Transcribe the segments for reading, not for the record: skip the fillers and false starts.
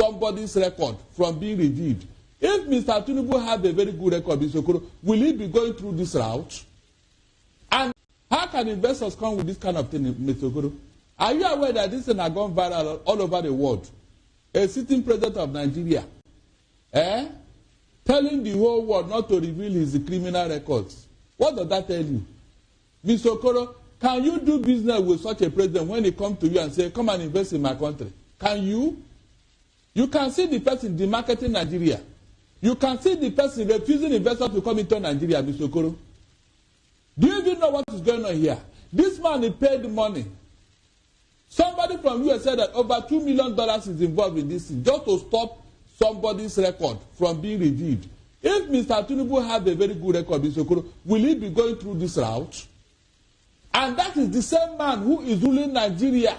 somebody's record from being reviewed. If Mr. Tinubu had a very good record, Mr. Okoro, will he be going through this route? And how can investors come with this kind of thing, Mr. Okoro? Are you aware that this thing has gone viral all over the world? A sitting president of Nigeria, telling the whole world not to reveal his criminal records. What does that tell you? Mr. Okoro, can you do business with such a president when he comes to you and say, come and invest in my country? Can you? You can see the person demarketing Nigeria. You can see the person refusing investors to come into Nigeria, Mr. Okoro. Do you even know what is going on here? This man he paid money. Somebody from US said that over $2 million is involved in this thing just to stop somebody's record from being reviewed. If Mr. Tinubu had a very good record, Mr. Okoro, will he be going through this route? And that is the same man who is ruling Nigeria.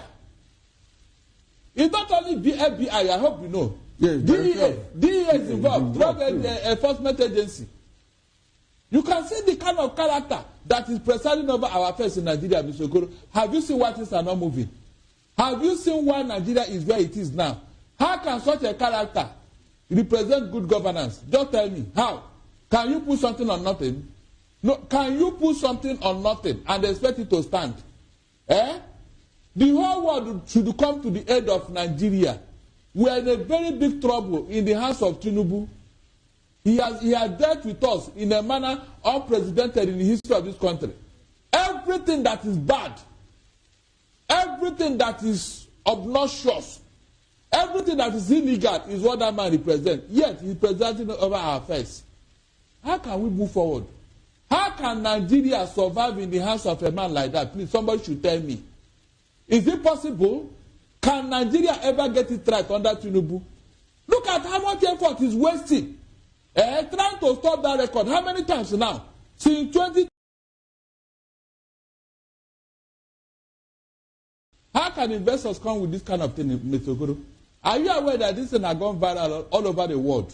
It's not only the FBI, I hope you know. Yes, DEA is involved, Drug Enforcement Agency. You can see the kind of character that is presiding over our affairs in Nigeria, Mr. Okoro. Have you seen why things are not moving? Have you seen why Nigeria is where it is now? How can such a character represent good governance? Just tell me, how? Can you put something on nothing? No, can you put something on nothing and expect it to stand? The whole world should come to the aid of Nigeria. We are in a very big trouble in the hands of Tinubu. He has dealt with us in a manner unprecedented in the history of this country. Everything that is bad, everything that is obnoxious, everything that is illegal is what that man represents. Yet he is presiding over our affairs. How can we move forward? How can Nigeria survive in the hands of a man like that? Please, somebody should tell me. Is it possible? Can Nigeria ever get it right under Tinubu? Look at how much effort he's wasting. Trying to stop that record. How many times now? Since 20. How can investors come with this kind of thing, Mr. Okoro? Are you aware that this thing has gone viral all over the world?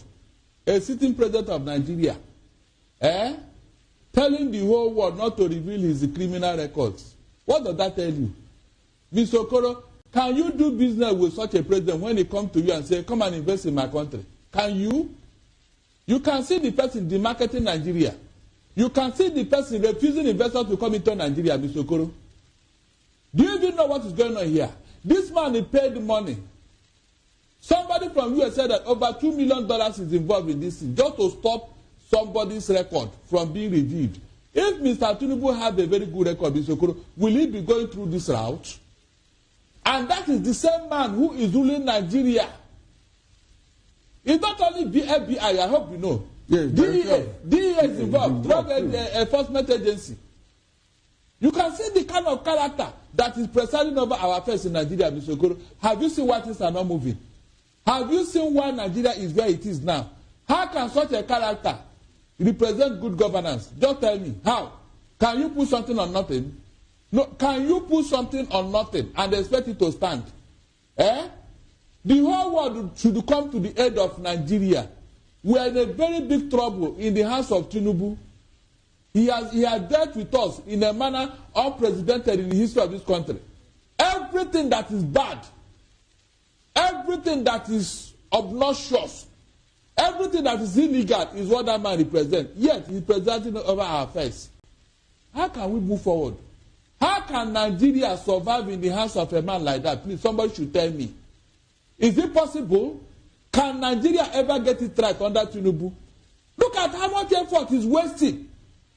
A sitting president of Nigeria, telling the whole world not to reveal his criminal records. What does that tell you? Mr. Okoro, can you do business with such a president when he comes to you and say, come and invest in my country? Can you? You can see the person demarketing Nigeria. You can see the person refusing investors to come into Nigeria, Mr. Okoro. Do you even know what is going on here? This man he paid money. Somebody from US said that over $2 million is involved in this thing just to stop somebody's record from being reviewed. If Mr. Tinubu had a very good record, Mr. Okoro, will he be going through this route? And that is the same man who is ruling Nigeria. It's not only the FBI, I hope you know. Yes, DEA is involved, Drug Enforcement Agency. You can see the kind of character that is presiding over our affairs in Nigeria, Mr. Okoro. Have you seen why things are not moving? Have you seen why Nigeria is where it is now? How can such a character represent good governance? Just tell me, how? Can you put something on nothing? No, can you put something on nothing and expect it to stand? The whole world should come to the aid of Nigeria. We are in a very big trouble in the hands of Tinubu. He has dealt with us in a manner unprecedented in the history of this country. Everything that is bad, everything that is obnoxious, everything that is illegal is what that man represents. Yet he is presiding over our affairs. How can we move forward? How can Nigeria survive in the hands of a man like that? Please, somebody should tell me. Is it possible? Can Nigeria ever get it right under Tinubu? Look at how much effort he's wasting.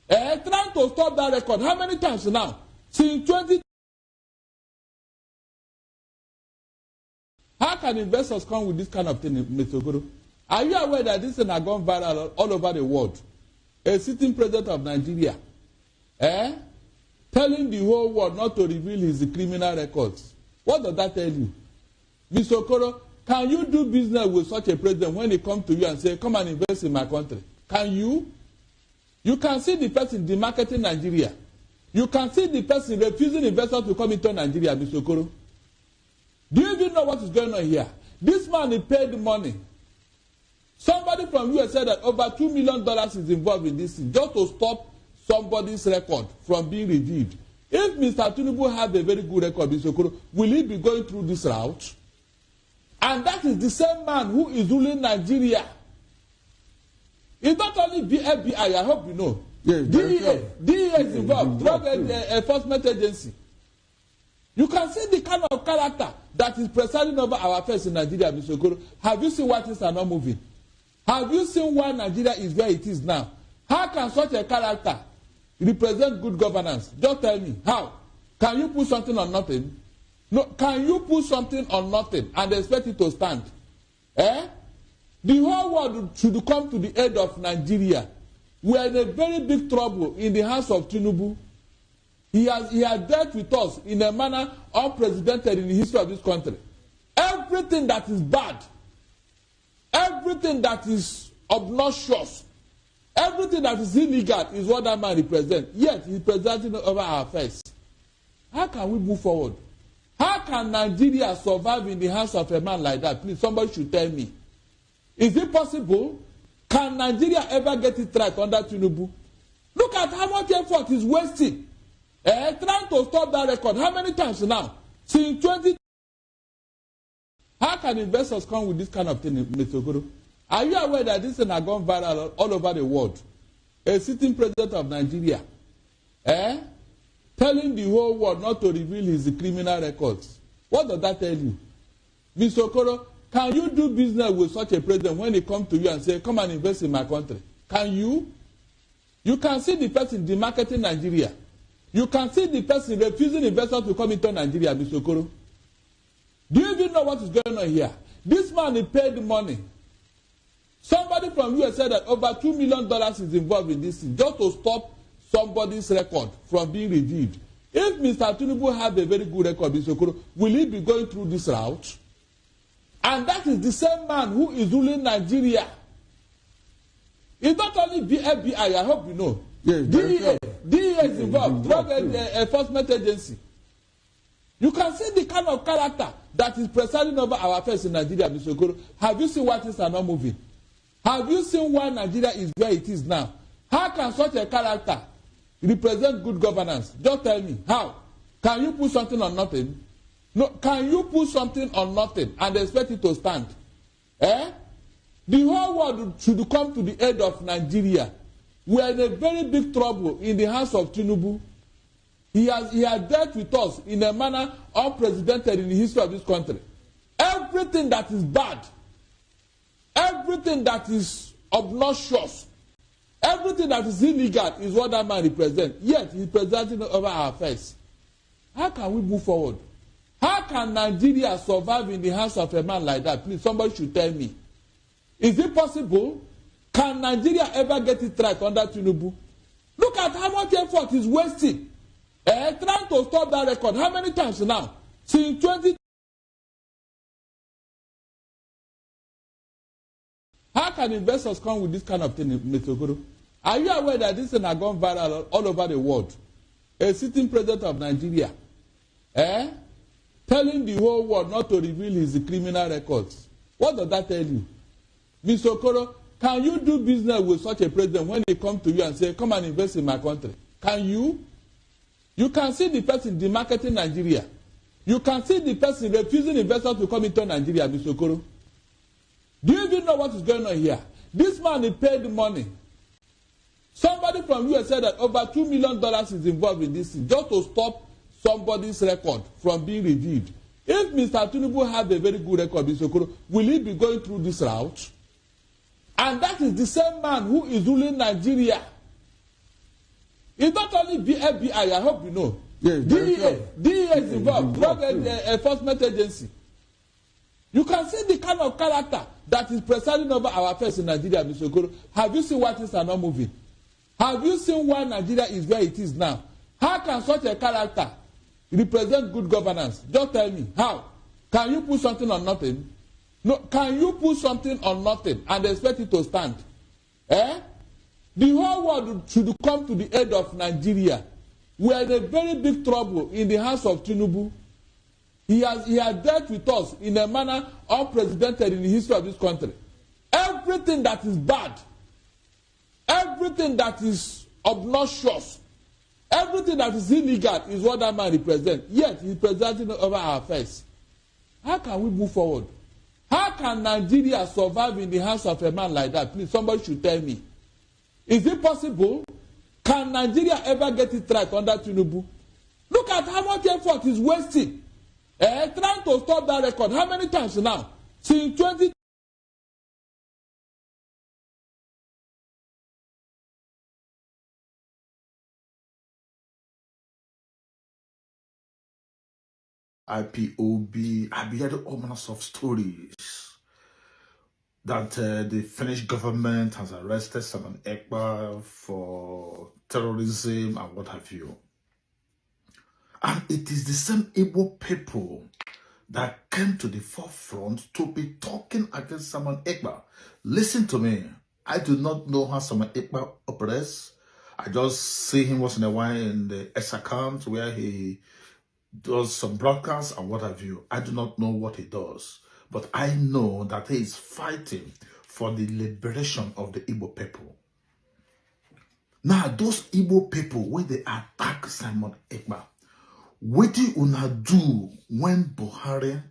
Trying to stop that record. How many times now? Since 20. How can investors come with this kind of thing, Mr. Okoro? Are you aware that this thing has gone viral all over the world? A sitting president of Nigeria, telling the whole world not to reveal his criminal records. What does that tell you? Mr. Okoro, can you do business with such a president when he comes to you and say, come and invest in my country? Can you? You can see the person demarketing Nigeria. You can see the person refusing investors to come into Nigeria, Mr. Okoro. Do you even know what is going on here? This man he paid money. Somebody from US said that over $2 million is involved in this thing just to stop somebody's record from being reviewed. If Mr. Tinubu had a very good record, Mr. Okoro, will he be going through this route? And that is the same man who is ruling Nigeria. It's not only FBI, I hope you know. Yes, DEA is involved, Drug Enforcement Agency. You can see the kind of character that is presiding over our affairs in Nigeria, Mr. Okoro. Have you seen why things are not moving? Have you seen why Nigeria is where it is now? How can such a character represent good governance? Just tell me, how? Can you put something on nothing? No, can you put something on nothing and expect it to stand? Eh? The whole world should come to the aid of Nigeria. We are in a very big trouble in the hands of Tinubu. He has dealt with us in a manner unprecedented in the history of this country. Everything that is bad, everything that is obnoxious, everything that is illegal is what that man represents. Yet he is presiding over our affairs. How can we move forward? How can Nigeria survive in the hands of a man like that? Please, somebody should tell me. Is it possible? Can Nigeria ever get it right under Tinubu? Look at how much effort he's wasting. Trying to stop that record. How many times now? Since 20. How can investors come with this kind of thing, Mr. Okoro? Are you aware that this thing has gone viral all over the world? A sitting president of Nigeria, telling the whole world not to reveal his criminal records. What does that tell you? Mr. Okoro, can you do business with such a president when he comes to you and say, come and invest in my country? Can you? You can see the person demarketing Nigeria. You can see the person refusing investors to come into Nigeria, Mr. Okoro. Do you even know what is going on here? This man is paid money. Somebody from US said that over $2 million is involved in this thing, just to stop somebody's record from being reviewed. If Mr. Tinubu had a very good record, Mr. Okoro, will he be going through this route? And that is the same man who is ruling Nigeria. It's not only FBI, I hope you know. Yes, DEA is involved, Drug Enforcement Agency. You can see the kind of character that is presiding over our affairs in Nigeria, Mr. Okoro. Have you seen why things are not moving? Have you seen why Nigeria is where it is now? How can such a character represent good governance? Just tell me, how? Can you put something on nothing? No, can you put something on nothing and expect it to stand? The whole world should come to the aid of Nigeria. We are in a very big trouble in the hands of Tinubu. He has dealt with us in a manner unprecedented in the history of this country. Everything that is bad, everything that is obnoxious, everything that is illegal is what that man represents. Yet he is presiding over our affairs. How can we move forward? How can Nigeria survive in the hands of a man like that? Please, somebody should tell me. Is it possible? Can Nigeria ever get it right under Tinubu? Look at how much effort he's wasting. Trying to stop that record. How many times now? Since 20. How can investors come with this kind of thing, Mr. Okoro? Are you aware that this thing has gone viral all over the world? A sitting president of Nigeria, telling the whole world not to reveal his criminal records. What does that tell you? Mr. Okoro, can you do business with such a president when he comes to you and say, come and invest in my country? Can you? You can see the person demarketing Nigeria. You can see the person refusing investors to come into Nigeria, Mr. Okoro. Do you even know what is going on here? This man is paid money. Somebody from US said that over $2 million is involved in this thing, just to stop somebody's record from being reviewed. If Mr. Tinubu had a very good record, Mr. Okoro, will he be going through this route? And that is the same man who is ruling Nigeria. It's not only FBI, I hope you know. Yes, DEA is involved, Drug Enforcement Agency. You can see the kind of character that is presiding over our affairs in Nigeria, Mr. Okoro. Have you seen why things are not moving? Have you seen why Nigeria is where it is now? How can such a character represent good governance? Just tell me, how? Can you put something on nothing? No, can you put something on nothing and expect it to stand? The whole world should come to the aid of Nigeria. We are in a very big trouble in the hands of Tinubu. He has dealt with us in a manner unprecedented in the history of this country. Everything that is bad, everything that is obnoxious, everything that is illegal is what that man represents. Yet he is presiding over our affairs. How can we move forward? How can Nigeria survive in the hands of a man like that? Please, somebody should tell me. Is it possible? Can Nigeria ever get it right under Tinubu? Look at how much effort is wasting. Trying to stop that record. How many times now? Since 20. IPOB, I've heard all manners of stories that the Finnish government has arrested Simon Ekpa for terrorism and what have you. And it is the same Igbo people that came to the forefront to be talking against Simon Ekpa. Listen to me. I do not know how Simon Ekpa operates. I just see him once in a while in the S account where he does some broadcasts and what have you. I do not know what he does, but I know that he is fighting for the liberation of the Igbo people. Now, those Igbo people, when they attack Simon Ekpa, what do una do when Buhari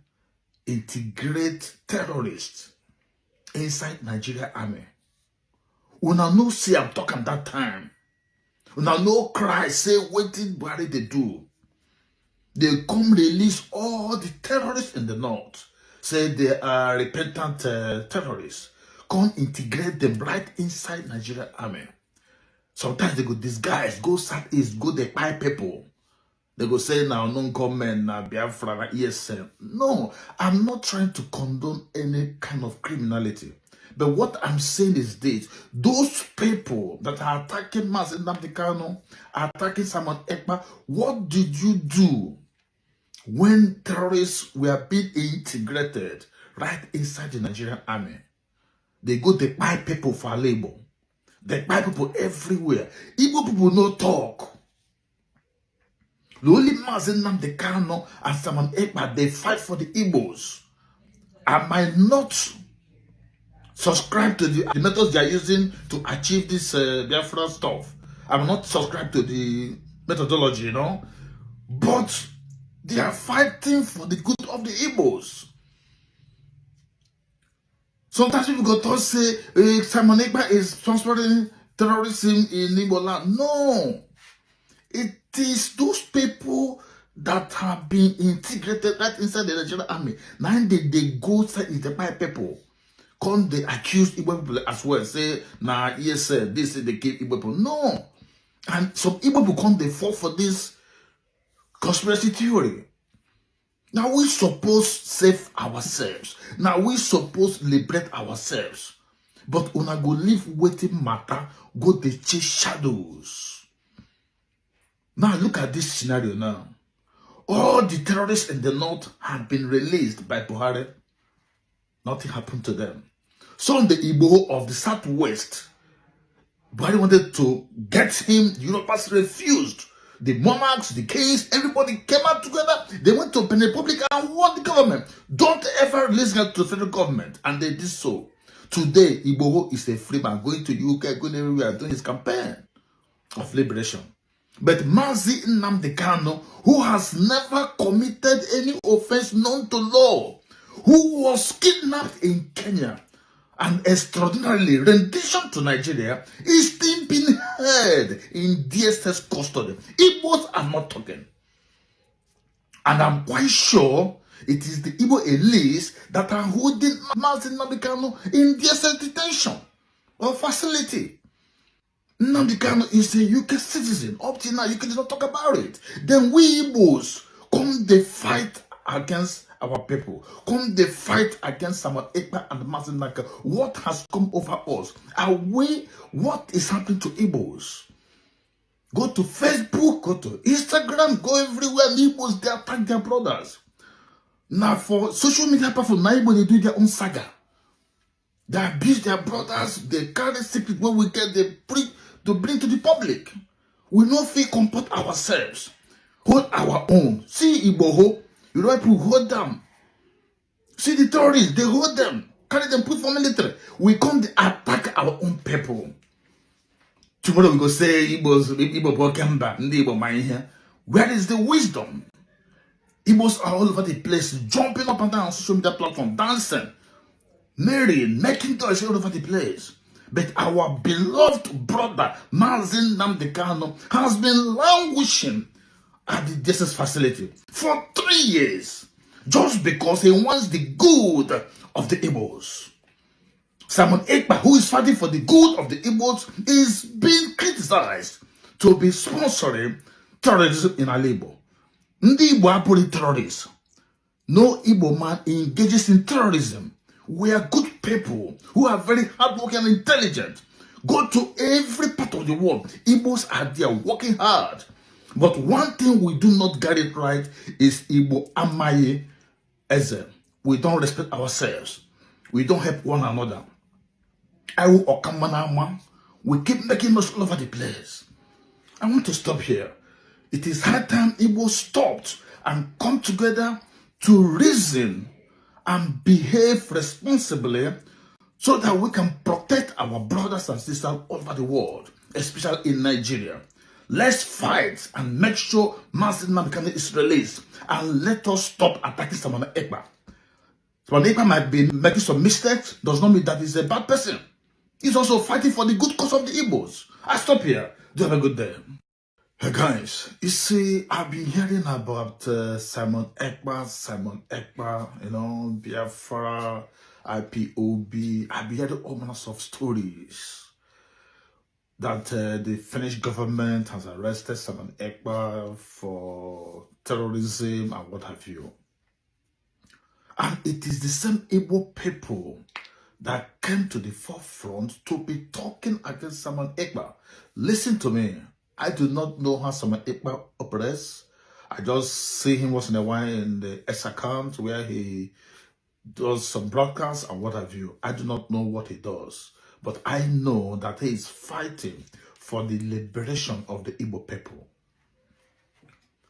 integrate terrorists inside Nigeria army? Una no see I'm talking that time. Una no cry, say what did Buhari they do? They come release all the terrorists in the north. Say they are repentant terrorists. Come integrate them right inside Nigeria army. Sometimes they go disguise, go southeast, go the Kpai people. They go say now non-comment, now Biafra, ESM. No, I'm not trying to condone any kind of criminality. But what I'm saying is this: those people that are attacking Mazi Nnamdi Kanu, attacking Simon Ekpa, what did you do when terrorists were being integrated right inside the Nigerian army? They go to buy people for labor. They buy people everywhere. Igbo people no talk. The only Mazi Nnamdi Kanu and Simon Ekpa, they fight for the Igbos. I might not subscribe to the methods they are using to achieve this Biafra stuff. I'm not subscribed to the methodology, you know. But they are fighting for the good of the Igbos. Sometimes people go to say Simon Ekpa is sponsoring terrorism in Igbo land. No. It is those people that have been integrated right inside the Nigerian army. Now they go inside the Kpai people. Come they accuse Igbo people as well. Say, nah, yes, sir, this is the keep Igbo people. No. And some Igbo people come, they fall for this conspiracy theory. Now we suppose save ourselves. Now we suppose liberate ourselves. But una go live waiting matter, go they chase shadows. Now look at this scenario now. All the terrorists in the north have been released by Buhari. Nothing happened to them. Some the Igbo of the southwest, Buhari wanted to get him, Europeans refused. The monarchs, the kings, everybody came out together. They went to Benin Republic and won the government. Don't ever release them to the federal government. And they did so. Today, Igbo is a free man going to UK, going everywhere, doing his campaign of liberation. But Mazi Nnamdi Kanu, who has never committed any offense known to law, who was kidnapped in Kenya and extraordinarily rendition to Nigeria, is still being held in DSS custody. Igbos are not talking. And I'm quite sure it is the Igbo elites that are holding Mazi Nnamdi Kanu in DSS detention or facility. Nnamdi Kanu is a UK citizen. Up till now, you cannot talk about it. Then we Igbos come they fight against our people. Come they fight against Simon Ekpa and Mazi Nnamdi Kanu. What has come over us? What is happening to Igbos? Go to Facebook, go to Instagram, go everywhere. Igbos, they attack their brothers. Now for social media platform, now Igbo, they do their own saga. They abuse their brothers. They carry secret when we get the to bring to the public. We not feel comport ourselves. Hold our own. See Igbo, you know people hold them. See the terrorists, they hold them. Carry them, put for military. We come to attack our own people. Tomorrow we go say Igbo come back. Igbo mind here. Where is the wisdom? Igbos are all over the place, jumping up and down on social media platform, dancing. Mary making toys all over the place. But our beloved brother, Mazin Namdekano, has been languishing at the justice facility for 3 years just because he wants the good of the Igbos. Simon Ekpa, who is fighting for the good of the Igbos, is being criticized to be sponsoring terrorism in Alebo. Ndi Igbo are terrorists. No Igbo man engages in terrorism. We are good people who are very hardworking and intelligent. Go to every part of the world. Igbos are there working hard. But one thing we do not get it right is Igbo Amaye Eze. We don't respect ourselves. We don't help one another. We keep making us all over the place. I want to stop here. It is high time Igbo stopped and come together to reason and behave responsibly so that we can protect our brothers and sisters all over the world, especially in Nigeria. Let's fight and make sure Mazi Nnamdi Kanu is released, and let us stop attacking Simon Ekpa. Simon Ekpa might be making some mistakes, does not mean that he's a bad person. He's also fighting for the good cause of the Igbos. I stop here. Do have a good day. Hey guys, you see, I've been hearing about Simon Ekpa, you know, Biafra, IPOB. I've been hearing all manners of stories that the Finnish government has arrested Simon Ekpa for terrorism and what have you. And it is the same Igbo people that came to the forefront to be talking against Simon Ekpa. Listen to me. I do not know how Simon Ekpa operates. I just see him once in a while in the S account where he does some broadcasts and what have you. I do not know what he does. But I know that he is fighting for the liberation of the Igbo people.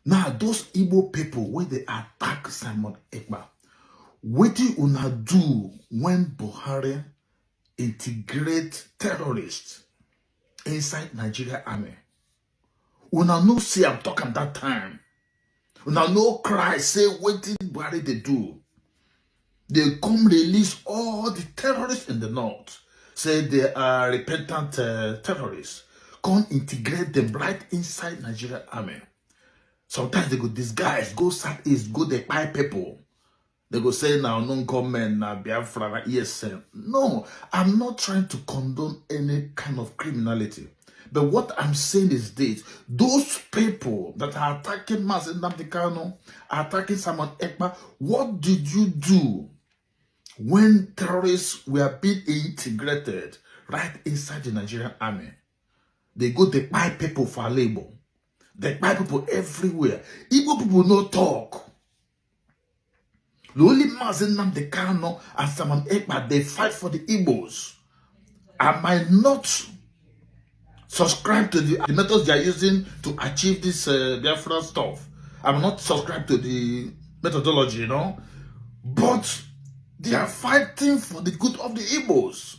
Now, those Igbo people, when they attack Simon Ekpa, what do una do when Buhari integrate terrorists inside Nigeria army? Una no see I'm talking that time. Una no cry, say what did Buhari they do? They come release all the terrorists in the north. Say they are repentant terrorists. Come integrate them right inside Nigeria army. Sometimes they go disguise, go southeast, go the Kpai people. They go say now non-government, now Biafra, now ESM. No, I'm not trying to condone any kind of criminality. But what I'm saying is this: those people that are attacking Mazi Nnamdi Kanu, attacking Simon Ekpa, what did you do when terrorists were being integrated right inside the Nigerian army? They go to buy people for labor. They buy people everywhere. Igbo people no talk. The only Mazi Nnamdi Kanu and Simon Ekpa, they fight for the Igbos. I might not subscribe to the methods they are using to achieve this Biafra stuff. I'm not subscribed to the methodology, you know. But they are fighting for the good of the Igbos.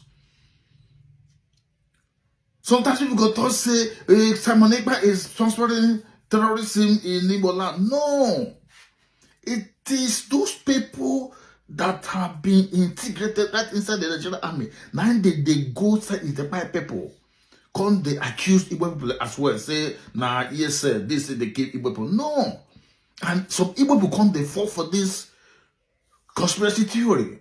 Sometimes people go to say Simon Ekpa is sponsoring terrorism in Igbo land. No. It is those people that have been integrated right inside the Nigerian army. Now they go inside the Kpai people. Come they accuse Igbo people as well. Say, nah, yes, sir, this is the kill Igbo people. No. And some Igbo people come, they fall for this conspiracy theory.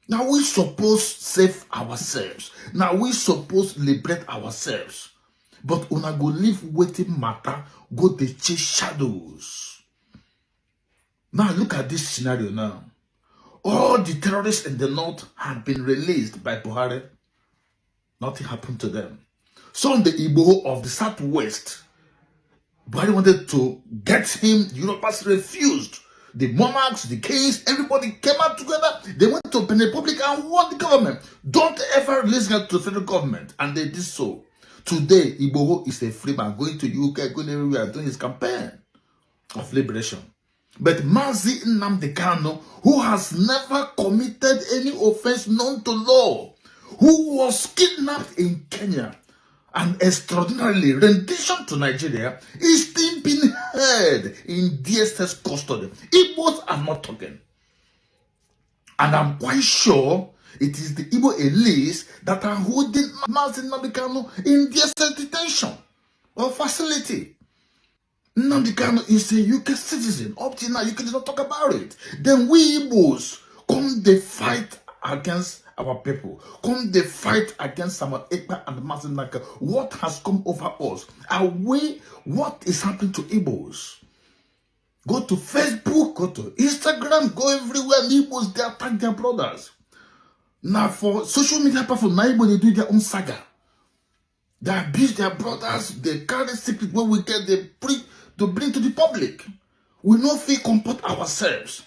Now we suppose save ourselves. Now we suppose liberate ourselves. But una go live waiting matter, go they chase shadows. Now look at this scenario now. All the terrorists in the north have been released by Buhari. Nothing happened to them. Some the Igbo of the southwest, Buhari wanted to get him, Europeans refused. The monarchs, the kings, everybody came out together. They went to the Republic and won the government. Don't ever listen to the federal government. And they did so. Today, Igbo is a free man going to UK, going everywhere, doing his campaign of liberation. But Mazi Nnamdi Kanu, who has never committed any offense known to law, who was kidnapped in Kenya and extraordinarily rendition to Nigeria, is still being held in DSS custody. Igbos are not talking. And I'm quite sure It is the Igbo elites that are holding Mazi Nnamdi Kanu in their detention or facility. Nnamdi Kanu is a UK citizen. Up till now, you can not talk about it. Then we Igbos come they fight against our people. Come they fight against Samuel Ekpa and Mazi Nnamdi Kanu. What has come over us? What is happening to Igbos? Go to Facebook, go to Instagram, go everywhere. Igbos, they attack their brothers. Now for social media platform, now Igbo, they do their own saga. They abuse their brothers. They carry secret when we get they bring to the public. We not feel comport ourselves.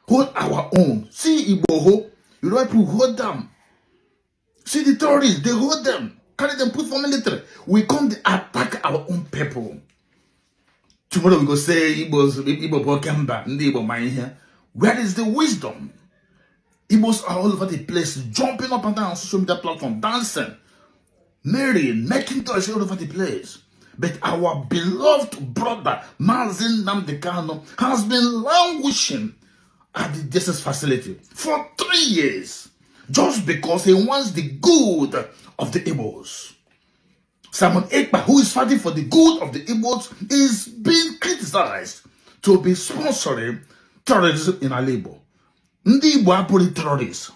Hold our own. See Igbo, you know people hold them. See the terrorists, they hold them. Carry them, put for military. We come to attack our own people. Tomorrow we go say Igbo Kemba, Igbo mind here. Where is the wisdom? Igbos are all over the place, jumping up and down on social media platform, dancing, marrying, making toys all over the place. But our beloved brother, Mazi Nnamdi Kanu, has been languishing at the justice facility for 3 years, just because he wants the good of the Igbos. Simon Ekpa, who is fighting for the good of the Igbos, is being criticized to be sponsoring terrorism in Igbo. Ndi Igbo are terrorists.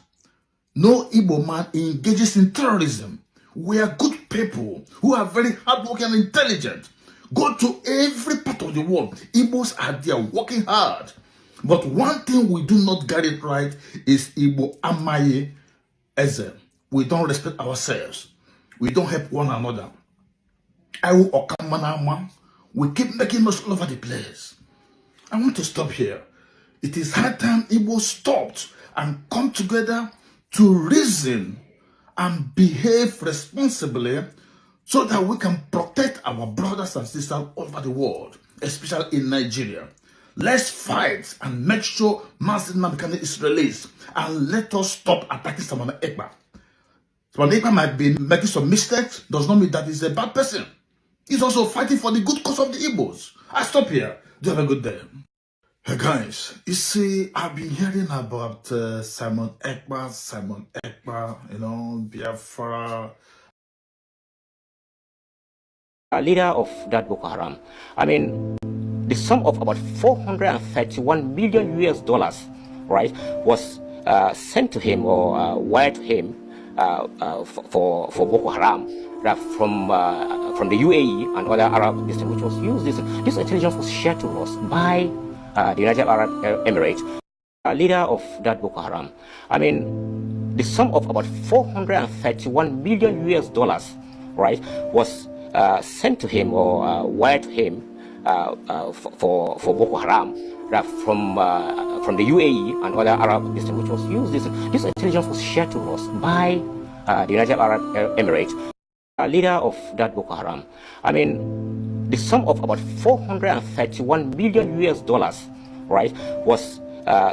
No Igbo man engages in terrorism. We are good people who are very hardworking and intelligent. Go to every part of the world. Igbos are there working hard. But one thing we do not get it right is Igbo Amaye Eze. We don't respect ourselves. We don't help one another. We keep making us all over the place. I want to stop here. It is high time Igbo stopped and come together to reason and behave responsibly so that we can protect our brothers and sisters all over the world, especially in Nigeria. Let's fight and make sure Mazi Nnamdi Kanu is released, and let us stop attacking Samuel Ekpa. Samuel Ekpa might be making some mistakes, does not mean that he's a bad person. He's also fighting for the good cause of the Igbos. I stop here. Do have a good day. Hey guys, you see, I've been hearing about Simon Ekpa, you know, Biafra. A leader of that Boko Haram. I mean, the sum of about 431 million US dollars, right, was sent to him or wired to him for Boko Haram from the UAE and other Arab nations, which was used. This intelligence was shared to us by the United Arab Emirates. A leader of that Boko Haram. I mean, the sum of about 431 million US dollars, right, was sent to him or wired to him for Boko Haram from the UAE and other Arab nations, which was used. This intelligence was shared to us by the United Arab Emirates. A leader of that Boko Haram. I mean, the sum of about 431 million US dollars, right, was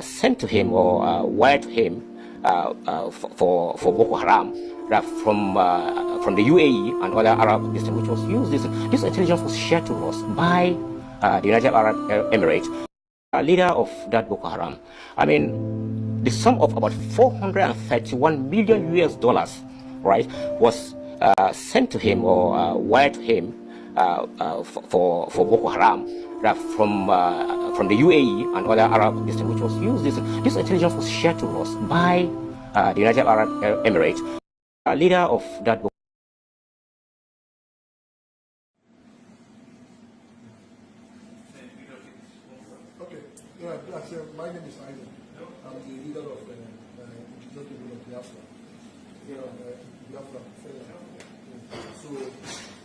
sent to him or wired to him for Boko Haram from the UAE and other Arab nations, which was used. This intelligence was shared to us by the United Arab Emirates. A leader of that Boko Haram. I mean, the sum of about 431 million US dollars, right, was sent to him or wired to him for Boko Haram from the UAE and other Arab nations, which was used. This intelligence was shared to us by the United Arab Emirates. A leader of that Boko my name is Isaac. I'm the leader of the Executive of Biafra. Biafra. So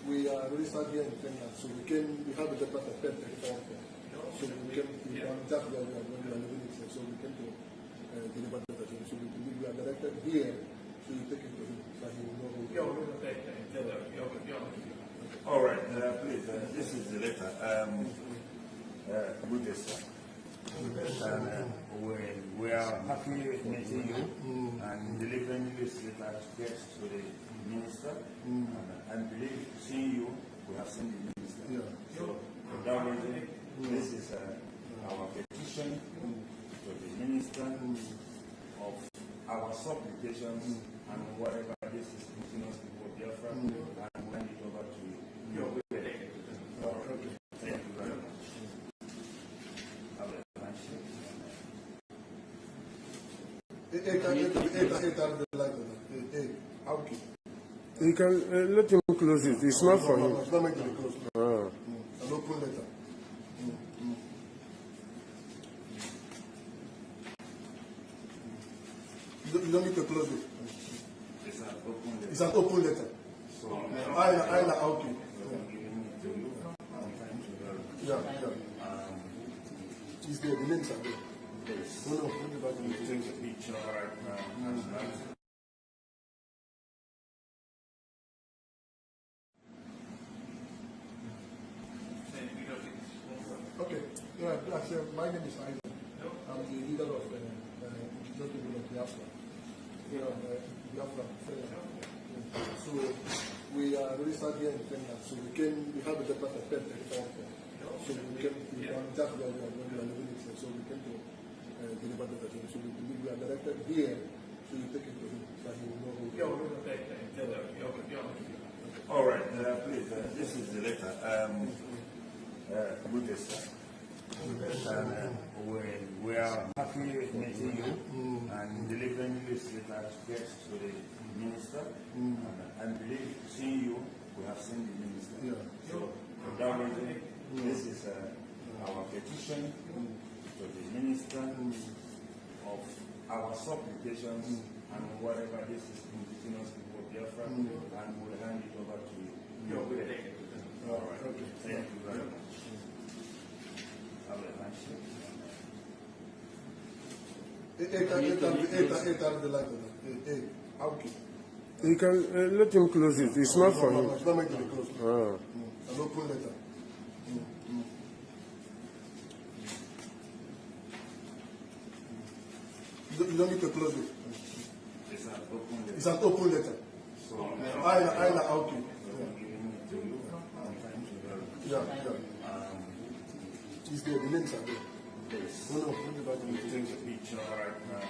we are registered here in Kenya. So we have a depot of 1034. So we can just where we are living it. So we came to deliver the data. So we are directed here. So you take it to him. So he will know who. All right, please. This is the letter. Good day, sir. We are happy meeting you and delivering this letter to the minister. And I believe seeing you, we have seen the minister. Yeah. So for that reason, this is our petition to the minister of our supplications and whatever this is continuous before Biafra, and we'll hand it over to you. All right. Thank you very much. Have a nice day. You can let him close it. It's not for him. It's not meant to be closed. An open letter. You don't need to close it. It's an open letter. So, I okay. Yeah. Is there? The names are there. Yes. No, We take a picture right now. Okay. Yeah, my name is Isaac. I'm the leader of the people of Biafra. Biafra. So we are registered here in Kenya. So we have a department of pen. So we came, that's where we are living in. So we came to deliver the letter. So we are directed here. So you take it to him. So he will know who. All right, please, this is the letter. Good day, sir. We are happy meeting you and delivering this letter to the minister. And believe, seeing you, we have seen the minister. Yeah. So, for that reason, this is our petition to the minister of our supplications and whatever this is continuous before Biafra, and we'll hand it over to you. All right. Okay. Thank you very much. Have a nice day. You can let him close it. It's not for him. It's not meant to be closed. An open letter. You don't need to close it. It's an open letter. So, I okay. Yeah. Is there? The names are there. yes. No, We take a picture right now.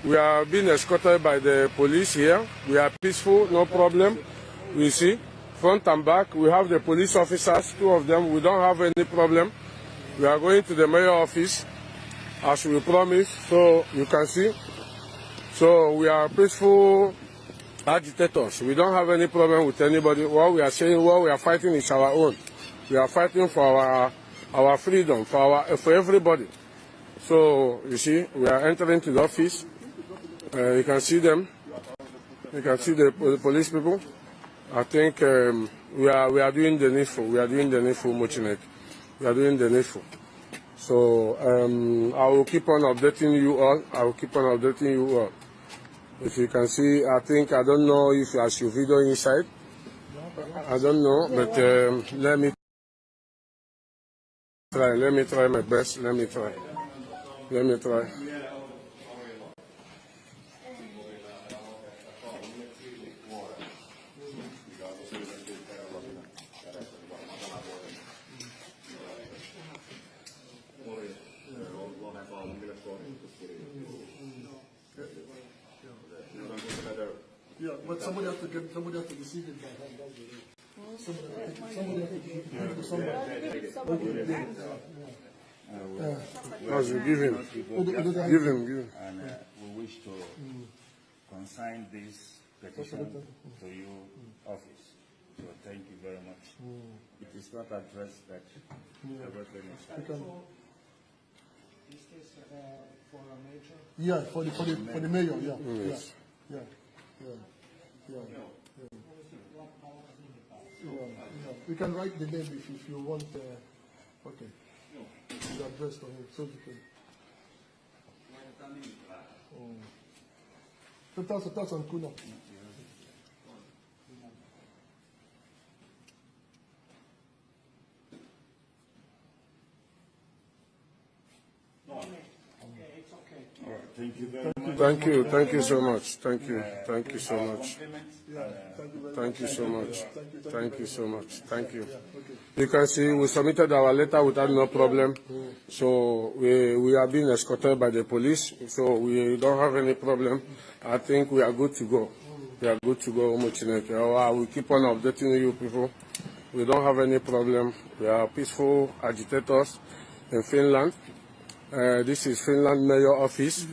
We are being escorted by the police here. We are peaceful, no problem. We see front and back. We have the police officers, 2 of them. We don't have any problem. We are going to the mayor office as we promised. So you can see. So we are peaceful agitators. We don't have any problem with anybody. What we are saying, what we are fighting is our own. We are fighting for our freedom, for everybody. So, you see, we are entering to the office. You can see them. You can see the police people. I think we are doing the needful. We are doing the needful, Mochinek. We are doing the needful. So, I will keep on updating you all. I will keep on updating you all. If you can see, I don't know if I should video inside. I don't know, but let me try. Let me try my best. Let me try. Yeah, but somebody has to receive it by hand. Somebody has to give it to somebody. Give him. And we wish to consign this petition to your office. So thank you very much. It is not addressed that everything is fine. Is this for a major? Yeah, for the mayor. Yeah. Yes. Yeah. You can write the name if you want. Okay. The address to him, so you can. That's on Kuna. Okay, it's okay. All right. Thank you very much. Thank you so much. Thank you so much. Thank you so much. Thank you so much. Thank you. You can see we submitted our letter without no problem. So we are being escorted by the police. So we don't have any problem. I think we are good to go. We are good to go. We keep on updating you people. We don't have any problem. We are peaceful agitators in Finland. This is Finland Mayor Office.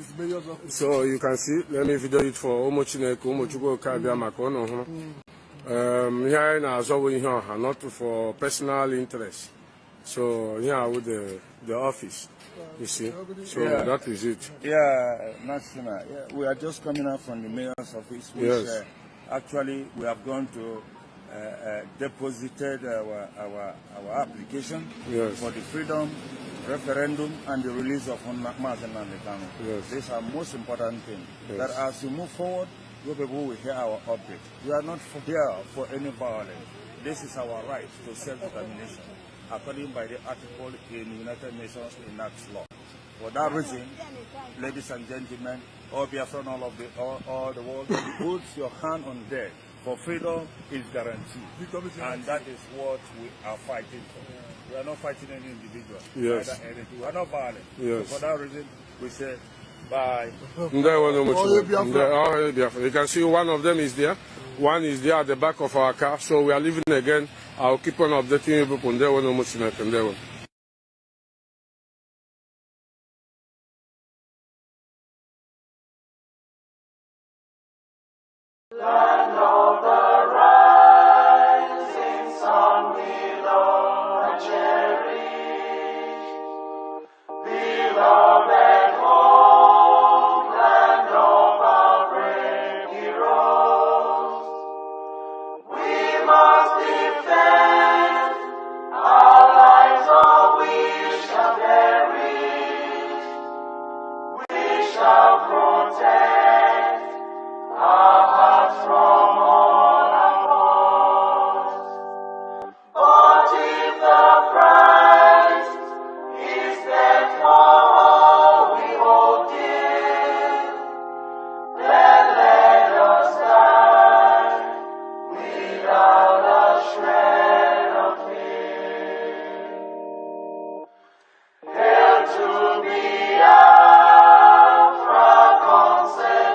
So you can see, let me video it for Omochugo Kabia Makono. Here now, not for personal interest. So here with the office, you see. So that is it. Yeah, National. Yeah, we are just coming out from the mayor's office, which actually we have gone to deposited our application for the freedom referendum and the release of Mazen Nandekano. These are most important things. That as we move forward, you people will hear our update. We are not here for any violence. This is our right to self-determination, according by the article in United Nations Enacts Law. For that reason, ladies and gentlemen, all Biafran, all the world, put your hand on there. For freedom is guaranteed, and that is what we are fighting for. We are not fighting any individual. We are not violent. So for that reason, we say bye. You can see one of them is there. One is there at the back of our car. So we are leaving again. I'll keep on updating you. Land of the rising sun, we love and cherish. Beloved home, land of our brave heroes. We must defend our lives, or we shall perish. We shall protect our hearts from all our foes. But if the price is death for all we hold dear, then let us die without a shred of fear. Hail to Biafra,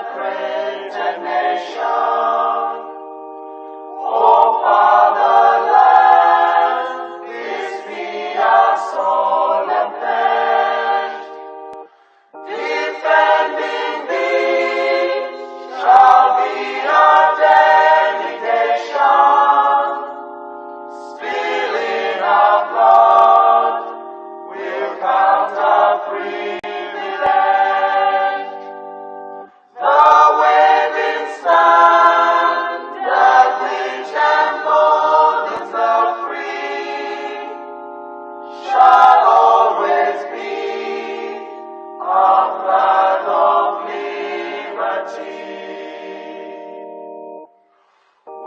consecrated nation. O fatherland, this be our solemn pledge. Defending thee shall be our dedication. Spilling our blood will count our privilege. The waving standard which emboldens the free shall always be our flag of liberty.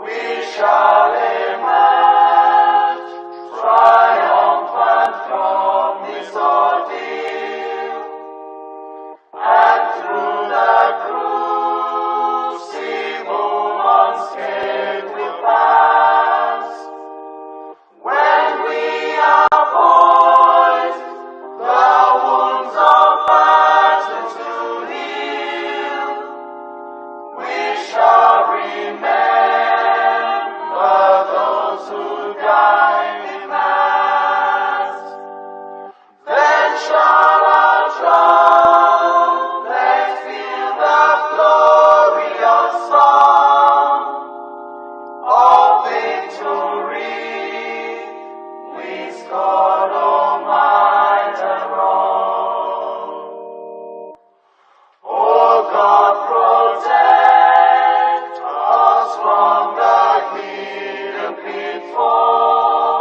We shall emerge triumphant from this ordeal, and through the crucible unscathed we'll pass. When we are poised, the wounds of battle to heal, we shall remember those who died in mass. Then shall our trumpets fill the glorious song of victory. We scored, O might and wrong. O God, protect us from the hidden pitfall.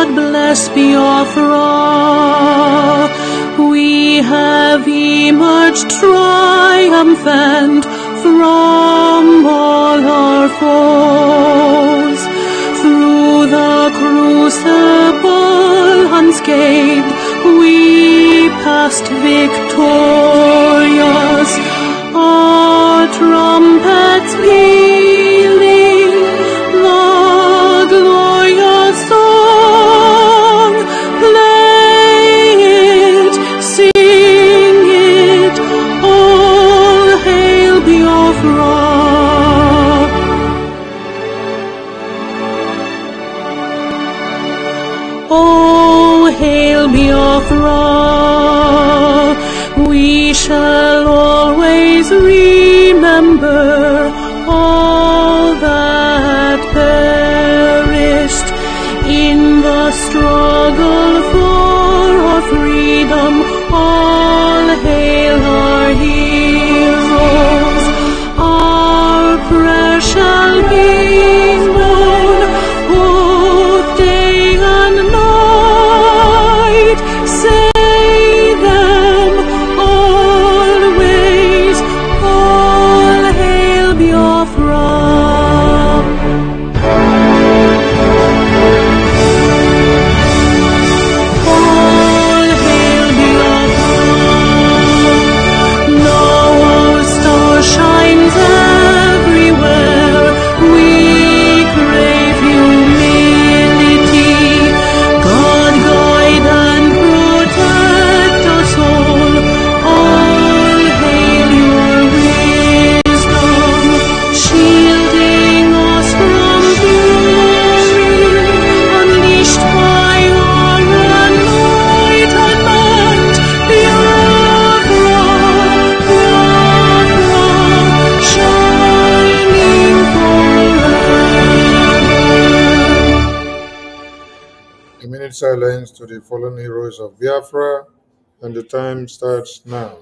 God bless Biafra. We have emerged triumphant from all our foes. Through the crucible unscathed, we passed victorious. Our trumpets pealing, the glorious song, play it, sing it, all hail Biafra. Oh, hail Biafra, we shall always remember all that perished in the struggle for our freedom. All hail our heroes, our prayer shall be known both day and night. Say them always, all hail Biafra. All hail Biafra. Now our star shines everywhere. We crave humility. God guide and protect us all. All hail your wisdom, shielding us from fury, unleashed by our enlightenment. Biafra, Biafra, shining forever. A minute silence to the fallen heroes of Biafra, and the time starts now.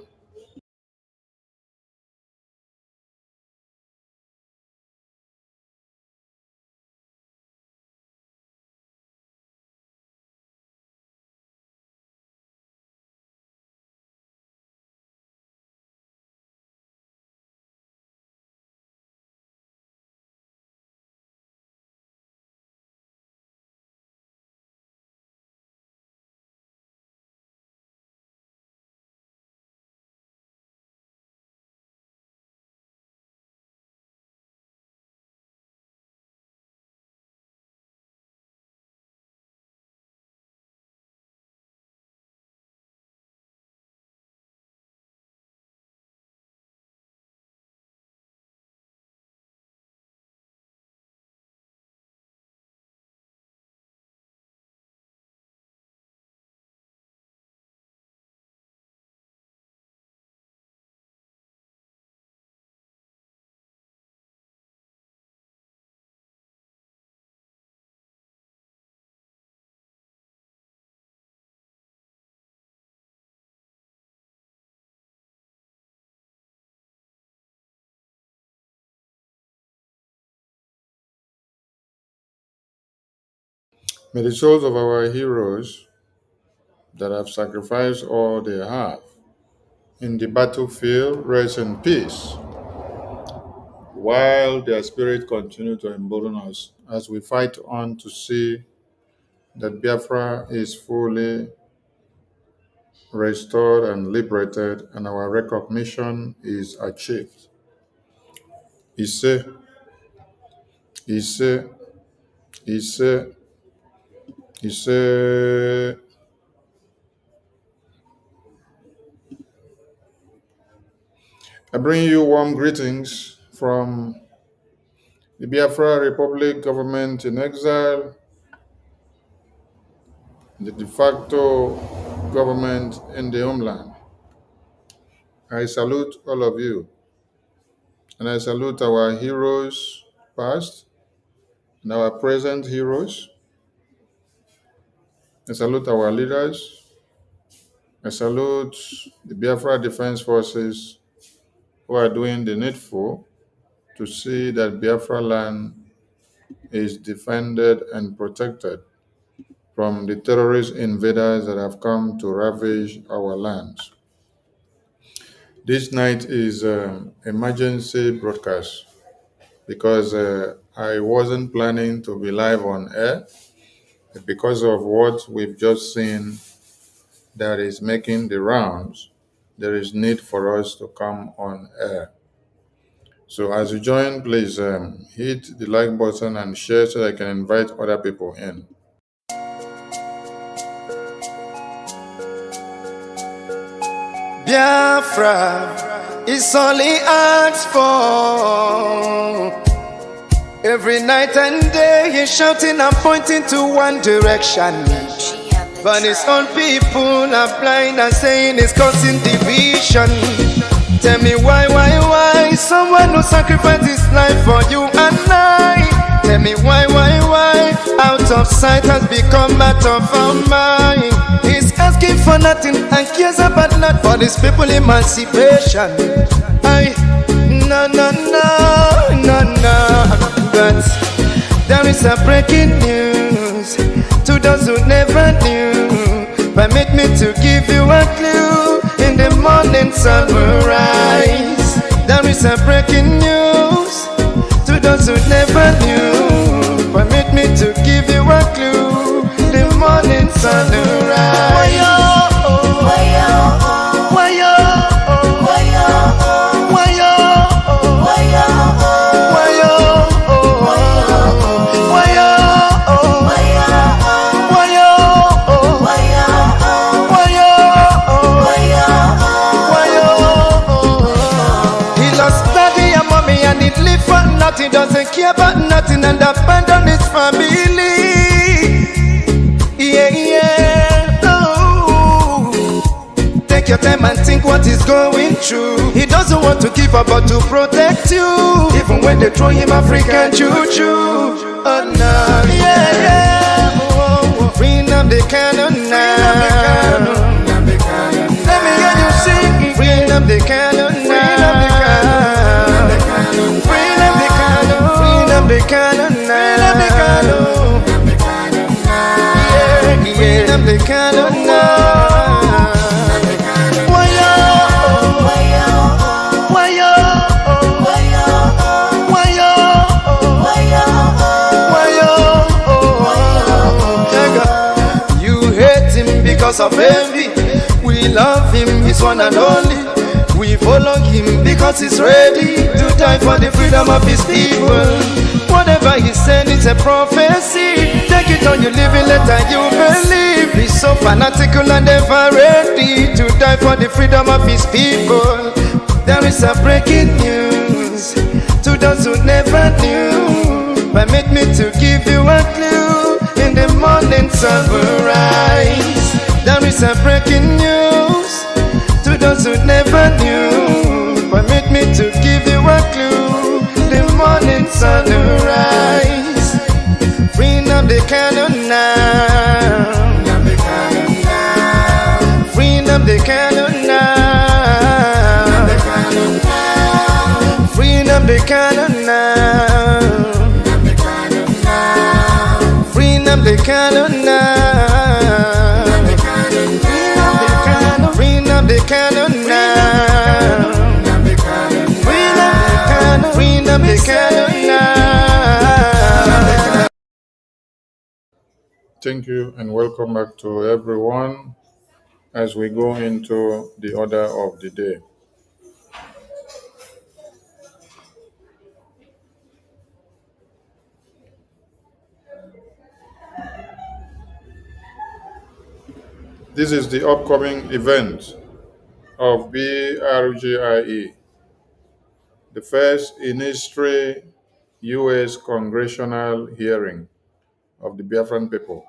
May the souls of our heroes that have sacrificed all they have in the battlefield rest in peace, while their spirit continue to embolden us as we fight on to see that Biafra is fully restored and liberated and our recognition is achieved. Ise, Ise, Ise, Ise. I bring you warm greetings from the Biafra Republic government in exile, the de facto government in the homeland. I salute all of you, and I salute our heroes past and our present heroes. I salute our leaders. I salute the Biafra Defense Forces who are doing the needful to see that Biafra land is defended and protected. from the terrorist invaders that have come to ravage our lands. This night is emergency broadcast because I wasn't planning to be live on air because of what we've just seen that is making the rounds. There is need for us to come on air. So as you join, please hit the like button and share so that I can invite other people in. Biafra is only asked for. Every night and day he's shouting and pointing to one direction. But his own people are blind and saying it's causing division. Tell me why someone who sacrificed his life for you and I. Tell me why out of sight has become out of our mind. He's asking for nothing and cares about not for his people emancipation. No. But there is a breaking news to those who never knew. Permit me to give you a clue. In the morning sun will rise. There is a breaking news to those who never knew. Permit me to give you a clue. The morning sun will rise. He doesn't care about nothing and abandon his family. Oh. Take your time and think what he's going through. He doesn't want to give up but to protect you. Even when they throw him African juju. Oh no, oh. Freedom they cannot now. Let me hear you sing. Freedom they cannot now. They cannot now. They cannot now. You hate him because of envy. We love him, he's one and only. We follow him because he's ready to die for the freedom of his people. Whatever he said is a prophecy. Take it on, you live it, later you believe. He's so fanatical and ever ready to die for the freedom of his people. There is a breaking news to those who never knew. Permit me to give you a clue. In the morning sun will rise. There is a breaking news to those who never knew. Permit me to give you a clue. The morning sun will rise. Freedom they cannot now. Freedom they cannot now. Freedom they cannot now. Freedom they cannot now. Freedom they cannot now. Freedom they cannot now. Thank you and welcome back to everyone as we go into the order of the day. This is the upcoming event of BRGIE, the first in history U.S. congressional hearing of the Biafran people.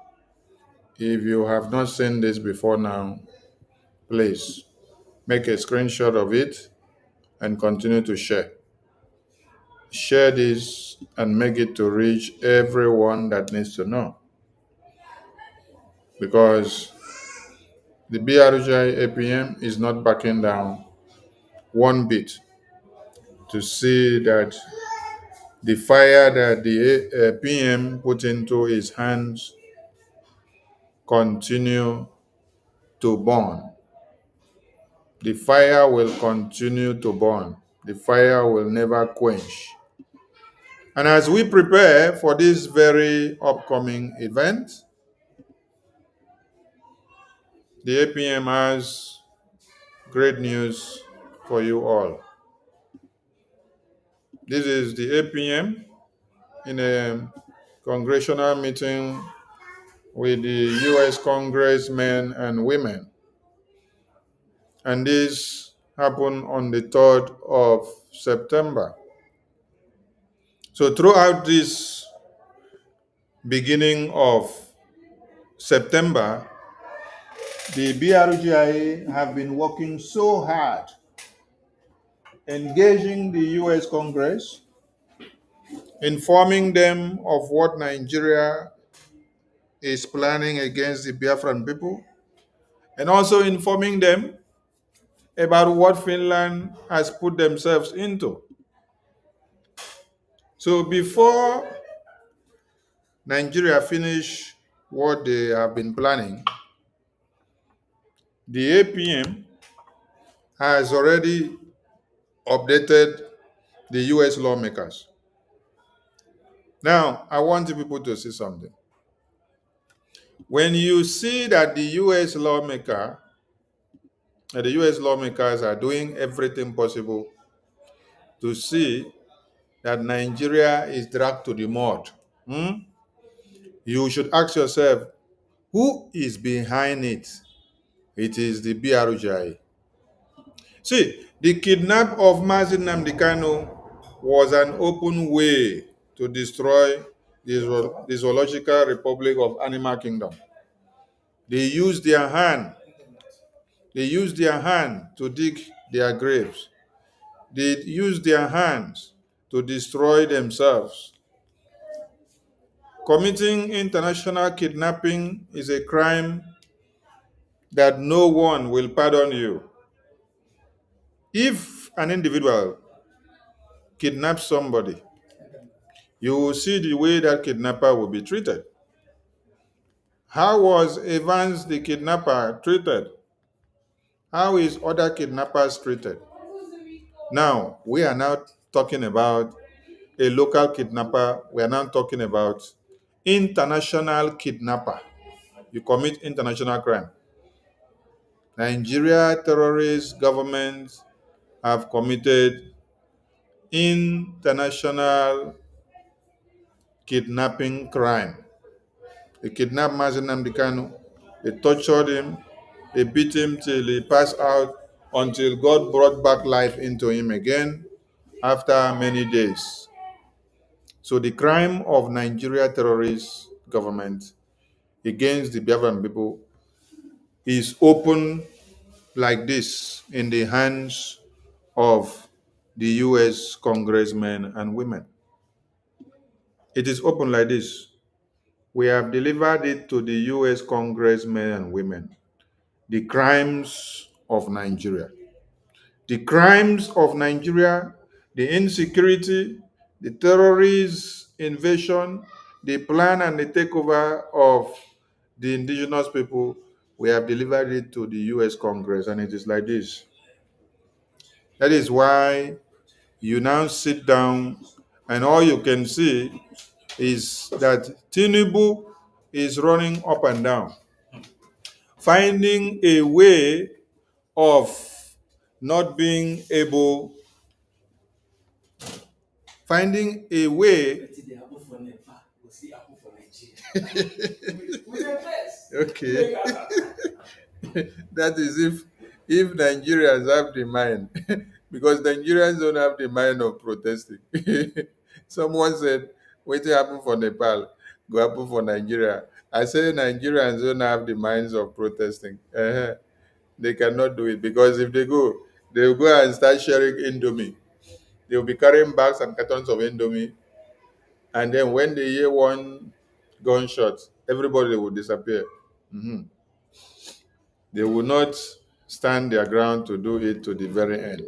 If you have not seen this before now, please make a screenshot of it and continue to share. Share this and make it to reach everyone that needs to know. Because the BRGI APM is not backing down one bit to see that the fire that the PM put into his hands continue to burn. The fire will continue to burn. The fire will never quench. And as we prepare for this very upcoming event, the APM has great news for you all. This is the APM in a congressional meeting with the U.S. congressmen and women. And this happened on the 3rd of September. So throughout this beginning of September, the BRGIA have been working so hard, engaging the U.S. Congress, informing them of what Nigeria is planning against the Biafran people, and also informing them about what Finland has put themselves into. So before Nigeria finish what they have been planning, the APM has already updated the US lawmakers. Now, I want you people to see something. When you see that the US lawmakers are doing everything possible to see that Nigeria is dragged to the mud, you should ask yourself, who is behind it? It is the BRGI. See, the kidnap of Mazi Nnamdi Kanu was an open way to destroy the Zoological Republic of Animal Kingdom. They used their hand to dig their graves. They used their hands to destroy themselves. Committing international kidnapping is a crime that no one will pardon you. If an individual kidnaps somebody, you will see the way that kidnapper will be treated. How was Evans the kidnapper treated? How is other kidnappers treated? Now, we are now talking about a local kidnapper. We are now talking about international kidnapper. You commit international crime. Nigeria terrorist governments have committed international kidnapping crime. They kidnapped Mazi Nnamdi Kanu. They tortured him. They beat him till he passed out, until God brought back life into him again after many days. So the crime of Nigeria terrorist government against the Biafran people is open like this in the hands of the U.S. congressmen and women. It is open like this. We have delivered it to the U.S. congressmen and women. The crimes of Nigeria. The crimes of Nigeria, the insecurity, the terrorist invasion, the plan and the takeover of the indigenous people, we have delivered it to the U.S. Congress, and it is like this. That is why you now sit down and all you can see is that Tinubu is running up and down, finding a way of not being able, finding a way. Okay. That is if Nigerians have the mind, because Nigerians don't have the mind of protesting. Someone said, "What happened for Nepal, go happen for Nigeria." I say Nigerians don't have the minds of protesting. They cannot do it, because if they go, they will go and start sharing Indomie. They will be carrying bags and cartons of Indomie, and then when they hear one gunshot, everybody will disappear. They will not stand their ground to do it to the very end.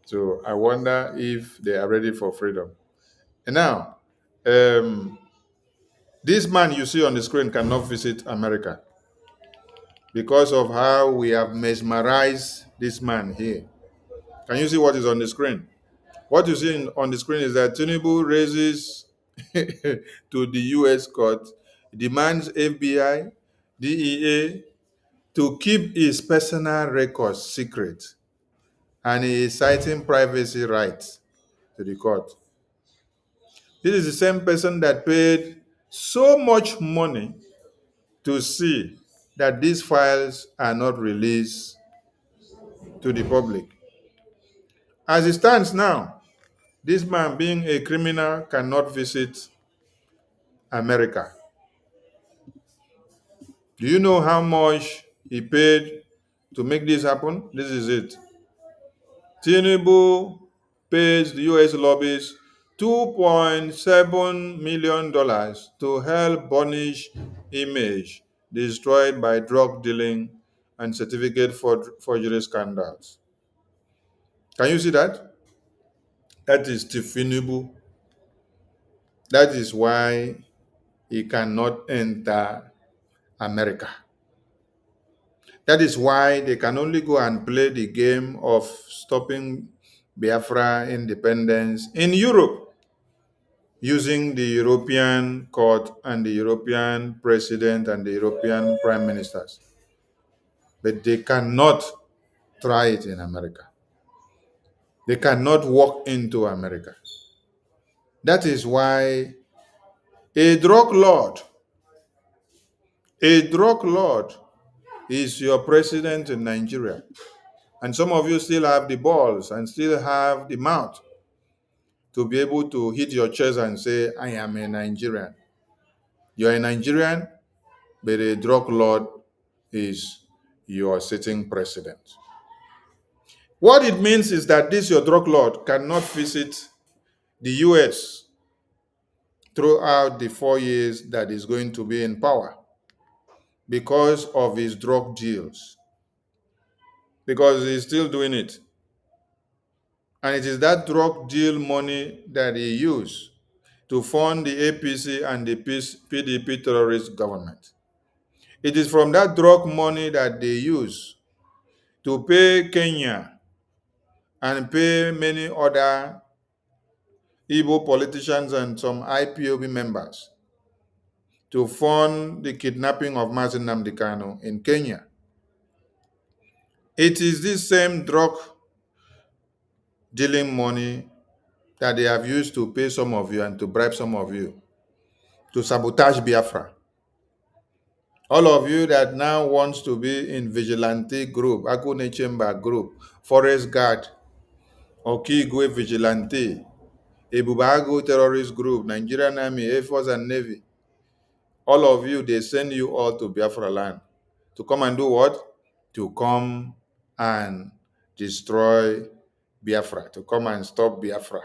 So I wonder if they are ready for freedom. And now, This man you see on the screen cannot visit America because of how we have mesmerized this man here. Can you see what is on the screen? What you see on the screen is that Tinubu raises to the US court, demands FBI, DEA to keep his personal records secret, and he is citing privacy rights to the court. This is the same person that paid so much money to see that these files are not released to the public. As it stands now, this man, being a criminal, cannot visit America. Do you know how much he paid to make this happen? This is it. Tinubu pays the US lobbies $2.7 million to help burnish image destroyed by drug dealing and certificate forgery scandals. Can you see that? That is Tinubu. That is why he cannot enter America. That is why they can only go and play the game of stopping Biafra independence in Europe using the European court and the European president and the European prime ministers. But they cannot try it in America. They cannot walk into America. That is why a drug lord is your president in Nigeria. And some of you still have the balls and still have the mouth to be able to hit your chest and say, I am a Nigerian. You're a Nigerian, but a drug lord is your sitting president. What it means is that this your drug lord cannot visit the US throughout the 4 years that is going to be in power because of his drug deals. Because he's still doing it. And it is that drug deal money that he used to fund the APC and the PDP terrorist government. It is from that drug money that they use to pay Kenya and pay many other Igbo politicians and some IPOB members to fund the kidnapping of Mazi Nnamdi Kanu in Kenya. It is this same drug dealing money that they have used to pay some of you and to bribe some of you to sabotage Biafra. All of you that now wants to be in vigilante group, Akune Chamber group, Forest Guard, Okigwe Vigilante, Ebubago terrorist group, Nigerian Army, Air Force and Navy. All of you, they send you all to Biafra land. To come and do what? To come and destroy Biafra, to come and stop Biafra.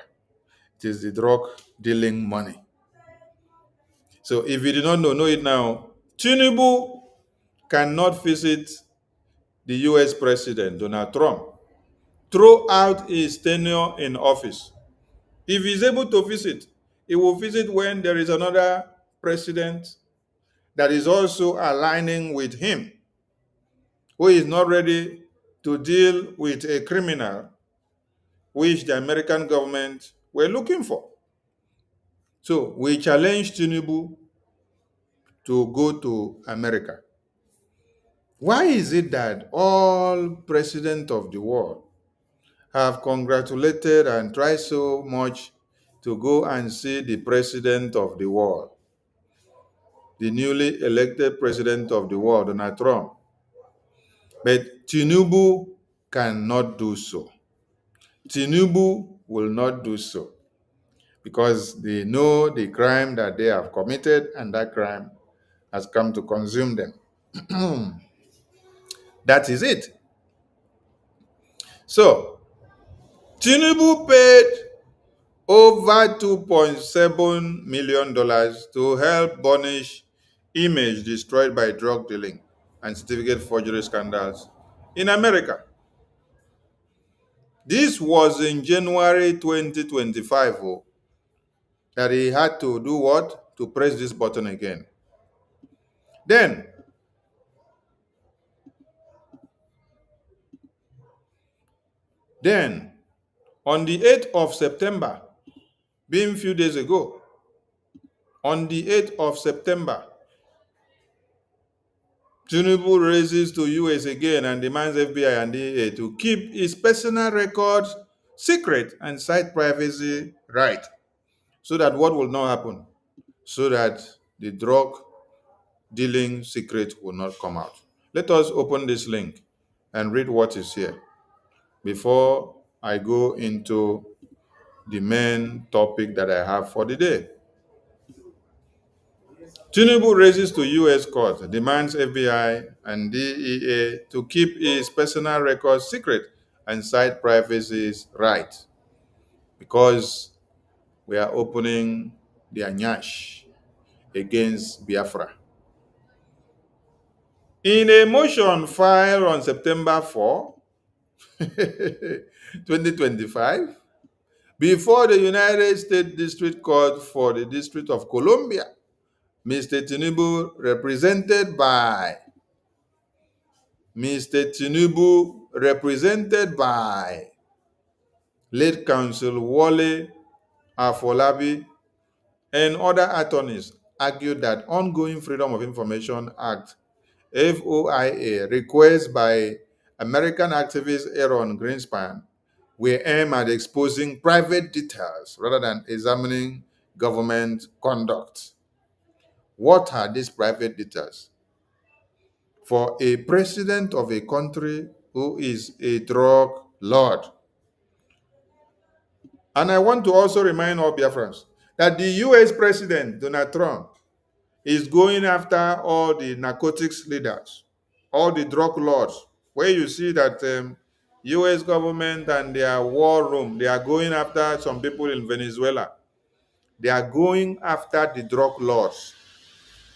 It is the drug dealing money. So if you do not know it now. Tinubu cannot visit the US President, Donald Trump, throughout his tenure in office. If he's able to visit, he will visit when there is another president that is also aligning with him, who is not ready to deal with a criminal which the American government were looking for. So we challenge Tinubu to go to America. Why is it that all presidents of the world have congratulated and tried so much to go and see the president of the world, the newly elected president of the world, Donald Trump? But Tinubu cannot do so. Tinubu will not do so because they know the crime that they have committed, and that crime has come to consume them. That is it. So, Tinubu paid over $2.7 million to help burnish image destroyed by drug dealing and certificate forgery scandals in America. This was in January 2025 that he had to do what? to press this button again. Then, on the 8th of September, being a few days ago, on the 8th of September, Tinubu raises to US again and demands FBI and DEA to keep his personal records secret and cite privacy right. So that what will not happen? So that the drug dealing secret will not come out. Let us open this link and read what is here before I go into the main topic that I have for the day. Tinubu raises to U.S. court, demands FBI and DEA to keep his personal records secret and cite privacy's right, because we are opening the Anyash against Biafra. In a motion filed on September 4, 2025, before the United States District Court for the District of Columbia, Mr. Tinubu, represented by late Counsel Wole Afolabi and other attorneys, argued that ongoing Freedom of Information Act FOIA requests by American activist Aaron Greenspan were aimed at exposing private details rather than examining government conduct. What are these private details? For a president of a country who is a drug lord. And I want to also remind all Biafrans that the US President, Donald Trump, is going after all the narcotics leaders, all the drug lords, where you see that US government and their war room, they are going after some people in Venezuela. They are going after the drug lords.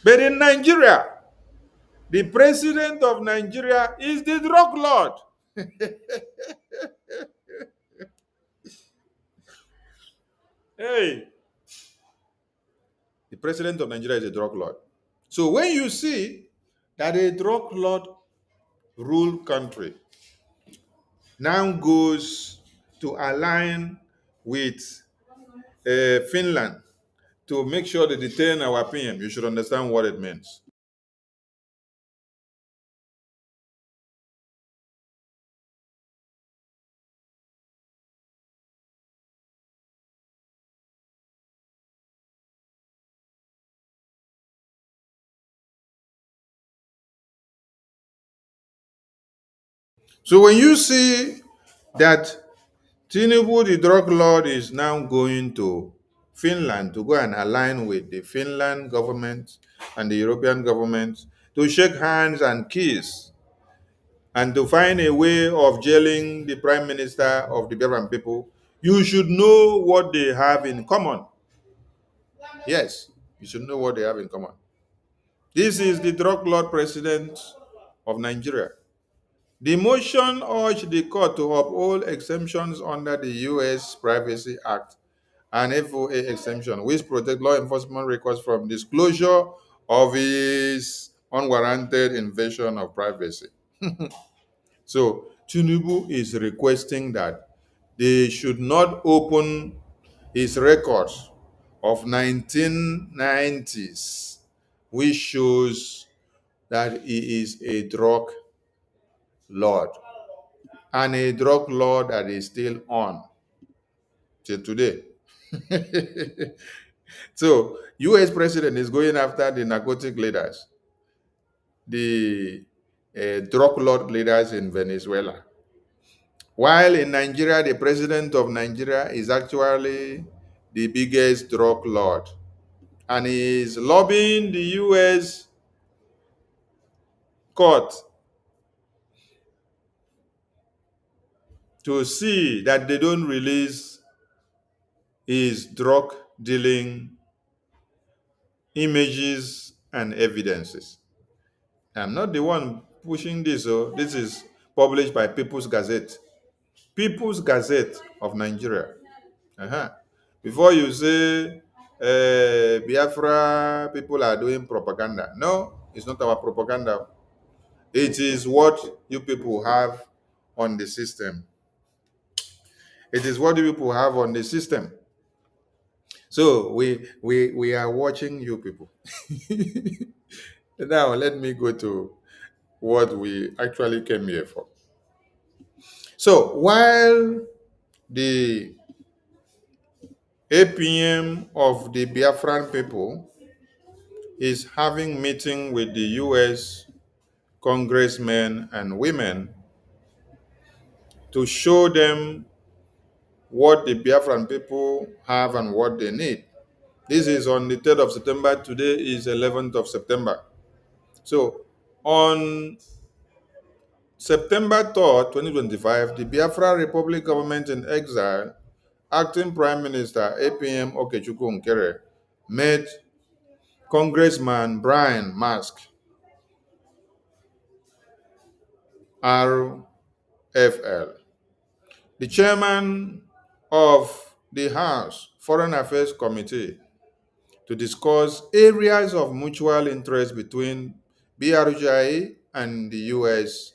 But in Nigeria, the president of Nigeria is the drug lord. Hey, the president of Nigeria is a drug lord. So when you see that a drug lord ruled country now goes to align with Finland to make sure they detain our PM, you should understand what it means. So when you see that Tinubu, the drug lord, is now going to Finland to go and align with the Finland government and the European government to shake hands and kiss and to find a way of jailing the prime minister of the Biafran people, you should know what they have in common. Yes, you should know what they have in common. This is the drug lord president of Nigeria. The motion urged the court to uphold exemptions under the U.S. Privacy Act and FOA exemption, which protect law enforcement records from disclosure of his unwarranted invasion of privacy. So Tinubu is requesting that they should not open his records of 1990s, which shows that he is a drug lord, and a drug lord that is still on till today. So, U.S. president is going after the narcotic leaders, the drug lord leaders in Venezuela. While in Nigeria, the president of Nigeria is actually the biggest drug lord, and he is lobbying the U.S. court to see that they don't release his drug dealing images and evidences. I'm not the one pushing this. So this is published by People's Gazette. People's Gazette of Nigeria. Before you say Biafra people are doing propaganda. No, it's not our propaganda. It is what you people have on the system. It is what you people have on the system. So we are watching you people. Now let me go to what we actually came here for. So while the APM of the Biafran people is having meeting with the US congressmen and women to show them what the Biafran people have and what they need. This is on the 3rd of September. Today is 11th of September. So on September 3rd, 2025, the Biafra Republic government in exile, acting Prime Minister APM Okechukwu Nkere, met Congressman Brian Mask, RFL, the chairman of the House Foreign Affairs Committee, to discuss areas of mutual interest between BRGI and the US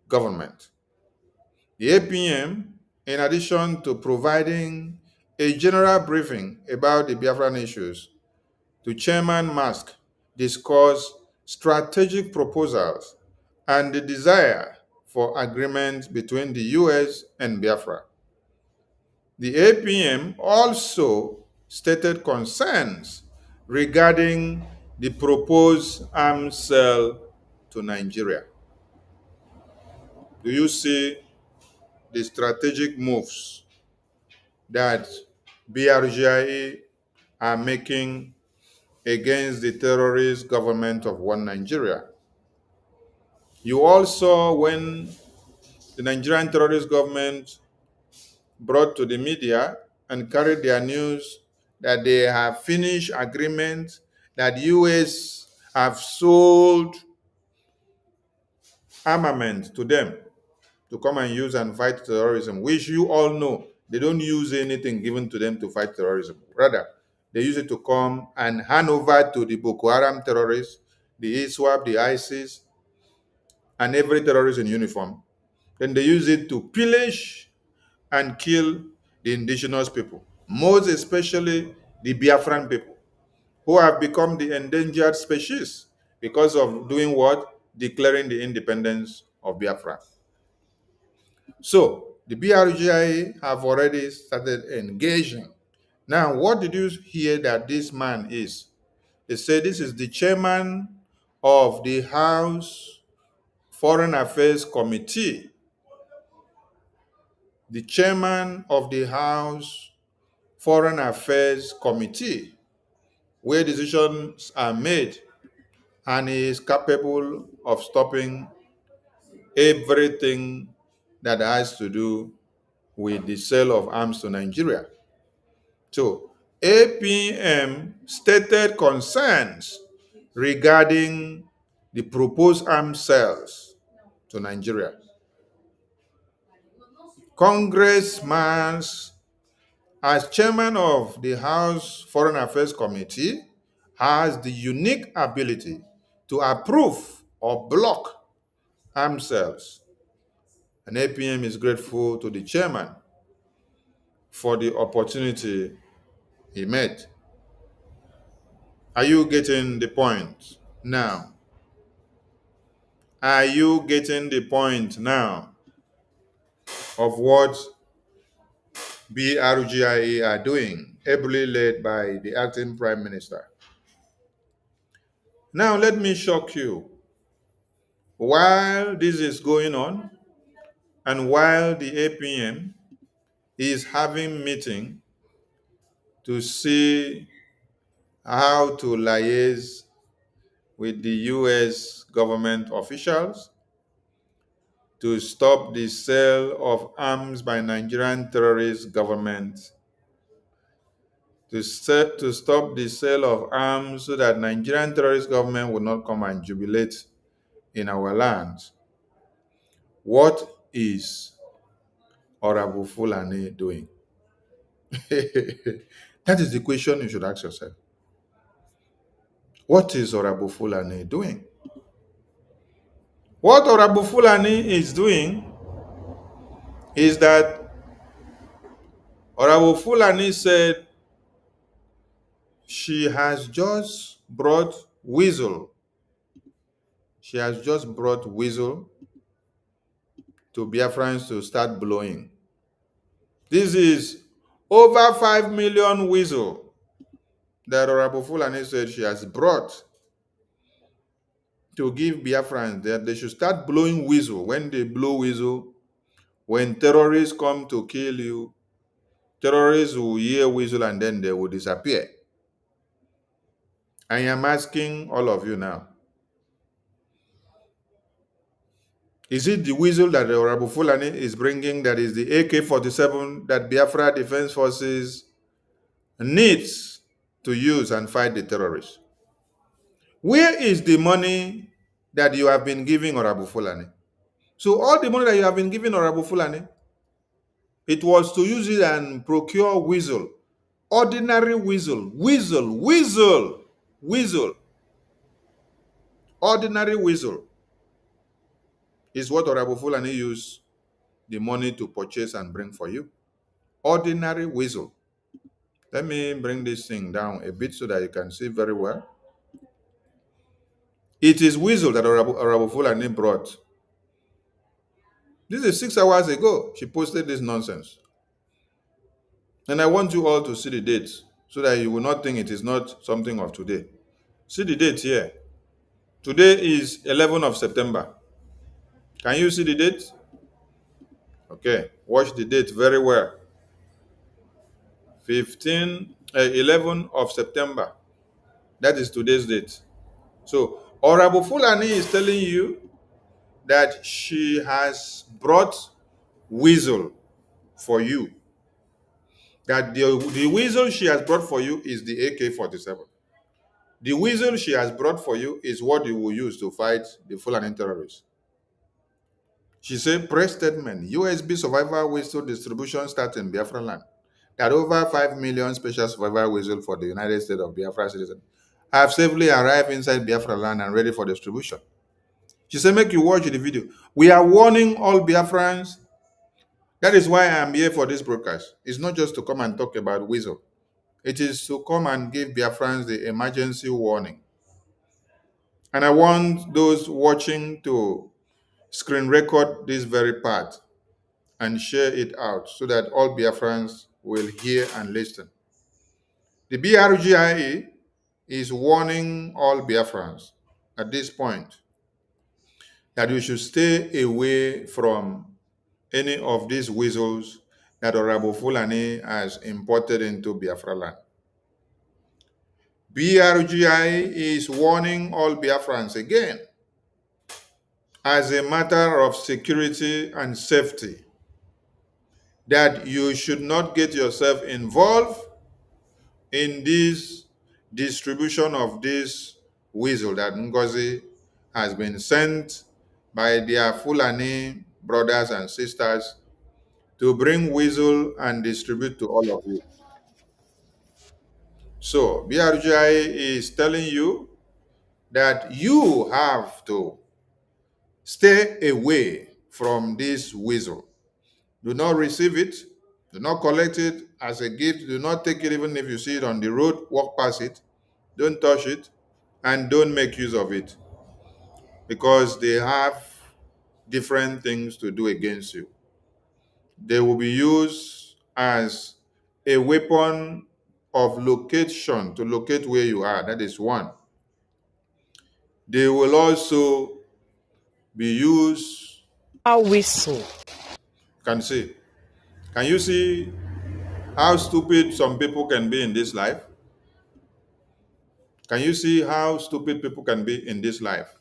government. The APM, in addition to providing a general briefing about the Biafran issues, to Chairman Musk, discussed strategic proposals and the desire for agreement between the US and Biafra. The APM also stated concerns regarding the proposed arms sale to Nigeria. Do you see the strategic moves that BRGIA are making against the terrorist government of one Nigeria? You all saw when the Nigerian terrorist government brought to the media and carried their news that they have finished agreement, that US have sold armament to them to come and use and fight terrorism, which you all know they don't use anything given to them to fight terrorism. Rather, they use it to come and hand over to the Boko Haram terrorists, the ISWAP, the ISIS, and every terrorist in uniform. Then they use it to pillage and kill the indigenous people, most especially the Biafran people, who have become the endangered species because of doing what? Declaring the independence of Biafra. So the BRGIA have already started engaging. Now, what did you hear that this man is? They say this is the chairman of the House Foreign Affairs Committee, the chairman of the House Foreign Affairs Committee, where decisions are made, and he is capable of stopping everything that has to do with the sale of arms to Nigeria. So, APM stated concerns regarding the proposed arms sales to Nigeria. Congressman, as chairman of the House Foreign Affairs Committee, has the unique ability to approve or block arms sales. And APM is grateful to the chairman for the opportunity he met. Are you getting the point now? Are you getting the point now of what BRGIA are doing, ably led by the acting prime minister? Now, let me shock you. While this is going on, and while the APM is having meeting to see how to liaise with the US government officials to stop the sale of arms by Nigerian terrorist government, to stop the sale of arms so that Nigerian terrorist government will not come and jubilate in our land. What is Honorable Fulani doing? That is the question you should ask yourself. What is Honorable Fulani doing? What Honorable Fulani is doing is that Honorable Fulani said she has just brought whistle. She has just brought whistle to Biafrans to start blowing. This is over 5 million whistle that Honorable Fulani said she has brought to give Biafrans that they should start blowing whistle. When they blow whistle, when terrorists come to kill you, terrorists will hear whistle and then they will disappear. I am asking all of you now, is it the whistle that the Honorable Fulani is bringing that is the AK-47 that Biafra Defense Forces needs to use and fight the terrorists? Where is the money that you have been giving Honorable Fulani? So all the money that you have been giving Honorable Fulani, it was to use it and procure whistle. Ordinary whistle. Ordinary whistle is what Honorable Fulani used the money to purchase and bring for you. Ordinary whistle. Let me bring this thing down a bit so that you can see very well. It is whistle that Honorable Fulani brought. This is 6 hours ago. She posted this nonsense. And I want you all to see the dates so that you will not think it is not something of today. See the date here. Today is 11th of September. Can you see the date? Okay, watch the date very well. 11th of September. That is today's date. So, Honorable Fulani is telling you that she has brought whistle for you. That the whistle she has brought for you is the AK-47. The whistle she has brought for you is what you will use to fight the Fulani terrorists. She said, press statement, USB survival whistle distribution starts in Biafra land. That over 5 million special survival whistle for the United States of Biafra citizens have safely arrived inside Biafra land and ready for distribution. She said, make you watch the video. We are warning all Biafrans. That is why I am here for this broadcast. It's not just to come and talk about whistle. It is to come and give Biafrans the emergency warning. And I want those watching to screen record this very part and share it out so that all Biafrans will hear and listen. The BRGIE is warning all Biafrans at this point that you should stay away from any of these whistles that Honorable Fulani has imported into Biafra land. BRGIE is warning all Biafrans again, as a matter of security and safety, that you should not get yourself involved in this distribution of this whistle that Ngozi has been sent by their Fulani brothers and sisters to bring whistle and distribute to all of you. So BRGI is telling you that you have to stay away from this whistle. Do not receive it. Do not collect it as a gift. Do not take it even if you see it on the road. Walk past it. Don't touch it. And don't make use of it. Because they have different things to do against you. They will be used as a weapon of location to locate where you are. That is one. They will also be used. A whistle. Can see. Can you see how stupid some people can be in this life? Can you see how stupid people can be in this life?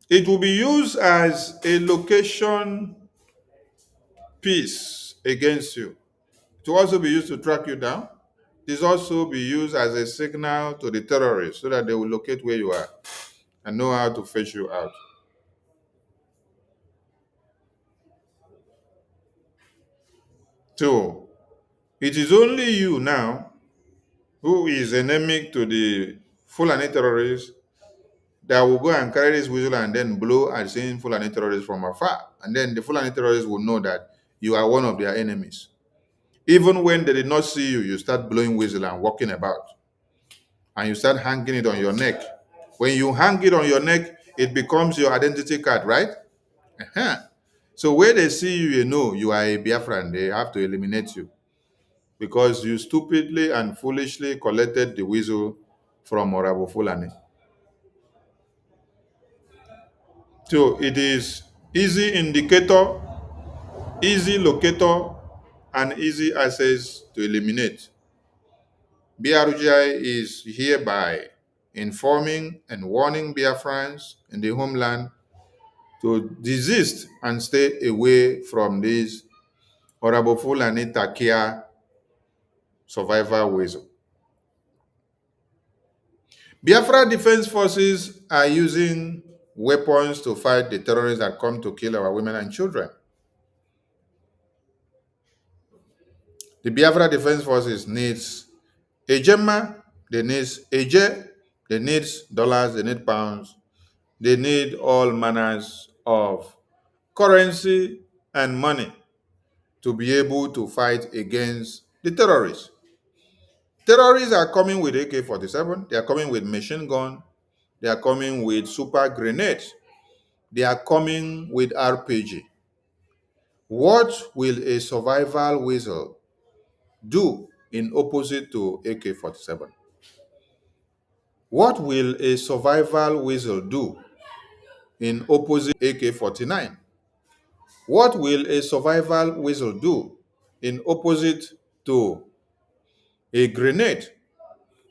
It will be used as a location piece against you. It will also be used to track you down. This also be used as a signal to the terrorists so that they will locate where you are and know how to fetch you out. So, It is only you now who is endemic to the Fulani terrorists that will go and carry this whistle and then blow at seeing Fulani terrorists from afar. And then the Fulani terrorists will know that you are one of their enemies. Even when they did not see you, you start blowing whistle and walking about. And you start hanging it on your neck. When you hang it on your neck, it becomes your identity card, right? Uh-huh. So when they see you, you know you are a Biafran. They have to eliminate you because you stupidly and foolishly collected the whistle from Orabo Fulani. So it is easy indicator, easy locator, and easy access to eliminate. BRGI is hereby informing and warning Biafrans in the homeland to desist and stay away from this Orabo Fulani Takia survival whistle. Biafra Defense Forces are using weapons to fight the terrorists that come to kill our women and children. The Biafra Defense Forces needs a gemma, they need AJ, they need dollars, they need pounds, they need all manners of currency and money to be able to fight against the terrorists. Terrorists are coming with AK-47, they are coming with machine gun, they are coming with super grenades, they are coming with RPG. What will a survival whistle do in opposite to AK-47? What will a survival whistle do in opposite AK-49? What will a survival whistle do in opposite to a grenade?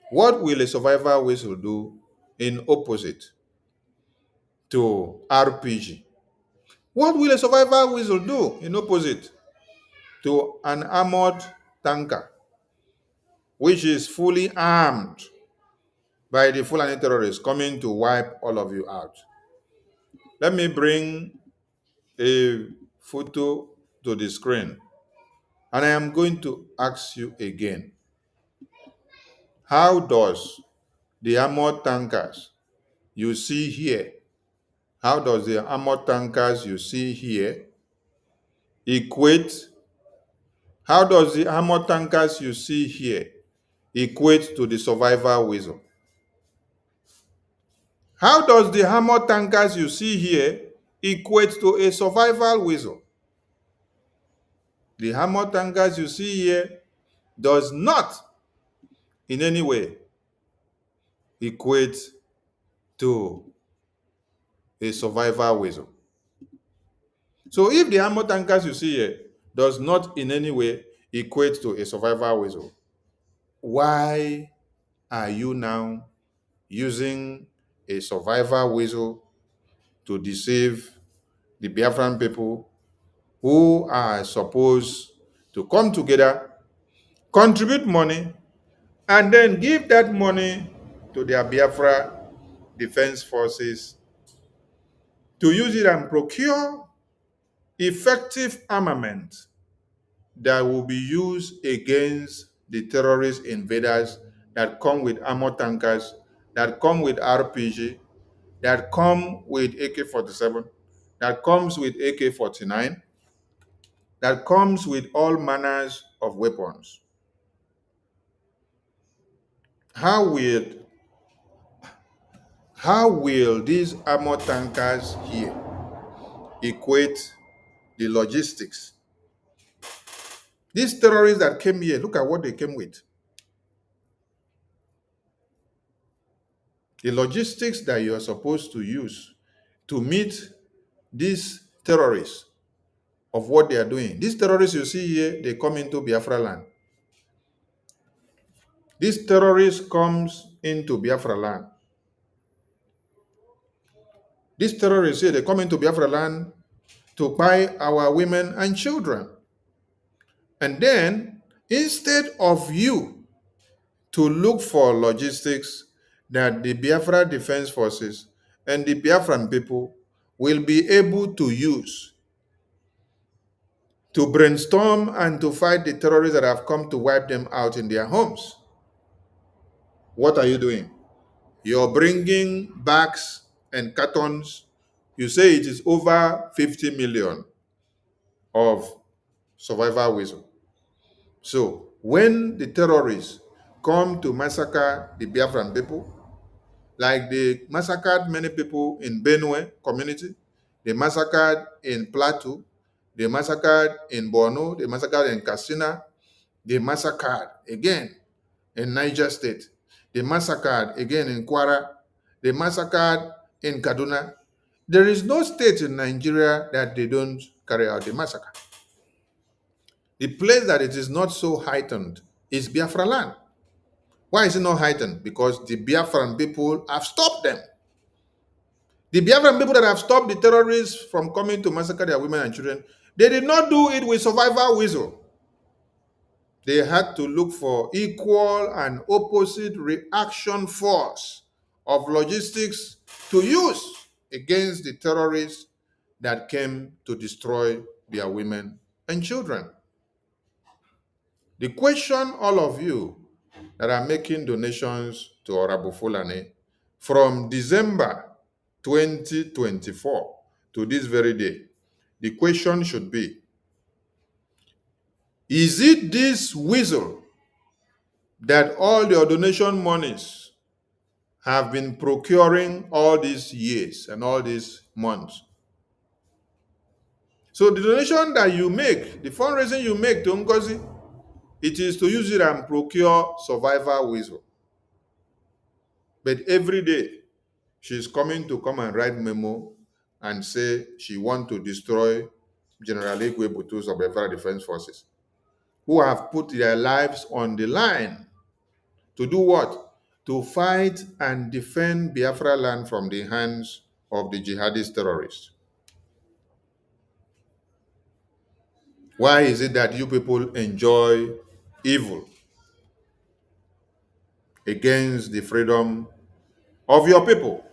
What will a survival whistle do in opposite to RPG? What will a survival whistle do in opposite to an armored tanker, which is fully armed by the Fulani terrorists coming to wipe all of you out? Let me bring a photo to the screen. And I am going to ask you again, how does the armored tankers you see here, how does the armored tankers you see here equate, how does the armored tankers you see here equate to the survival whistle? How does the armored tankers you see here equate to a survival whistle? The armored tankers you see here does not in any way equate to a survival whistle. So if the armored tankers you see here does not in any way equate to a survival whistle, why are you now using a survival whistle to deceive the Biafran people who are supposed to come together, contribute money, and then give that money to their Biafra Defense Forces to use it and procure effective armament that will be used against the terrorist invaders that come with armored tankers, that come with RPG, that come with AK-47, that comes with AK-49, that comes with all manners of weapons. How will these armored tankers here equate the logistics? These terrorists that came here, look at what they came with. The logistics that you are supposed to use to meet these terrorists of what they are doing. These terrorists you see here, they come into Biafra land. These terrorists comes into Biafra land. These terrorists here, they come into Biafra land to buy our women and children. And then, instead of you to look for logistics that the Biafra Defense Forces and the Biafran people will be able to use to brainstorm and to fight the terrorists that have come to wipe them out in their homes. What are you doing? You're bringing bags and cartons. You say it is over 50 million of survival whistle. So when the terrorists come to massacre the Biafran people, like they massacred many people in Benue community, they massacred in Plateau, they massacred in Borno, they massacred in Katsina, they massacred again in Niger State, they massacred again in Kwara, they massacred in Kaduna. There is no state in Nigeria that they don't carry out the massacre. The place that it is not so heightened is Biafra land. Why is it not heightened? Because the Biafran people have stopped them. The Biafran people that have stopped the terrorists from coming to massacre their women and children, they did not do it with survival whistle. They had to look for equal and opposite reaction force of logistics to use against the terrorists that came to destroy their women and children. The question all of you that are making donations to Honorable Fulani from December 2024 to this very day, the question should be, is it this whistle that all your donation monies have been procuring all these years and all these months? So the donation that you make, the fundraising you make to Ngozi, it is to use it and procure survival whistle. But every day, she's coming to come and write memo and say she wants to destroy General Igwe Butus of the Federal Defense Forces, who have put their lives on the line to do what? To fight and defend Biafra land from the hands of the jihadist terrorists. Why is it that you people enjoy evil against the freedom of your people?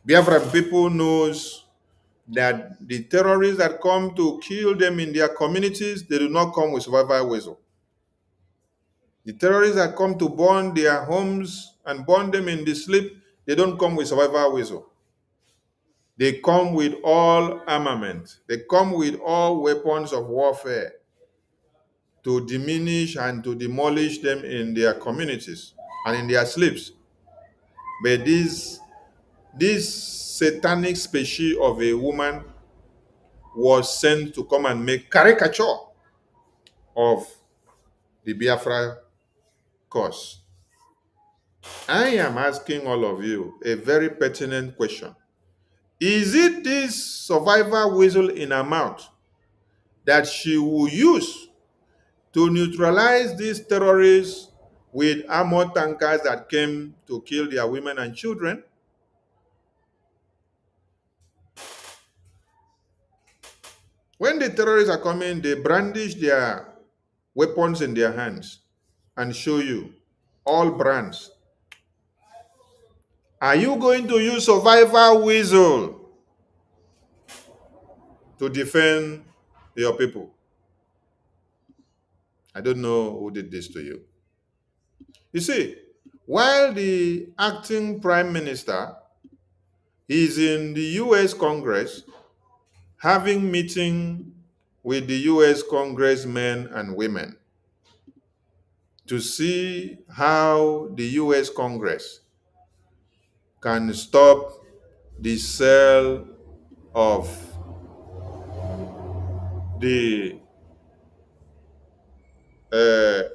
Biafran people knows that the terrorists that come to kill them in their communities, they do not come with survival whistle. The terrorists that come to burn their homes and burn them in the sleep, they don't come with survival whistle. They come with all armament. They come with all weapons of warfare to diminish and to demolish them in their communities and in their sleeps. But this satanic species of a woman was sent to come and make caricature of the Biafra cause. I am asking all of you a very pertinent question. Is it this survival whistle in her mouth that she will use to neutralize these terrorists with armored tankers that came to kill their women and children? When the terrorists are coming, they brandish their weapons in their hands and show you all brands. Are you going to use survival whistle to defend your people? I don't know who did this to you. You see, while the acting prime minister is in the US Congress having meeting with the US congressmen and women to see how the US Congress can stop the sale of the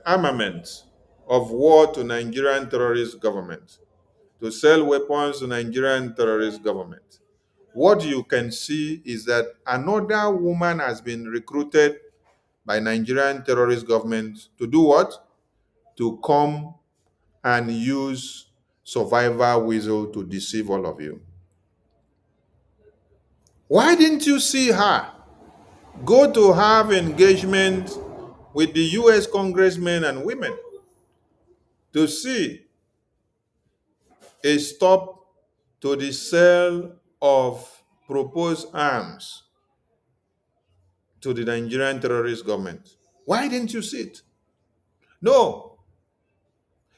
armament of war to Nigerian terrorist government, to sell weapons to Nigerian terrorist government. What you can see is that another woman has been recruited by Nigerian terrorist government to do what? To come and use survival whistle to deceive all of you. Why didn't you see her go to have engagement with the US congressmen and women to see a stop to the sale of proposed arms to the Nigerian terrorist government. Why didn't you see it? No.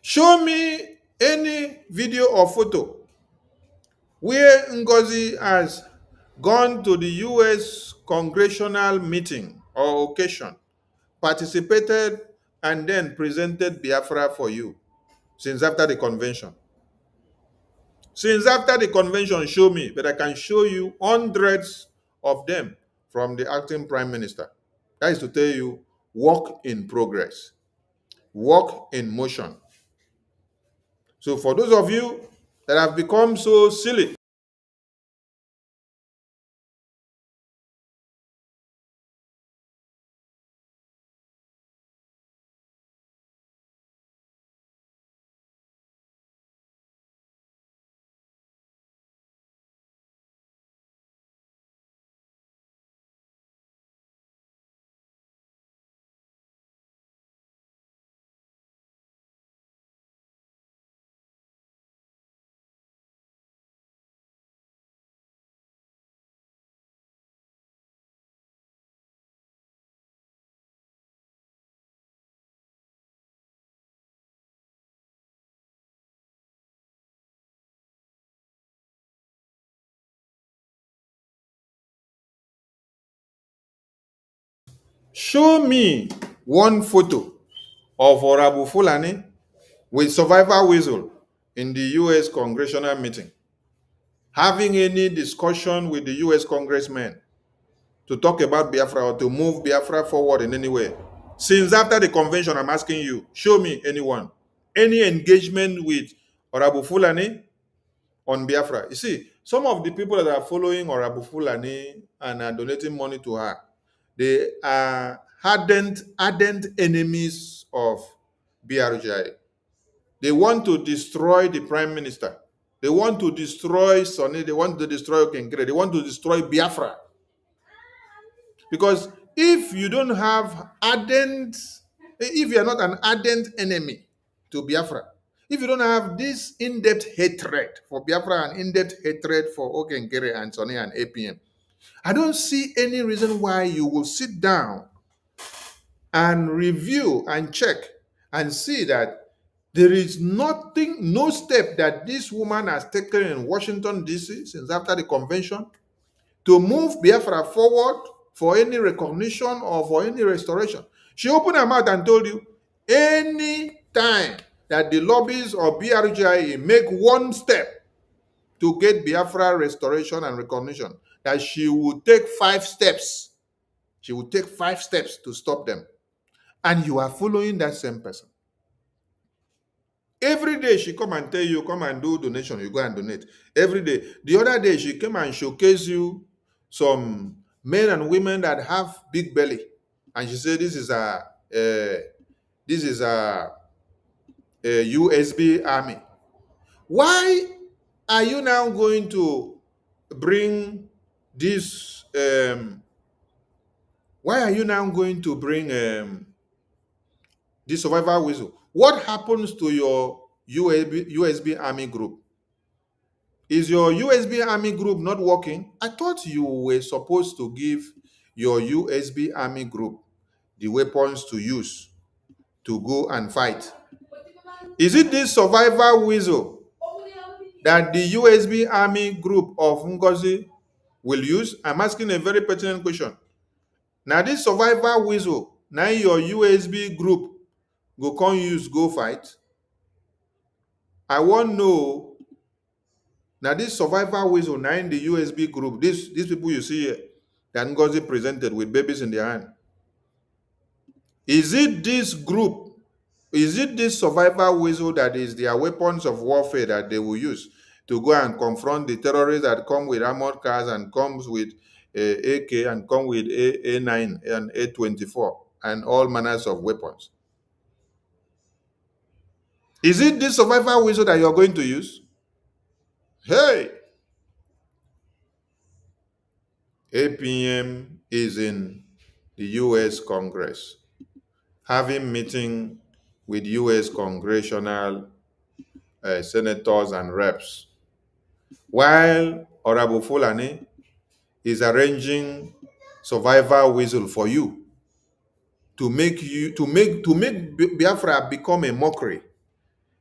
Show me any video or photo where Ngozi has gone to the U.S. congressional meeting or occasion, participated, and then presented Biafra for you since after the convention. Since after the convention, show me, but I can show you hundreds of them from the acting prime minister. That is to tell you, work in progress, work in motion. So for those of you that have become so silly, show me one photo of Honorable Fulani with survivor whistle in the U.S. congressional meeting, having any discussion with the U.S. congressmen to talk about Biafra or to move Biafra forward in any way. Since after the convention, I'm asking you, show me anyone, any engagement with Honorable Fulani on Biafra. You see, some of the people that are following Honorable Fulani and are donating money to her, they are ardent enemies of BRGI. They want to destroy the prime minister. They want to destroy Sonny. They want to destroy Okengere. They want to destroy Biafra. Because if you don't have if you are not an ardent enemy to Biafra, if you don't have this in-depth hatred for Biafra and in-depth hatred for Okengere and Sonny and APM, I don't see any reason why you will sit down and review and check and see that there is nothing, no step that this woman has taken in Washington, D.C. since after the convention to move Biafra forward for any recognition or for any restoration. She opened her mouth and told you, any time that the lobbies of BRGI make one step to get Biafra restoration and recognition, that she will take 5 steps. She will take 5 steps to stop them. And you are following that same person. Every day she come and tell you, come and do donation, you go and donate. Every day. The other day she came and showcase you some men and women that have big belly. And she said, this is a USB army. Why are you now going to bring this? Why are you now going to bring this survival whistle? What happens to your USB army group? Is your USB army group not working? I thought you were supposed to give your USB army group the weapons to use to go and fight. Is it this survivor whistle that the USB army group of Ngozi will use? I'm asking a very pertinent question. Now this survivor whistle, now your USB group go come use go fight. I want to know. Now this survivor whistle, now in the USB group, these people you see here, that Ngozi presented with babies in their hand. Is it this group, is it this survivor whistle that is their weapons of warfare that they will use to go and confront the terrorists that come with armored cars and comes with AK and come with A9 and A24 and all manners of weapons? Is it this survivor whistle that you're going to use? Hey! APM is in the U.S. Congress, having meeting with U.S. congressional senators and reps, while Honorable Fulani is arranging survival whistle for you, to make Biafra become a mockery,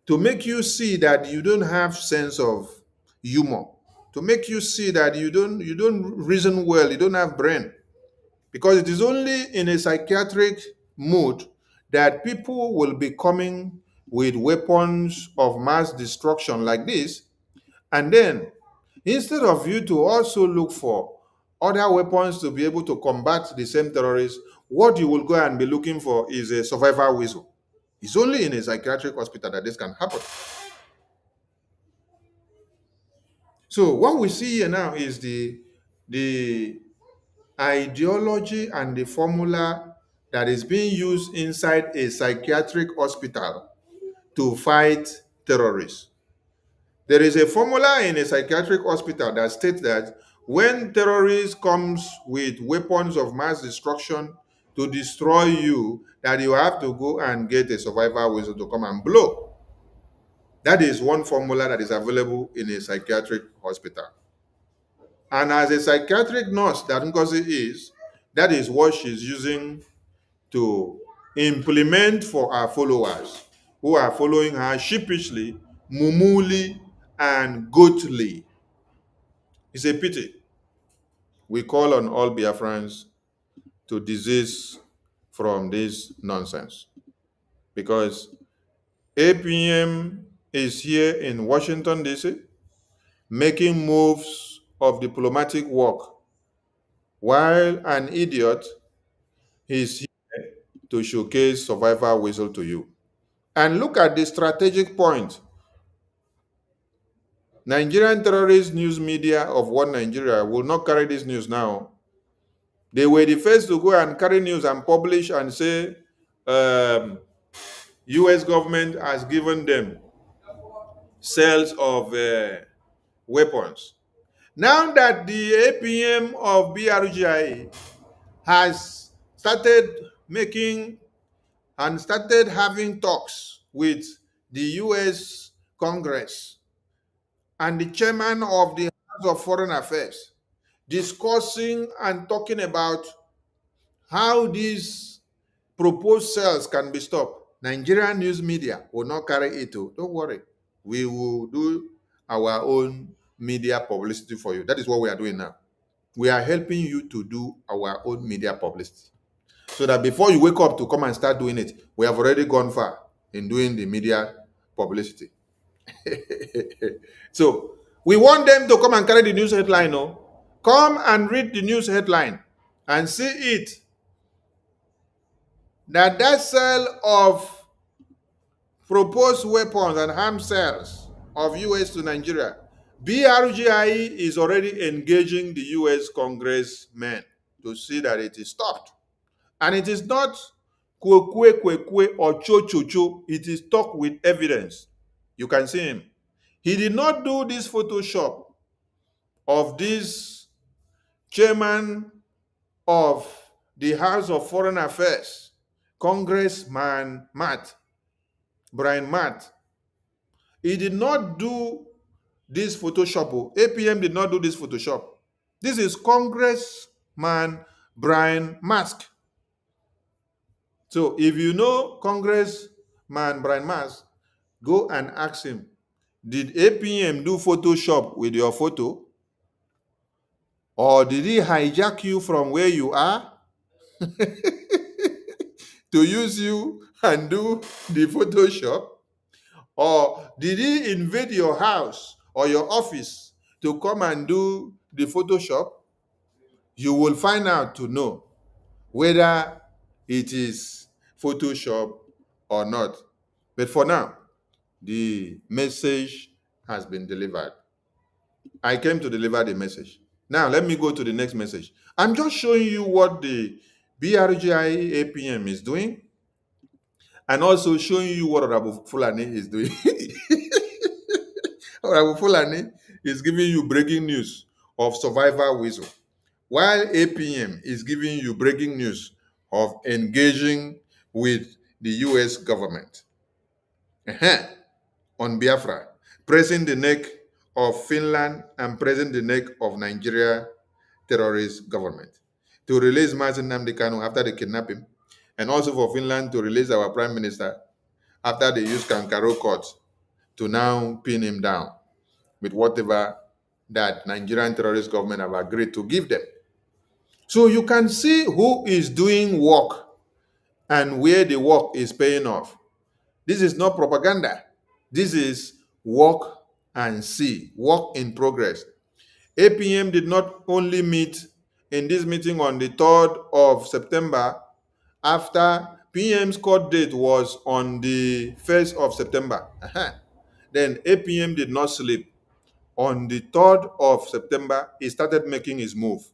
to make you see that you don't have sense of humor, to make you see that you don't reason well, you don't have brain. Because it is only in a psychiatric mood that people will be coming with weapons of mass destruction like this. And then, instead of you to also look for other weapons to be able to combat the same terrorists, what you will go and be looking for is a survival whistle. It's only in a psychiatric hospital that this can happen. So what we see here now is the ideology and the formula that is being used inside a psychiatric hospital to fight terrorists. There is a formula in a psychiatric hospital that states that when terrorists comes with weapons of mass destruction to destroy you, that you have to go and get a survival whistle to come and blow. That is one formula that is available in a psychiatric hospital. And as a psychiatric nurse that Ngozi is, that is what she's using to implement for our followers who are following her sheepishly, mumuli, and goatly. It's a pity. We call on all Biafrans to desist from this nonsense, because APM is here in Washington, D.C., making moves of diplomatic work, while an idiot is here to showcase survival whistle to you. And look at the strategic point. Nigerian terrorist news media of One Nigeria will not carry this news now. They were the first to go and carry news and publish and say U.S. government has given them sales of weapons. Now that the APM of BRGI has started making and started having talks with the U.S. Congress and the chairman of the House of Foreign Affairs, discussing and talking about how these proposed sales can be stopped, Nigerian news media will not carry it. Don't worry. We will do our own media publicity for you. That is what we are doing now. We are helping you to do our own media publicity, so that before you wake up to come and start doing it, we have already gone far in doing the media publicity. So we want them to come and carry the news headline. No, come and read the news headline and see it, that sale of proposed weapons and arms sales of U.S. to Nigeria, BRGI is already engaging the U.S. congressmen to see that it is stopped. And it is not kwe or cho. It is talk with evidence. You can see him. He did not do this Photoshop of this chairman of the House of Foreign Affairs, Congressman Brian Matt. He did not do this Photoshop. APM did not do this Photoshop. This is Congressman Brian Mask. So if you know Congressman Brian Mask, go and ask him, did APM do Photoshop with your photo? Or did he hijack you from where you are to use you and do the Photoshop? Or did he invade your house or your office to come and do the Photoshop? You will find out to know whether it is Photoshop or not. But for now, the message has been delivered. I came to deliver the message. Now, let me go to the next message. I'm just showing you what the BRGI APM is doing, and also showing you what Honorable Fulani is doing. Honorable Fulani is giving you breaking news of survival whistle, while APM is giving you breaking news of engaging with the U.S. government on Biafra, pressing the neck of Finland and pressing the neck of Nigeria terrorist government. to release Mazen Nnamdi Kanu after they kidnap him, and also for Finland to release our prime minister after they used Kankaro court to now pin him down with whatever that Nigerian terrorist government have agreed to give them. So you can see who is doing work and where the work is paying off. This is not propaganda. This is work and see, work in progress. APM did not only meet in this meeting on the 3rd of September after PM's court date was on the 1st of September. Then APM did not sleep. On the 3rd of September, he started making his move.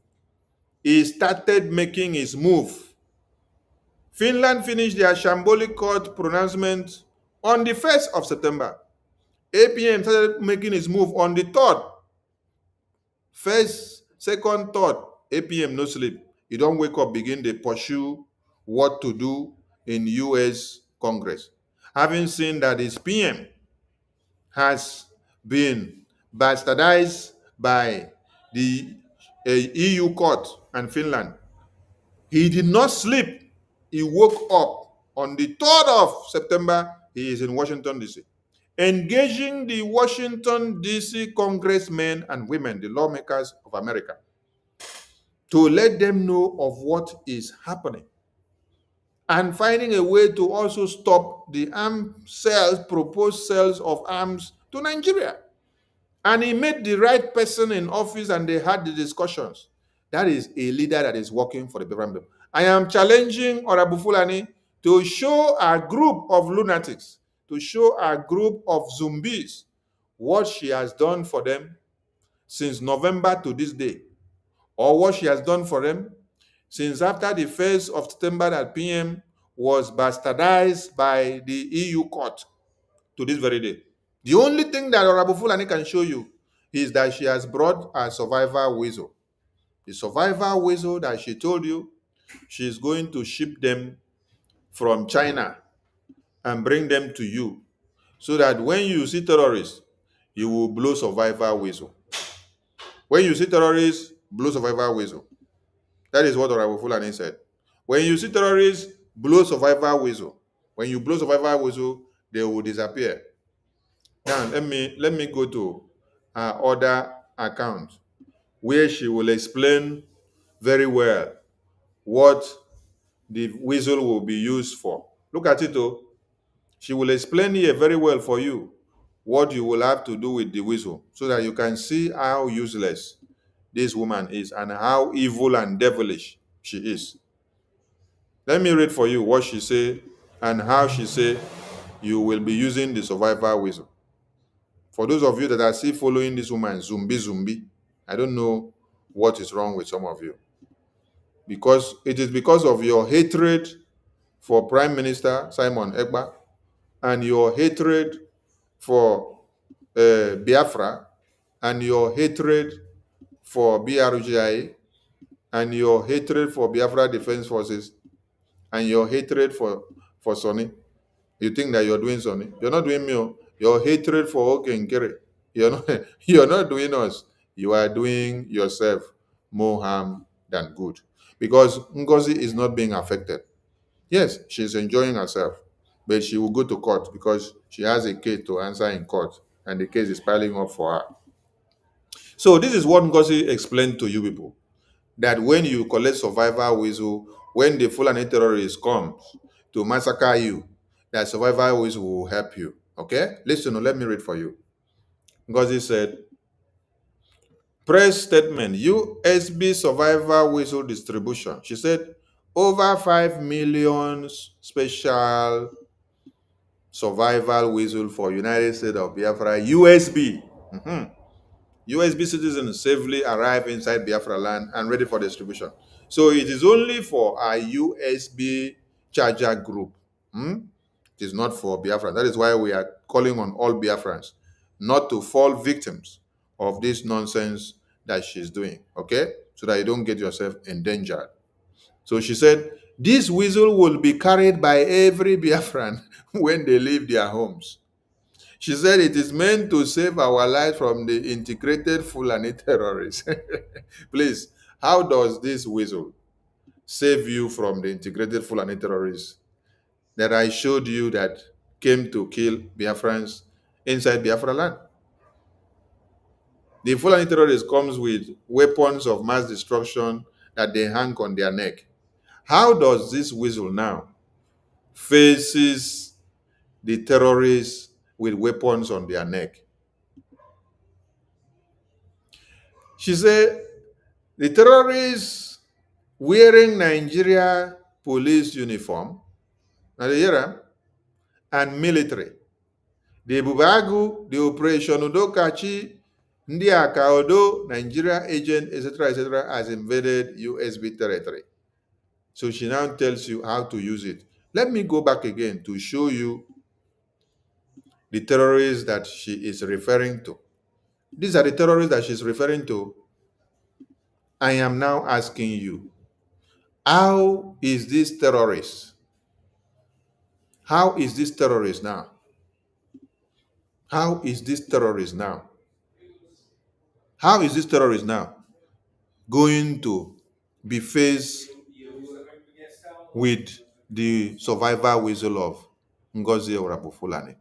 Finland finished their shambolic court pronouncement on the 1st of September. APM started making his move on the 3rd. First, second, third, APM no sleep. You don't wake up, begin to pursue what to do in US Congress. Having seen that his PM has been bastardized by the EU court and Finland, he did not sleep. He woke up on the 3rd of September. He is in Washington, D.C., engaging the Washington, D.C. congressmen and women, the lawmakers of America, to let them know of what is happening and finding a way to also stop the proposed sales of arms to Nigeria. And he made the right person in office and they had the discussions. That is a leader that is working for the government. I am challenging Honorable Fulani to show a group of lunatics, to show a group of zombies what she has done for them since November to this day, or what she has done for them since after the 1st of September that PM was bastardized by the EU court to this very day. The only thing that Honorable Fulani can show you is that she has brought a survivor whistle. The survivor whistle that she told you she's going to ship them from China and bring them to you so that when you see terrorists, you will blow survivor whistle. When you see terrorists, blow survivor whistle. That is what Honorable Fulani said. When you see terrorists, blow survivor whistle. When you blow survivor whistle, they will disappear. Now, let me go to her other account where she will explain very well what the whistle will be used for. Look at it, though. She will explain here very well for you what you will have to do with the whistle so that you can see how useless this woman is and how evil and devilish she is. Let me read for you what she said and how she said you will be using the survivor whistle. For those of you that are still following this woman, Zumbi, I don't know what is wrong with some of you. Because it is because of your hatred for Prime Minister Simon Ekpa and your hatred for Biafra and your hatred for BRGI and your hatred for Biafra Defense Forces and your hatred for Sonny. You think that you're doing Sonny? You're not doing me. Your hatred for Okenkere. You're not doing us. You are doing yourself more harm than good. Because Ngozi is not being affected. Yes, she's enjoying herself. But she will go to court because she has a case to answer in court. And the case is piling up for her. So this is what Ngozi explained to you people. That when you collect survivor whistle, when the Fulani terrorist comes to massacre you, that survivor whistle will help you. Okay? Listen, let me read for you. Ngozi said, press statement, USB survivor whistle distribution. She said, over 5 million special survival whistle for United States of Biafra, USB. USB citizens safely arrive inside Biafra land and ready for distribution. So it is only for a USB charger group. It is not for Biafra. That is why we are calling on all Biafrans not to fall victims of this nonsense that she's doing, okay? So that you don't get yourself endangered. So she said, this whistle will be carried by every Biafran when they leave their homes. She said it is meant to save our lives from the integrated Fulani terrorists. Please, how does this whistle save you from the integrated Fulani terrorists that I showed you that came to kill Biafrans inside Biafra land. The Fulani terrorists comes with weapons of mass destruction that they hang on their neck. How does this weasel now faces the terrorists with weapons on their neck? She said the terrorists wearing Nigeria police uniform, Nigeria, and military. The Bubagu, the Operation Udokachi, Ndi Akaodo, Nigeria agent, etc., has invaded USB territory. So she now tells you how to use it. Let me go back again to show you the terrorists that she is referring to. These are the terrorists that she's referring to. I am now asking you, how is this terrorist? How is this terrorist now? How is this terrorist now? How is this terrorist now going to be faced with the survivor whistle of Ngozi Orabufulani?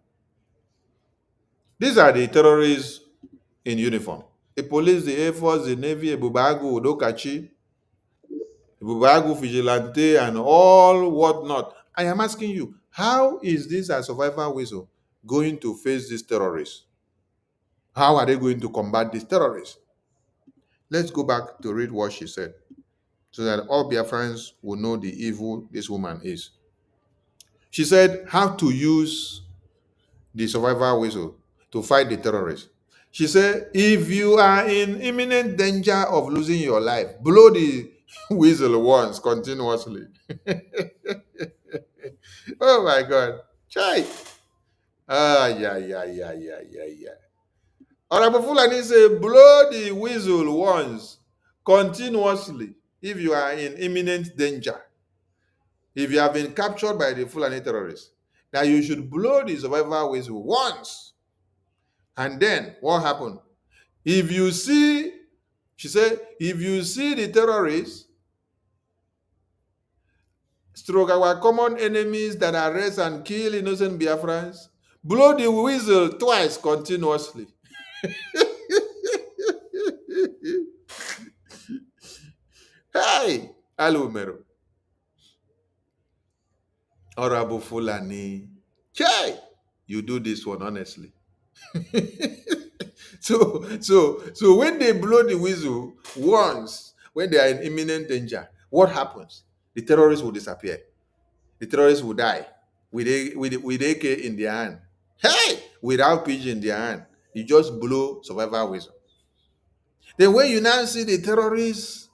These are the terrorists in uniform. The police, the Air Force, the Navy, Ebubagu, Udokachi, Ebubagu, Vigilante, and all whatnot. I am asking you, how is this a survivor whistle going to face these terrorists? How are they going to combat these terrorists? Let's go back to read what she said so that all Biafrans will know the evil this woman is. She said how to use the survivor whistle to fight the terrorists. She said, if you are in imminent danger of losing your life, blow the whistle once continuously. Oh my God. Chai. Yeah. Honorable Fulani said, blow the whistle once continuously if you are in imminent danger. If you have been captured by the Fulani terrorists, that you should blow the survivor whistle once. And then what happened? If you see, she said, if you see the terrorists, stroke our common enemies that arrest and kill innocent Biafrans, blow the whistle twice continuously. Hey, Alumero. Honorable Fulani. Hey, you do this one honestly. So when they blow the whistle once, when they are in imminent danger, what happens? The terrorists will disappear. The terrorists will die with AK in their hand. Hey, without RPG in their hand. You just blow survivor whistle. Then when you now see the terrorists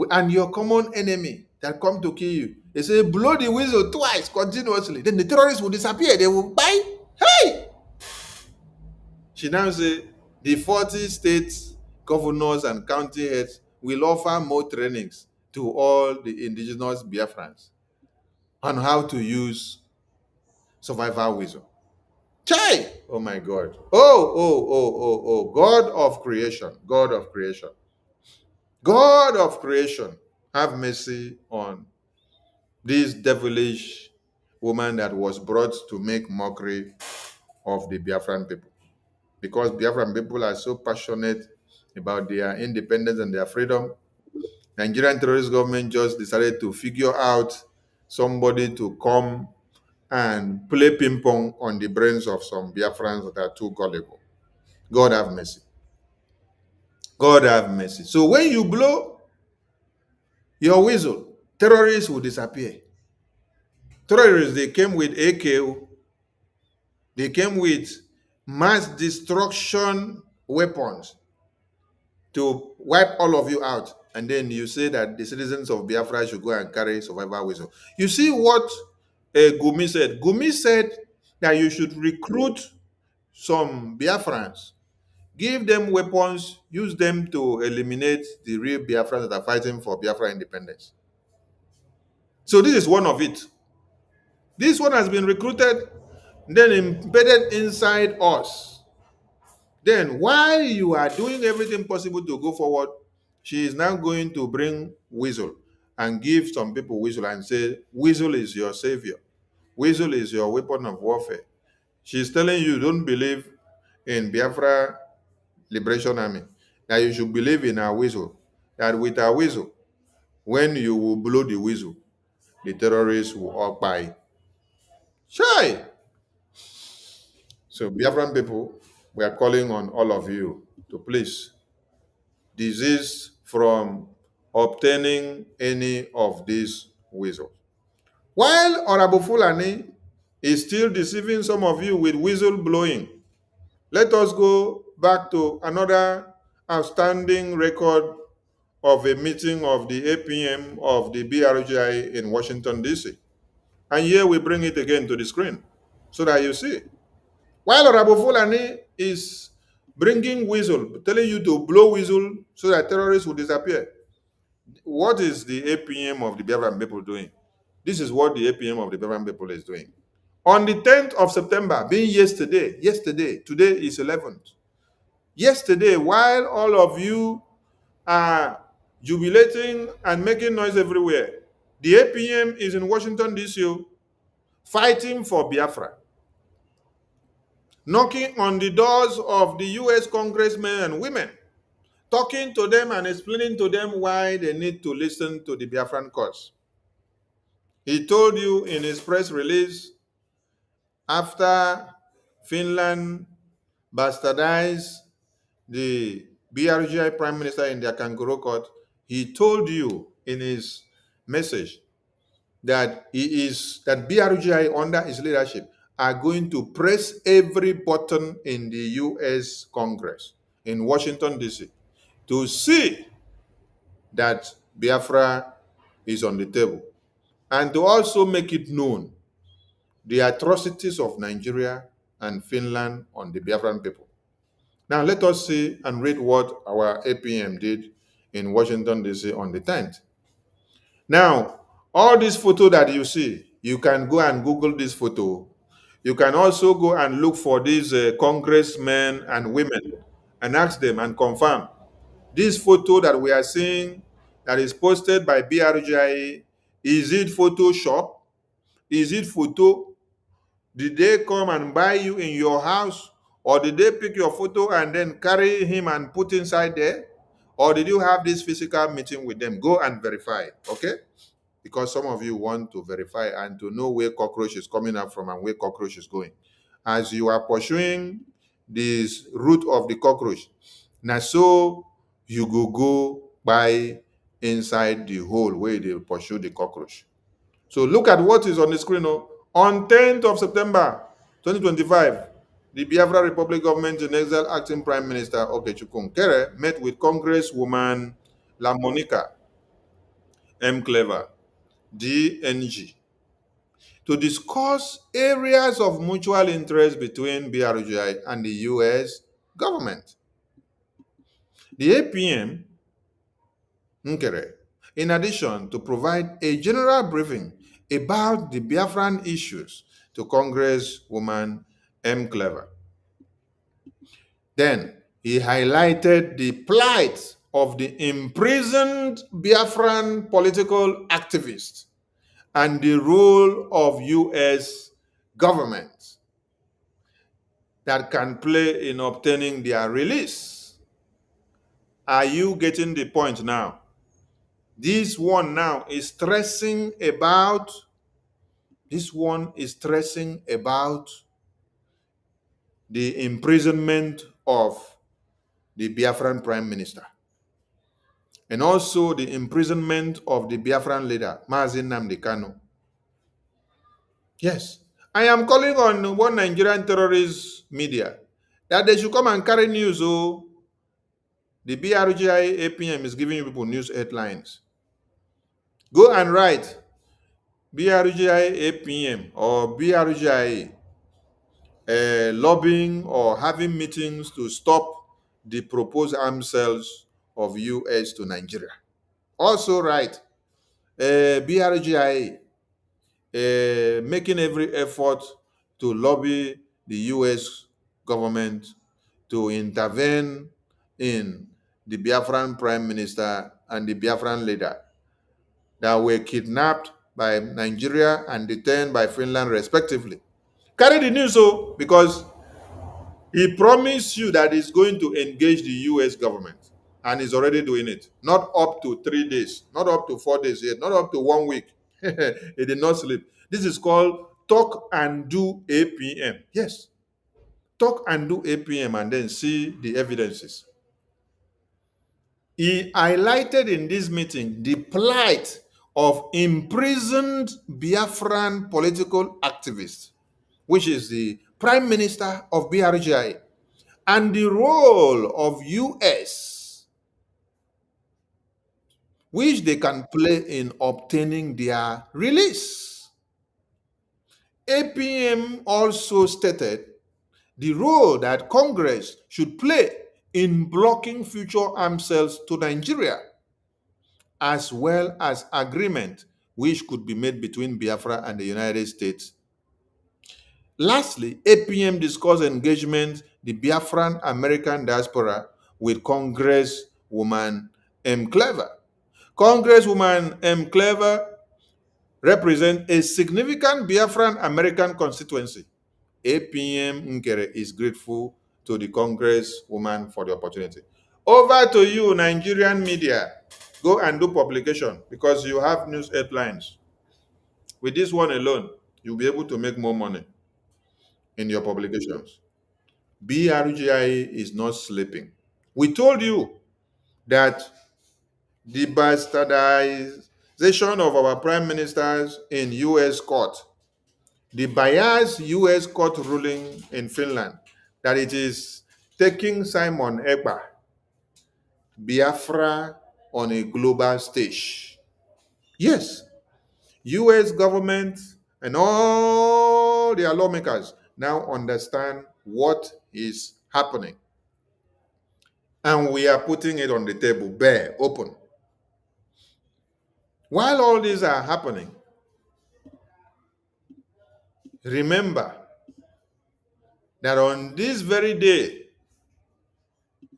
and your common enemy that come to kill you, they say blow the whistle twice continuously. Then the terrorists will disappear. They will bite. Hey! She now said the 40 states, governors, and county heads will offer more trainings to all the indigenous Biafrans on how to use survivor whistle. Chai! Oh my God. Oh. God of creation. God of creation. God of creation. Have mercy on this devilish woman that was brought to make mockery of the Biafran people. Because Biafran people are so passionate about their independence and their freedom, Nigerian terrorist government just decided to figure out somebody to come and play ping pong on the brains of some Biafrans that are too gullible. God have mercy. God have mercy. So when you blow your whistle, terrorists will disappear. Terrorists, they came with AK. They came with mass destruction weapons to wipe all of you out. And then you say that the citizens of Biafra should go and carry survivor whistle. You see what Gumi said? Gumi said that you should recruit some Biafrans, give them weapons, use them to eliminate the real Biafrans that are fighting for Biafra independence. So this is one of it. This one has been recruited, then embedded inside us. Then while you are doing everything possible to go forward, she is now going to bring whistle. and give some people whistle and say, whistle is your savior. Whistle is your weapon of warfare. She's telling you, don't believe in Biafra Liberation Army, that you should believe in our whistle, that with our whistle, when you will blow the whistle, the terrorists will all buy. Shy! So Biafran people, we are calling on all of you to please desist from obtaining any of these whistles. While Honorable Fulani is still deceiving some of you with whistle blowing, let us go back to another outstanding record of a meeting of the APM of the BRGI in Washington, D.C. And here we bring it again to the screen so that you see. While Honorable Fulani is bringing whistle, telling you to blow whistle so that terrorists will disappear, what is the APM of the Biafran people doing? This is what the APM of the Biafran people is doing. On the 10th of September, being yesterday, today is 11th. Yesterday, while all of you are jubilating and making noise everywhere, the APM is in Washington, D.C., fighting for Biafra, knocking on the doors of the U.S. congressmen and women, talking to them and explaining to them why they need to listen to the Biafran cause. He told you in his press release, after Finland bastardized the BRGI Prime Minister in their kangaroo court, he told you in his message that BRGI under his leadership are going to press every button in the US Congress in Washington, D.C. to see that Biafra is on the table, and to also make it known the atrocities of Nigeria and Finland on the Biafran people. Now let us see and read what our APM did in Washington, D.C. on the 10th. Now, all this photo that you see, you can go and Google this photo. You can also go and look for these congressmen and women and ask them and confirm. This photo that we are seeing that is posted by BRGI, is it Photoshop? Is it photo? Did they come and buy you in your house? Or did they pick your photo and then carry him and put inside there? Or did you have this physical meeting with them? Go and verify, okay? Because some of you want to verify and to know where cockroach is coming up from and where cockroach is going. As you are pursuing this route of the cockroach, now so you go by inside the hole where they pursue the cockroach. So look at what is on the screen. On 10th of September 2025, the Biafra Republic government in exile acting Prime Minister Okechukwu Nkere met with Congresswoman La Monica M. Clever, DNG, to discuss areas of mutual interest between BRGI and the U.S. government. The APM, Nkere, in addition to provide a general briefing about the Biafran issues to Congresswoman M. Clever. Then he highlighted the plight of the imprisoned Biafran political activists and the role of U.S. government that can play in obtaining their release. Are you getting the point now? This one now is stressing about the imprisonment of the Biafran Prime Minister, and also the imprisonment of the Biafran leader, Mazi Nnamdi Kanu. Yes, I am calling on one Nigerian terrorist media that they should come and carry news. Oh, the BRGI APM is giving people news headlines. Go and write BRGI APM or BRGI lobbying or having meetings to stop the proposed arms sales of US to Nigeria. Also write BRGI making every effort to lobby the US government to intervene in the Biafran Prime Minister and the Biafran leader that were kidnapped by Nigeria and detained by Finland, respectively. Carry the news, because he promised you that he's going to engage the US government, and he's already doing it. Not up to 3 days, not up to 4 days yet, not up to 1 week. He did not sleep. This is called talk and do APM. Yes, talk and do APM and then see the evidences. He highlighted in this meeting the plight of imprisoned Biafran political activists, which is the Prime Minister of BRGI, and the role of US, which they can play in obtaining their release. APM also stated the role that Congress should play in blocking future arms sales to Nigeria, as well as agreement which could be made between Biafra and the United States. Lastly, APM discussed engagement the Biafran American diaspora with Congresswoman M. Clever. Congresswoman M. Clever represents a significant Biafran American constituency. APM Nkere is grateful to the Congresswoman for the opportunity. Over to you, Nigerian media. Go and do publication because you have news headlines. With this one alone, you'll be able to make more money in your publications. BRGI is not sleeping. We told you that the bastardization of our prime ministers in US court, the biased US court ruling in Finland, that it is taking Simon Ekpa, Biafra, on a global stage. Yes, US government and all their lawmakers now understand what is happening. And we are putting it on the table, bare, open. While all these are happening, remember that on this very day,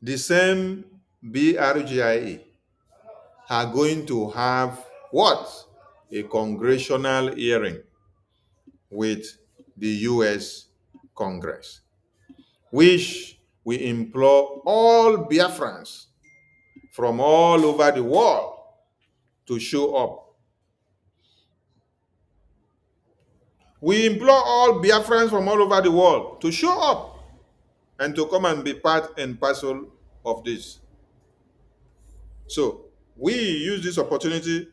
the same BRGIE are going to have what? A congressional hearing with the US Congress, which we implore all Biafrans from all over the world to show up. We implore all Biafrans from all over the world to show up and to come and be part and parcel of this. So we use this opportunity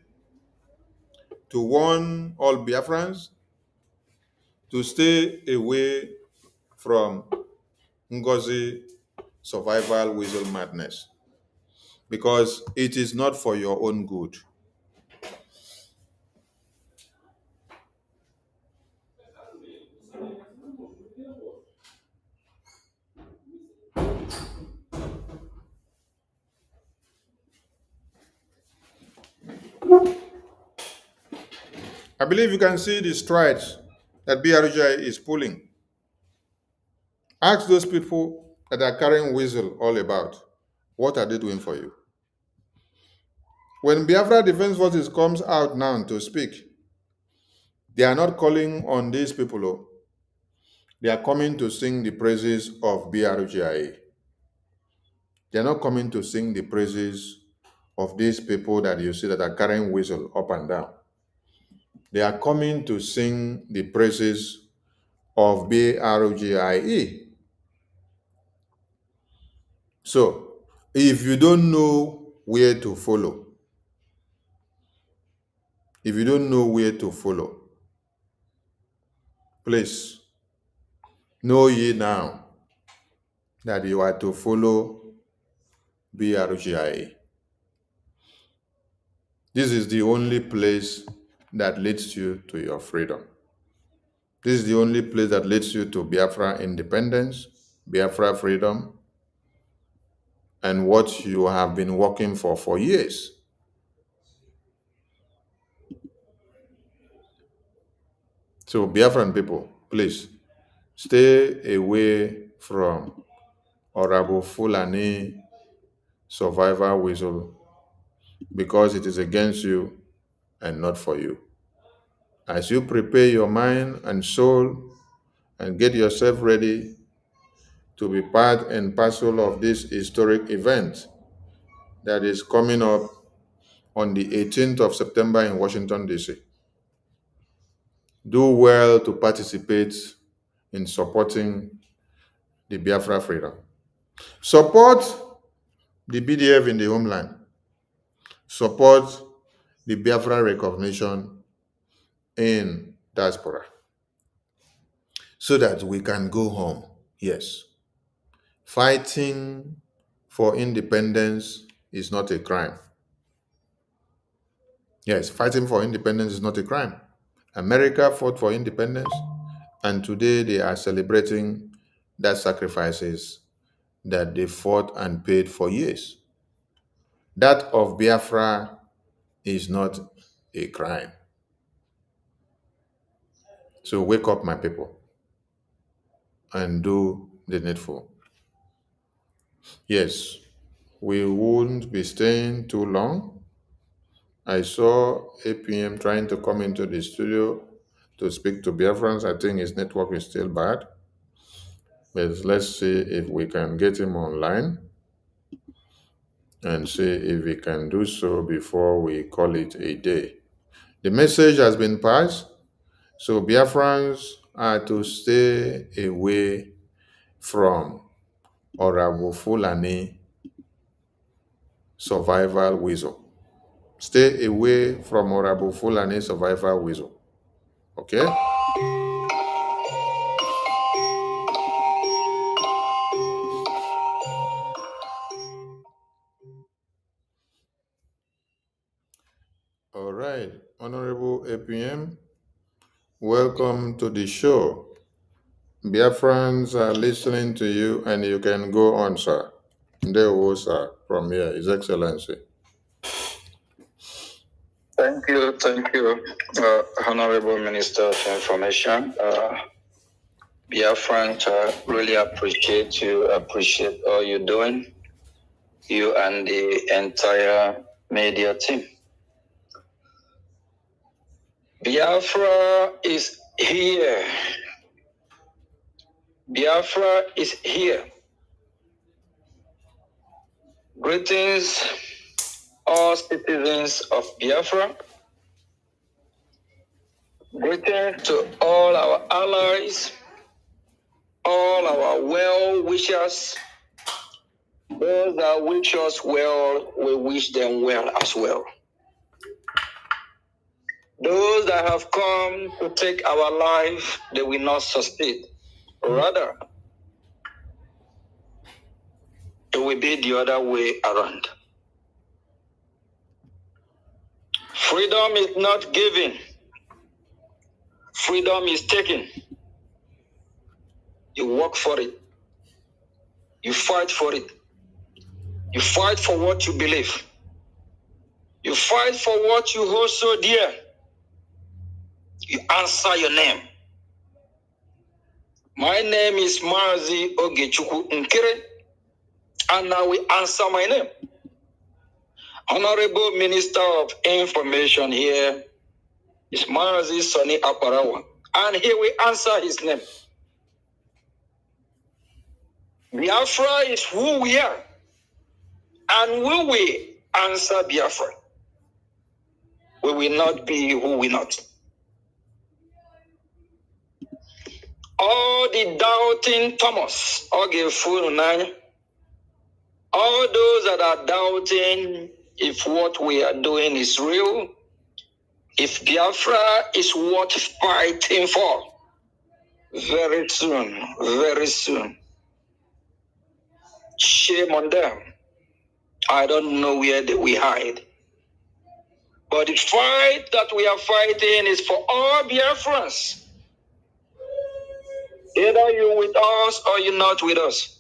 to warn all Biafrans to stay away from Ngozi survival whistle madness, because it is not for your own good. I believe you can see the strides that BRGI is pulling. Ask those people that are carrying whistle all about, what are they doing for you? When Biafra Defense Forces comes out now to speak, they are not calling on these people. They are coming to sing the praises of BRGI. They are not coming to sing the praises of these people that you see that are carrying whistle up and down. They are coming to sing the praises of BRGIE. So, if you don't know where to follow, please know ye now that you are to follow BRGIE. This is the only place that leads you to your freedom. This is the only place that leads you to Biafra independence, Biafra freedom, and what you have been working for years. So, Biafran people, please stay away from Honorable Fulani survivor whistle, because it is against you and not for you. As you prepare your mind and soul and get yourself ready to be part and parcel of this historic event that is coming up on the 18th of September in Washington, D.C. Do well to participate in supporting the Biafra freedom. Support the BDF in the homeland. Support the Biafra recognition in diaspora so that we can go home. Yes. Fighting for independence is not a crime. Yes, fighting for independence is not a crime. America fought for independence, and today they are celebrating that sacrifices that they fought and paid for years. That of Biafra is not a crime. So wake up, my people, and do the needful. Yes, we won't be staying too long. I saw APM trying to come into the studio to speak to Biafrans. I think his network is still bad. But let's see if we can get him online and see if we can do so before we call it a day. The message has been passed. So Biafrans are to stay away from Orabo Fulani survival whistle. Stay away from Orabo Fulani survival whistle. Okay? All right. Honorable APM, welcome to the show. Biafrans are listening to you, and you can go on, sir. There was, sir, from here, His Excellency. Thank you, Honorable Minister of Information. Biafrans, really appreciate all you're doing, you and the entire media team. Biafra is here. Biafra is here. Greetings, all citizens of Biafra. Greetings to all our allies, all our well-wishers. Those that wish us well, we wish them well as well. Those that have come to take our life, they will not succeed. Rather, it will be the other way around. Freedom is not given. Freedom is taken. You work for it. You fight for it. You fight for what you believe. You fight for what you hold so dear. You answer your name. My name is Mazi Ogechukwu Nkere, and I will answer my name. Honorable Minister of Information here is Mazi Sonny Aparawa, and he will answer his name. Biafra is who we are, and we will answer Biafra. We will not be who we not. All the doubting Thomas, all those that are doubting if what we are doing is real, if Biafra is worth fighting for, very soon, shame on them. I don't know where they will hide. But the fight that we are fighting is for all Biafrans. Either you're with us or you're not with us.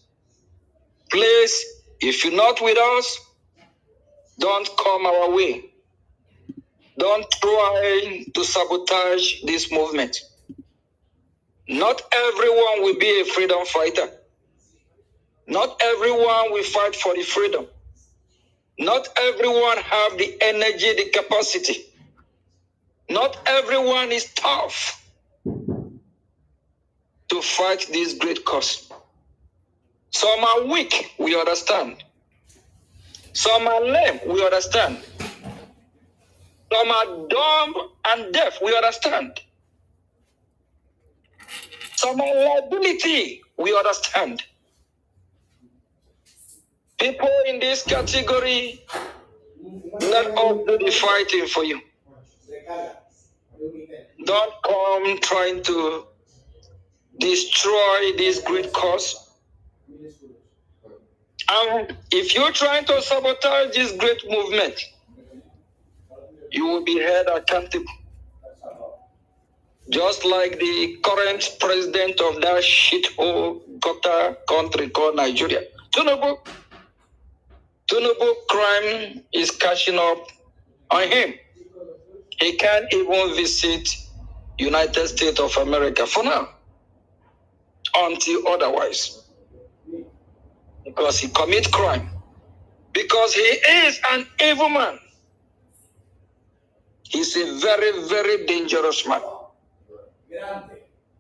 Please, if you're not with us, don't come our way. Don't try to sabotage this movement. Not everyone will be a freedom fighter. Not everyone will fight for the freedom. Not everyone have the energy, the capacity. Not everyone is tough to fight this great cause. Some are weak, we understand. Some are lame, we understand. Some are dumb and deaf, we understand. Some are liability, we understand. People in this category, let us do the fighting for you. Don't come trying to destroy this great cause. And if you're trying to sabotage this great movement, you will be held accountable. Just like the current president of that shithole gutter country called Nigeria. Tinubu crime is catching up on him. He can't even visit United States of America for now, until otherwise. Because he commits crime. Because he is an evil man. He's a very, very dangerous man.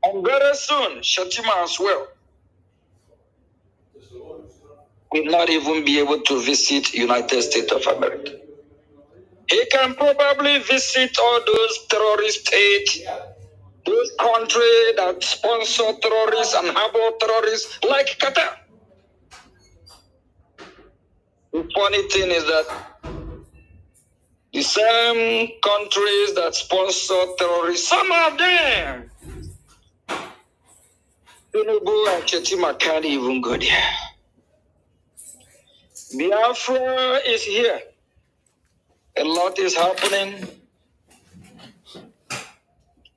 And very soon, Shatima as well will not even be able to visit United States of America. He can probably visit all those terrorist states, those countries that sponsor terrorists and harbor terrorists like Qatar. The funny thing is that the same countries that sponsor terrorists, some of them, Tinubu and Chetima can't even go there. Biafra is here. A lot is happening.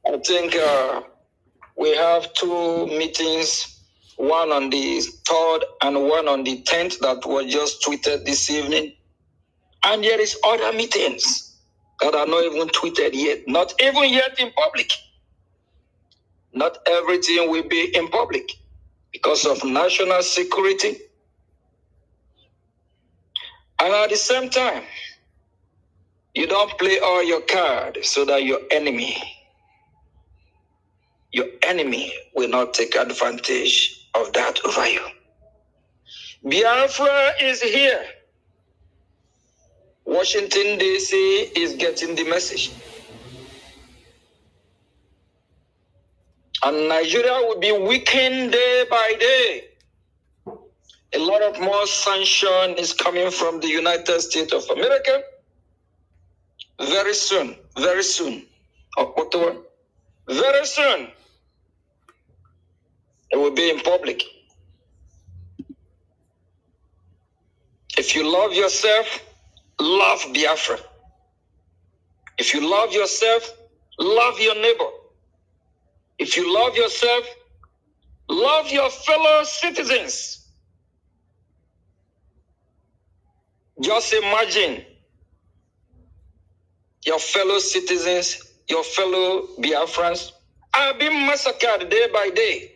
I think we have 2 meetings, one on the 3rd and one on the 10th that were just tweeted this evening. And there is other meetings that are not even tweeted yet, not even yet in public. Not everything will be in public because of national security. And at the same time, you don't play all your cards so that your enemy will not take advantage of that over you. Biafra is here. Washington, D.C. is getting the message. And Nigeria will be weakened day by day. A lot of more sanction is coming from the United States of America. Very soon, very soon. October. Very soon. It will be in public. If you love yourself, love Biafra. If you love yourself, love your neighbor. If you love yourself, love your fellow citizens. Just imagine your fellow citizens, your fellow Biafrans are being massacred day by day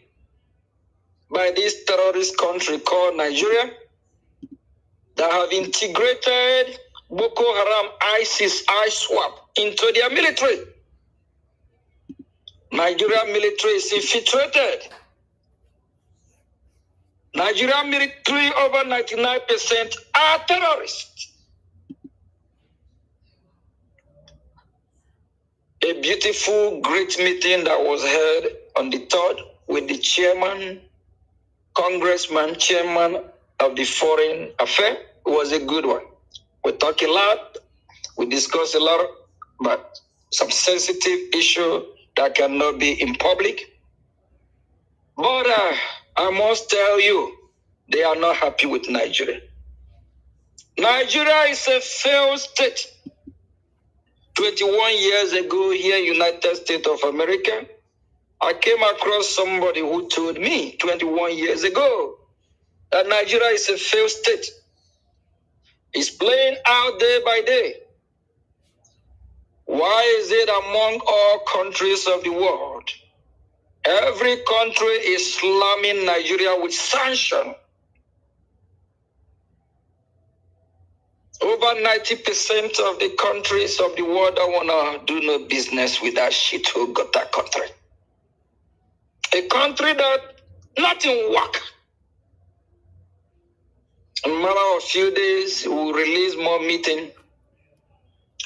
by this terrorist country called Nigeria that have integrated Boko Haram, ISIS, ISWAP into their military. Nigerian military is infiltrated. Nigerian military, over 99% are terrorists. A beautiful, great meeting that was held on the 3rd with the chairman, congressman, chairman of the foreign affairs. It was a good one. We talk a lot, we discuss a lot, but some sensitive issue that cannot be in public. But I must tell you, they are not happy with Nigeria. Nigeria is a failed state. 21 years ago here in United States of America, I came across somebody who told me 21 years ago that Nigeria is a failed state. It's playing out day by day. Why is it among all countries of the world, every country is slamming Nigeria with sanction? Over 90% of the countries of the world don't want to do no business with that shit who got that country. A country that nothing work. In a matter of few days, we'll release more meeting.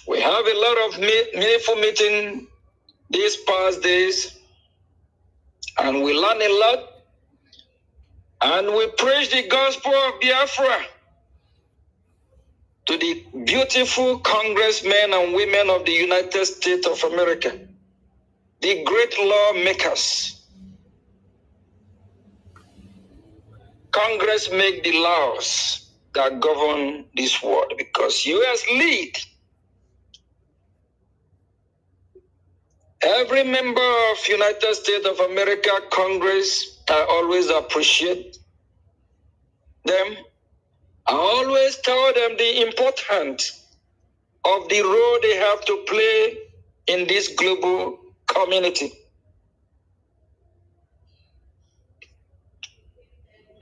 We have a lot of meaningful meeting these past days, and we learn a lot, and we preach the gospel of Biafra to the beautiful congressmen and women of the United States of America, the great lawmakers. Congress make the laws that govern this world because U.S. lead. Every member of United States of America Congress, I always appreciate them. I always tell them the importance of the role they have to play in this global community.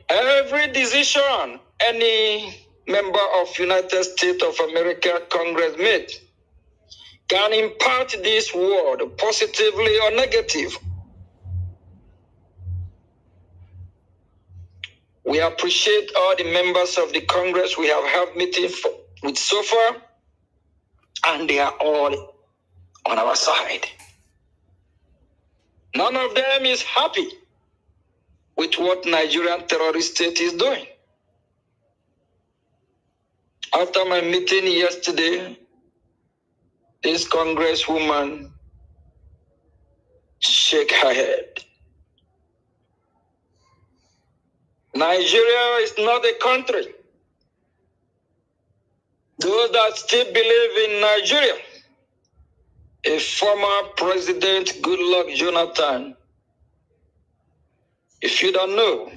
Every decision any member of United States of America Congress made can impact this world positively or negative. We appreciate all the members of the Congress we have had meetings with so far, and they are all on our side. None of them is happy with what Nigerian terrorist state is doing. After my meeting yesterday, this congresswoman shake her head. Nigeria is not a country. Those that still believe in Nigeria, a former president, Goodluck Jonathan, if you don't know,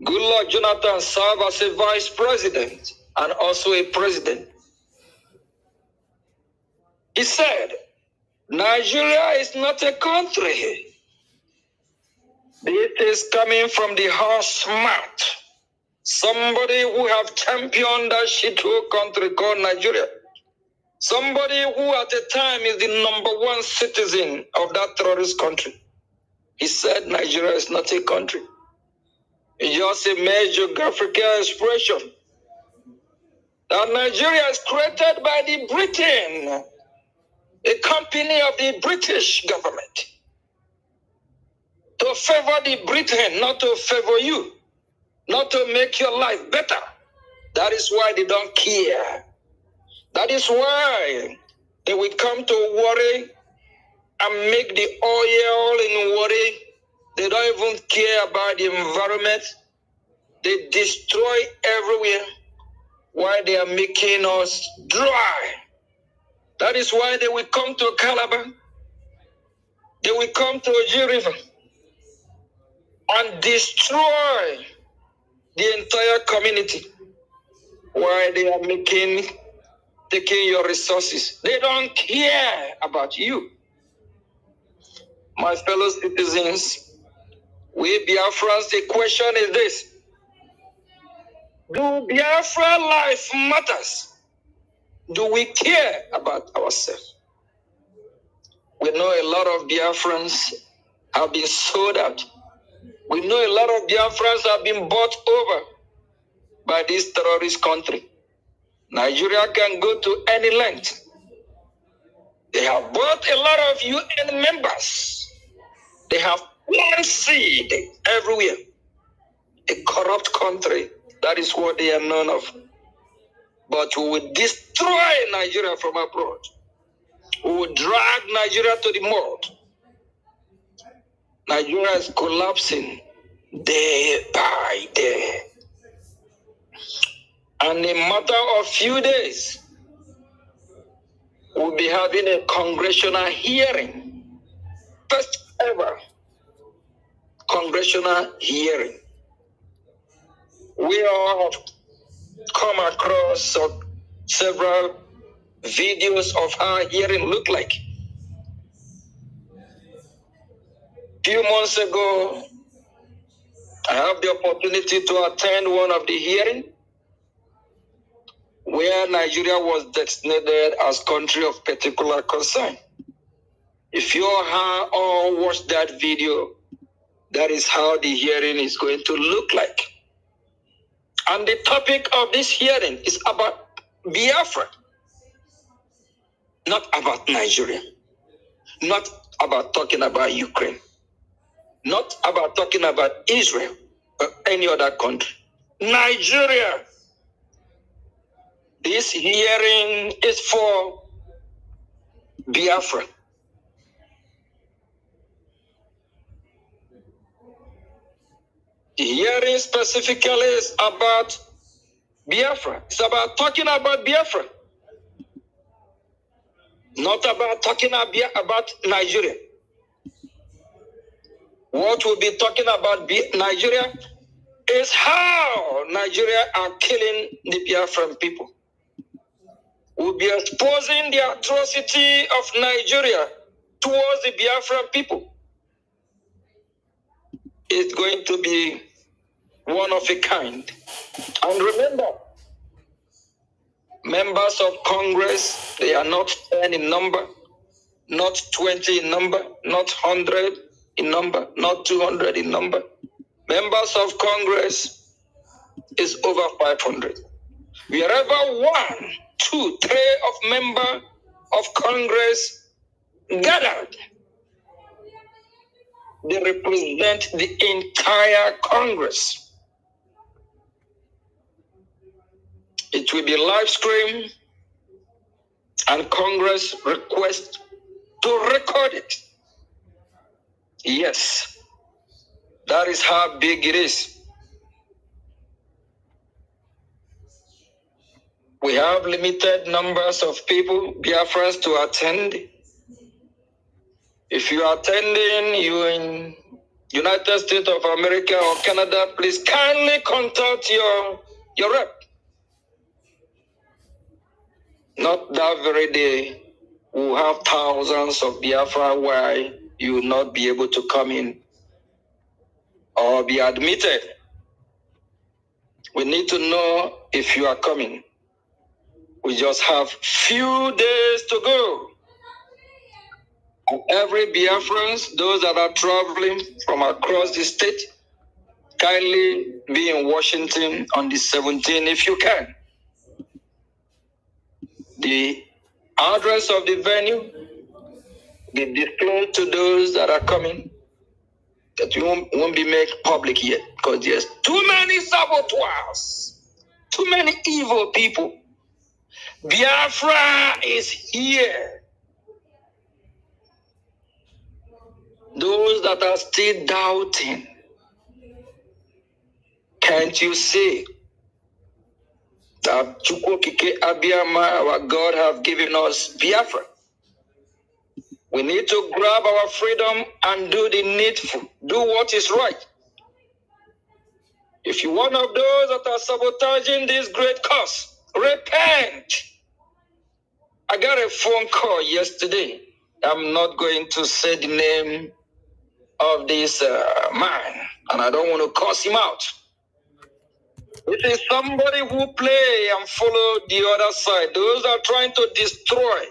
Goodluck Jonathan served as a vice president and also a president. He said, Nigeria is not a country. This is coming from the horse mouth. Somebody who have championed that shithole country called Nigeria. Somebody who at the time is the #1 citizen of that terrorist country. He said Nigeria is not a country. It's just a mere geographical expression. That Nigeria is created by the Britain, a company of the British government. To favor the Britain, not to favor you, not to make your life better. That is why they don't care. That is why they will come to worry and make the oil in worry. They don't even care about the environment. They destroy everywhere while they are making us dry. That is why they will come to Calabar. They will come to Oji River and destroy the entire community while they are taking your resources. They don't care about you. My fellow citizens, we Biafrans, the question is this. Do Biafra life matters? Do we care about ourselves? We know a lot of Biafrans have been sold out. We know a lot of Biafrans have been bought over by this terrorist country. Nigeria can go to any length. They have bought a lot of UN members. They have planted seed everywhere. A corrupt country, that is what they are known of. But we will destroy Nigeria from abroad. We will drag Nigeria to the mud. Nigeria is collapsing day by day. And in a matter of few days, we'll be having a congressional hearing. First ever congressional hearing. We all have come across several videos of how hearing look like. Few months ago, I have the opportunity to attend one of the hearings where Nigeria was designated as country of particular concern. If you all watch that video, that is how the hearing is going to look like. And the topic of this hearing is about Biafra, not about Nigeria, not about talking about Ukraine, not about talking about Israel or any other country. Nigeria. This hearing is for Biafra. The hearing specifically is about Biafra. It's about talking about Biafra, not about talking about Nigeria. What we'll be talking about Nigeria is how Nigeria are killing the Biafran people. We'll be exposing the atrocity of Nigeria towards the Biafran people. It's going to be one of a kind. And remember, members of Congress, they are not 10 in number, not 20 in number, not 100 in number, not 200 in number. Members of Congress is over 500. Wherever 1, 2, 3 of members of Congress gathered, they represent the entire Congress. It will be live stream, and Congress request to record it. Yes, that is how big it is. We have limited numbers of people, Biafrans, to attend. If you are attending, you in United States of America or Canada, please kindly contact your rep. Not that very day, we'll have thousands of Biafra where you will not be able to come in or be admitted. We need to know if you are coming. We just have few days to go. And every Biafrans, those that are traveling from across the state, kindly be in Washington on the 17th if you can. The address of the venue be disclosed to those that are coming. That won't be made public yet, because there's too many saboteurs, too many evil people. Biafra is here. Those that are still doubting, can't you see that Chukwokike Abiyama, our God, have given us Biafra? We need to grab our freedom and do the needful, do what is right. If you're one of those that are sabotaging this great cause, repent. I got a phone call yesterday. I'm not going to say the name of this man, and I don't want to curse him out. It is somebody who play and follow the other side. Those are trying to destroy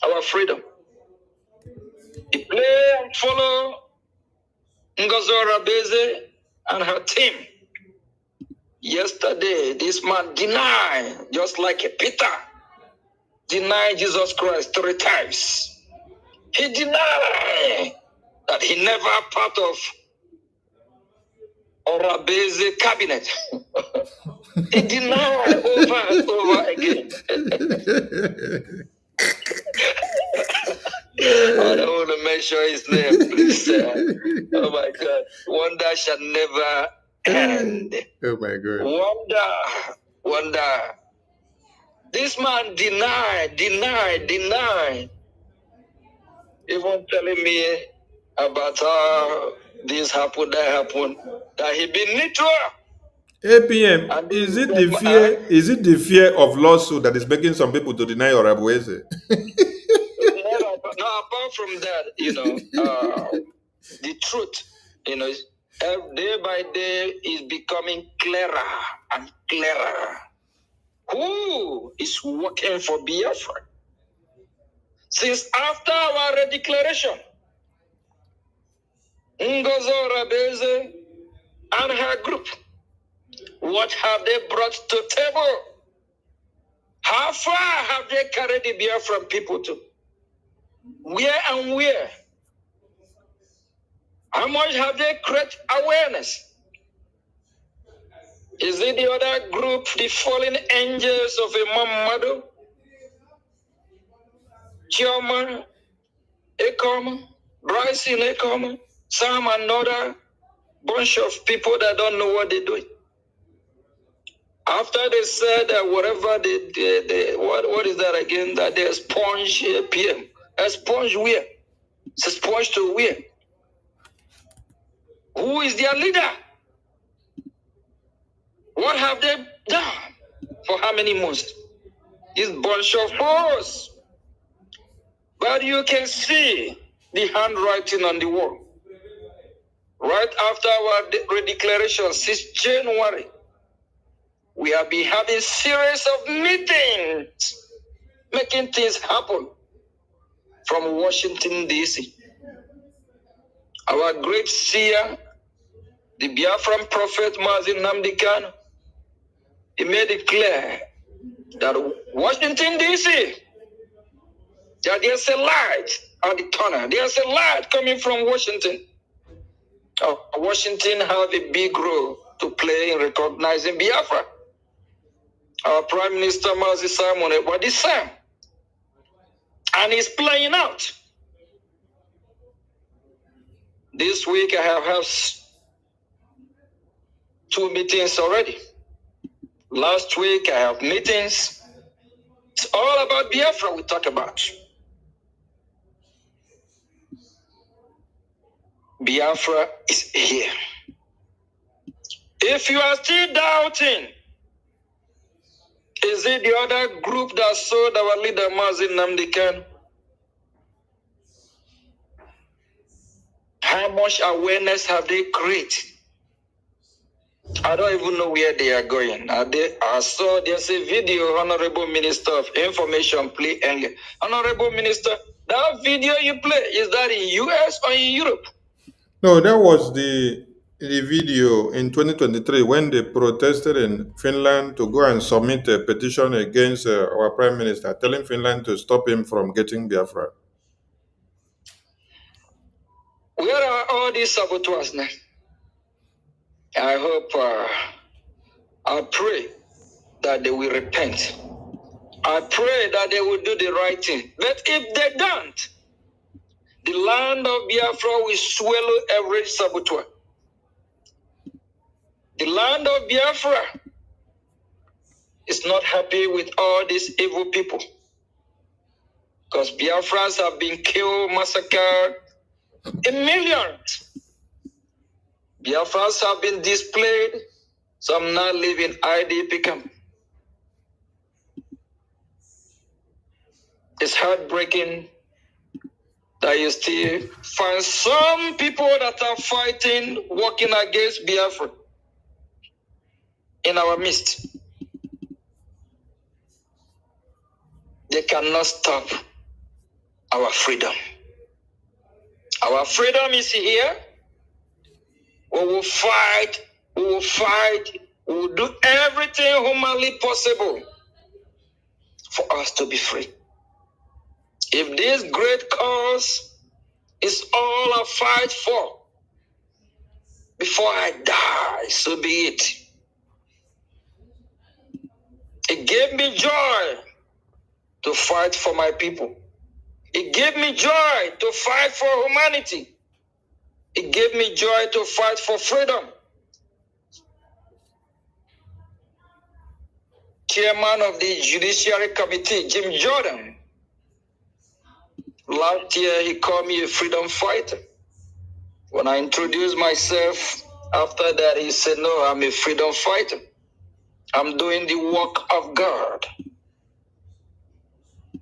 our freedom. He play and follow Ngozora Beze and her team. Yesterday, this man denied, just like Peter, denied Jesus Christ 3 times. He denied that he never part of Orabeze cabinet. He denied over and over again. I don't want to mention his name, please. Oh my God. Wonder shall never end. Oh my God. Wonder. This man denied. Even telling me about how this happened, that happened, that he been neutral. APM, is it the fear? Is it the fear of lawsuit that is making some people to deny your Abueze? No, apart from that, the truth, day by day is becoming clearer and clearer. Who is working for Biafra? Since after our redeclaration, Ngozo Rabeze and her group, what have they brought to table? How far have they carried the Biafran people to? Where and where? How much have they created awareness? Is it the other group, the fallen angels of Imam Madu, Chioma, Ekoma, Bryson Ekoma, some another bunch of people that don't know what they're doing? After they said that whatever they what is that again? That they sponge PM. A sponge where? It's a sponge to where? Who is their leader? What have they done? For how many months? This bunch of hoes. But you can see the handwriting on the wall. Right after our redeclaration, since January, we have been having series of meetings, making things happen from Washington, D.C. Our great seer, the Biafran prophet Mazin Nnamdi Kanu, he made it clear that Washington, D.C., that there's a light at the tunnel. There's a light coming from Washington. Washington have a big role to play in recognizing Biafra. Our Prime Minister Mazi Simon Ebadi Sam, and he's playing out. This week I have had 2 meetings already. Last week I have meetings. It's all about Biafra we talk about. Biafra is here. If you are still doubting, is it the other group that sold our leader Mazin Nnamdi Kanu? How much awareness have they created? I don't even know where they are going. I saw there's a video, Honorable Minister of Information, play earlier. Honorable Minister, that video you play, is that in US or in Europe? No, that was the video in 2023 when they protested in Finland to go and submit a petition against our Prime Minister, telling Finland to stop him from getting Biafra. Where are all these saboteurs now? I hope, I pray that they will repent. I pray that they will do the right thing. But if they don't, the land of Biafra will swallow every saboteur. The land of Biafra is not happy with all these evil people. Because Biafrans have been killed, massacred in millions. Biafrans have been displayed. Some now live in IDP camp. It's heartbreaking that you still find some people that are fighting, working against Biafra in our midst. They cannot stop our freedom. Our freedom is here. We will fight, we will fight, we will do everything humanly possible for us to be free. If this great cause is all I fight for, before I die, so be it. It gave me joy to fight for my people. It gave me joy to fight for humanity. It gave me joy to fight for freedom. Chairman of the Judiciary Committee, Jim Jordan, last year he called me a freedom fighter. When I introduced myself, after that he said, no, I'm a freedom fighter. I'm doing the work of God.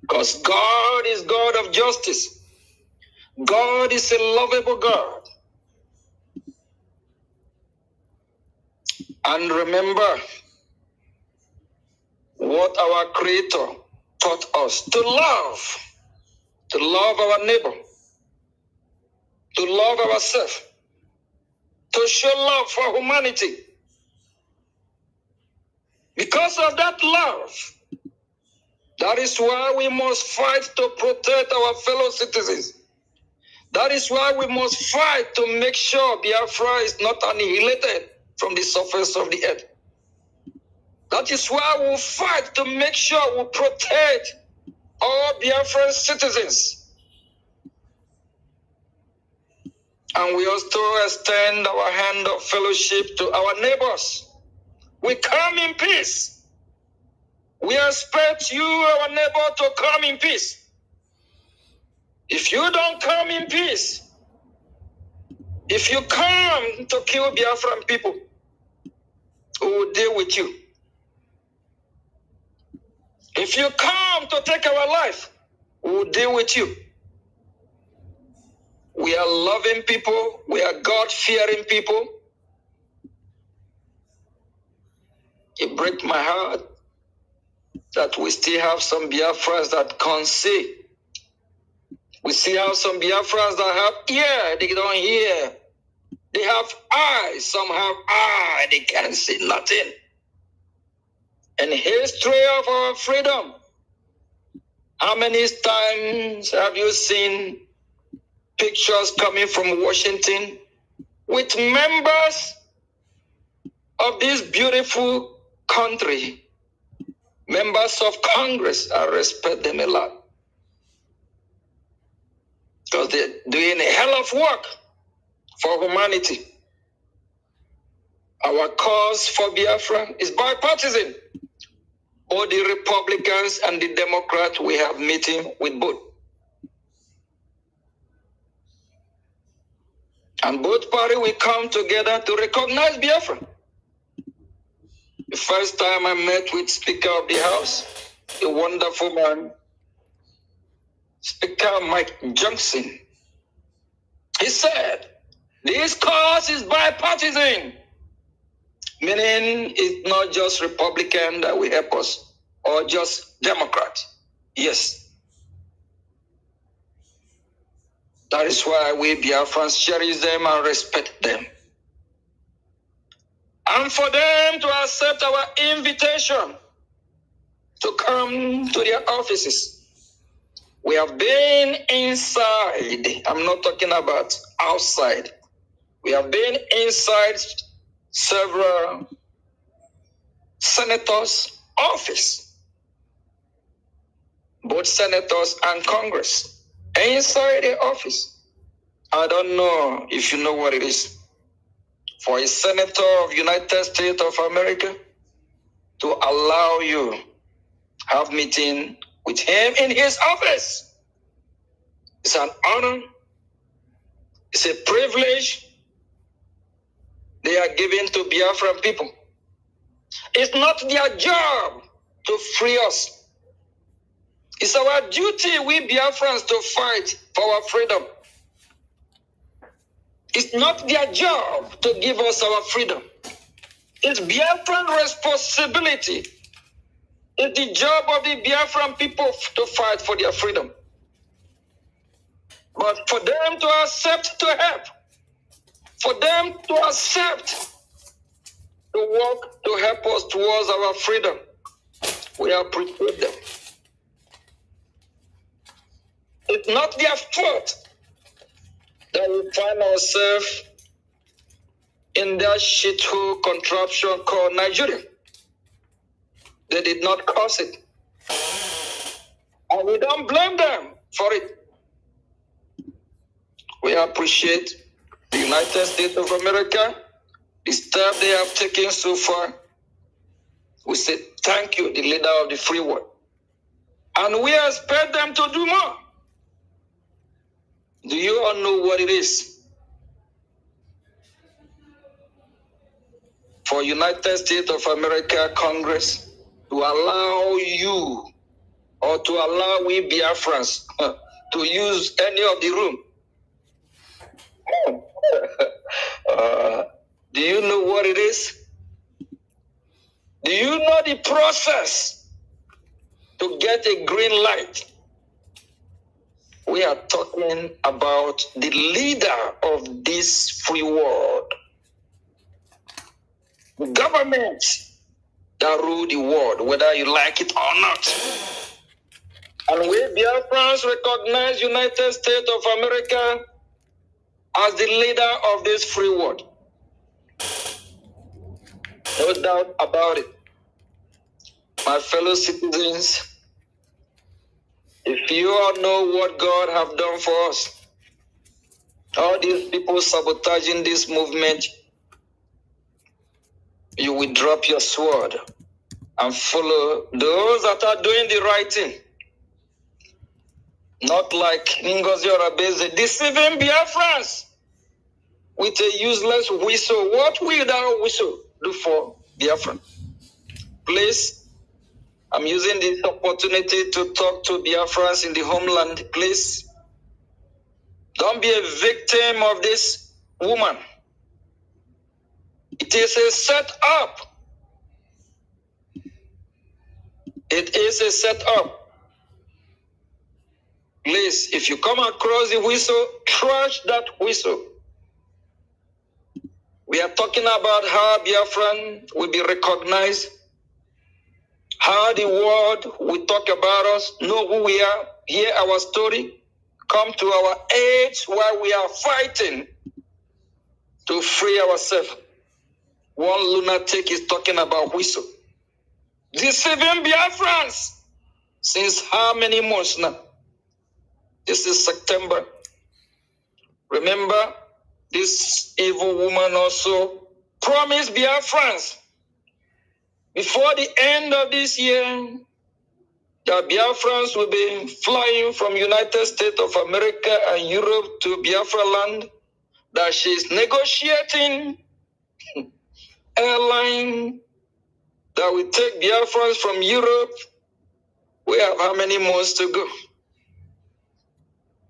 Because God is God of justice. God is a lovable God. And remember, what our Creator taught us to love our neighbor, to love ourselves, to show love for humanity. Because of that love, that is why we must fight to protect our fellow citizens. That is why we must fight to make sure Biafra is not annihilated from the surface of the earth. That is why we fight to make sure we protect all Biafran citizens. And we also extend our hand of fellowship to our neighbors. We come in peace. We expect you, our neighbor, to come in peace. If you don't come in peace, if you come to kill Biafran people, we will deal with you. If you come to take our life, we will deal with you. We are loving people. We are God-fearing people. It breaks my heart that we still have some Biafrans that can't see. We still have some Biafrans that have ear, they don't hear. They have eyes, some have eyes, they can't see nothing. And history of our freedom. How many times have you seen pictures coming from Washington with members of this beautiful country, members of Congress? I respect them a lot because they're doing a hell of work for humanity. Our cause for Biafra is bipartisan. All the Republicans and the Democrats, we have meeting with both. And both parties will come together to recognize Biafra. The first time I met with Speaker of the House, a wonderful man, Speaker Mike Johnson, he said, this cause is bipartisan, meaning it's not just Republican that will help us, or just Democrat. Yes. That is why we Biafrans cherish them and respect them. And for them to accept our invitation to come to their offices. We have been inside. I'm not talking about outside. We have been inside several senators' office. Both senators and Congress. Inside the office. I don't know if you know what it is. For a senator of United States of America to allow you have meeting with him in his office. It's an honor. It's a privilege they are giving to Biafran people. It's not their job to free us. It's our duty, we Biafrans, to fight for our freedom. It's not their job to give us our freedom. It's Biafran responsibility. It's the job of the Biafran people to fight for their freedom. But for them to accept to help, for them to accept to work to help us towards our freedom, we appreciate them. It's not their fault that we find ourselves in that shithole contraption called Nigeria. They did not cause it. And we don't blame them for it. We appreciate the United States of America, the step they have taken so far. We say thank you, the leader of the free world. And we expect them to do more. Do you all know what it is for United States of America Congress to allow you or to allow we Biafrans to use any of the room? Do you know what it is? Do you know the process to get a green light. We are talking about the leader of this free world. Government that rule the world, whether you like it or not. And we Biafrans recognize United States of America as the leader of this free world. No doubt about it. My fellow citizens, if you all know what God have done for us, all these people sabotaging this movement, you will drop your sword and follow those that are doing the right thing. Not like Ngozi Orabeze deceiving Biafrans with a useless whistle. What will that whistle do for Biafran? Please, I'm using this opportunity to talk to Biafrans in the homeland. Please, don't be a victim of this woman. It is a setup. It is a setup. Please, if you come across the whistle, trash that whistle. We are talking about how Biafran will be recognized, how the world will talk about us, know who we are, hear our story, come to our aid while we are fighting to free ourselves. One lunatic is talking about whistle. Deceiving Biafrans since how many months now? This is September. Remember, this evil woman also promised Biafrans before the end of this year that Biafrans will be flying from United States of America and Europe to Biafra land, that she's negotiating airline that will take Biafrans from Europe. We have how many months to go?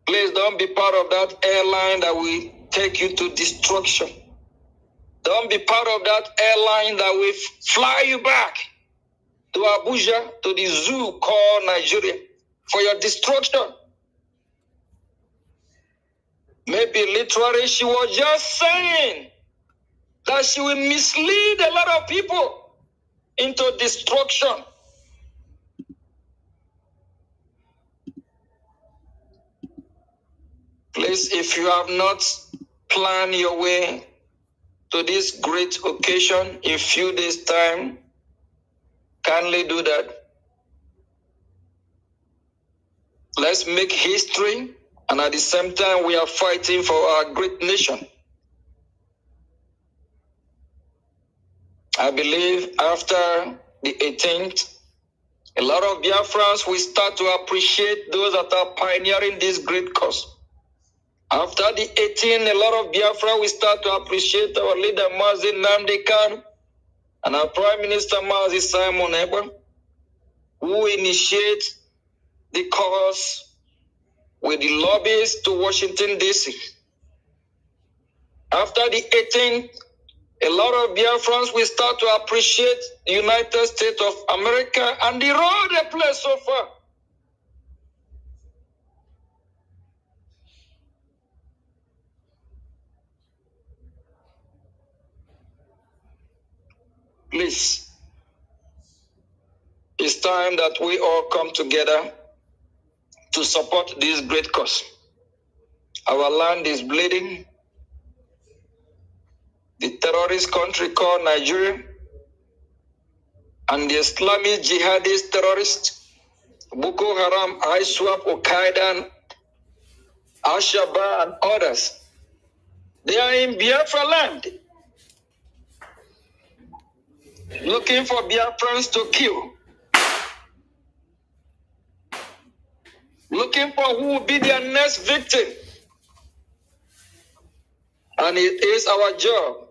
Please don't be part of that airline that will take you to destruction. Don't be part of that airline that will fly you back to Abuja, to the zoo called Nigeria, for your destruction. Maybe literally she was just saying that she will mislead a lot of people into destruction. Please, if you have not planned your way to this great occasion in a few days' time, kindly do that. Let's make history, and at the same time, we are fighting for our great nation. I believe after the 18th, a lot of Biafrans will start to appreciate those that are pioneering this great cause. After the 18th, a lot of Biafra will start to appreciate our leader, Mazi Nnamdi Kanu, and our Prime Minister, Mazi Simon Ekpa, who initiate the cause with the lobbies to Washington, D.C. After the 18th, a lot of Biafrans will start to appreciate the United States of America and the role they play so far. Please, it's time that we all come together to support this great cause. Our land is bleeding. The terrorist country called Nigeria and the Islamic jihadist terrorists, Boko Haram, ISWAP, Al-Qaeda, Al-Shabaab, and others, they are in Biafra land, looking for Biafrans to kill, looking for who will be their next victim. And it is our job.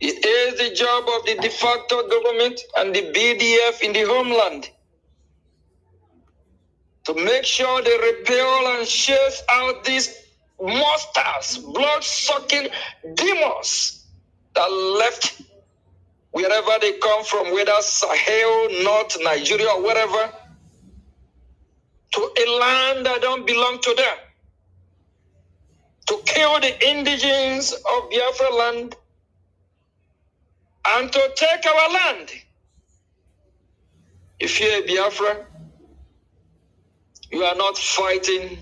It is the job of the de facto government and the BDF in the homeland to make sure they repel and chase out these monsters, blood-sucking demons that left wherever they come from, whether Sahel, North Nigeria, or wherever, a land that don't belong to them, to kill the indigenes of Biafra land, and to take our land. If you're a Biafran, you are not fighting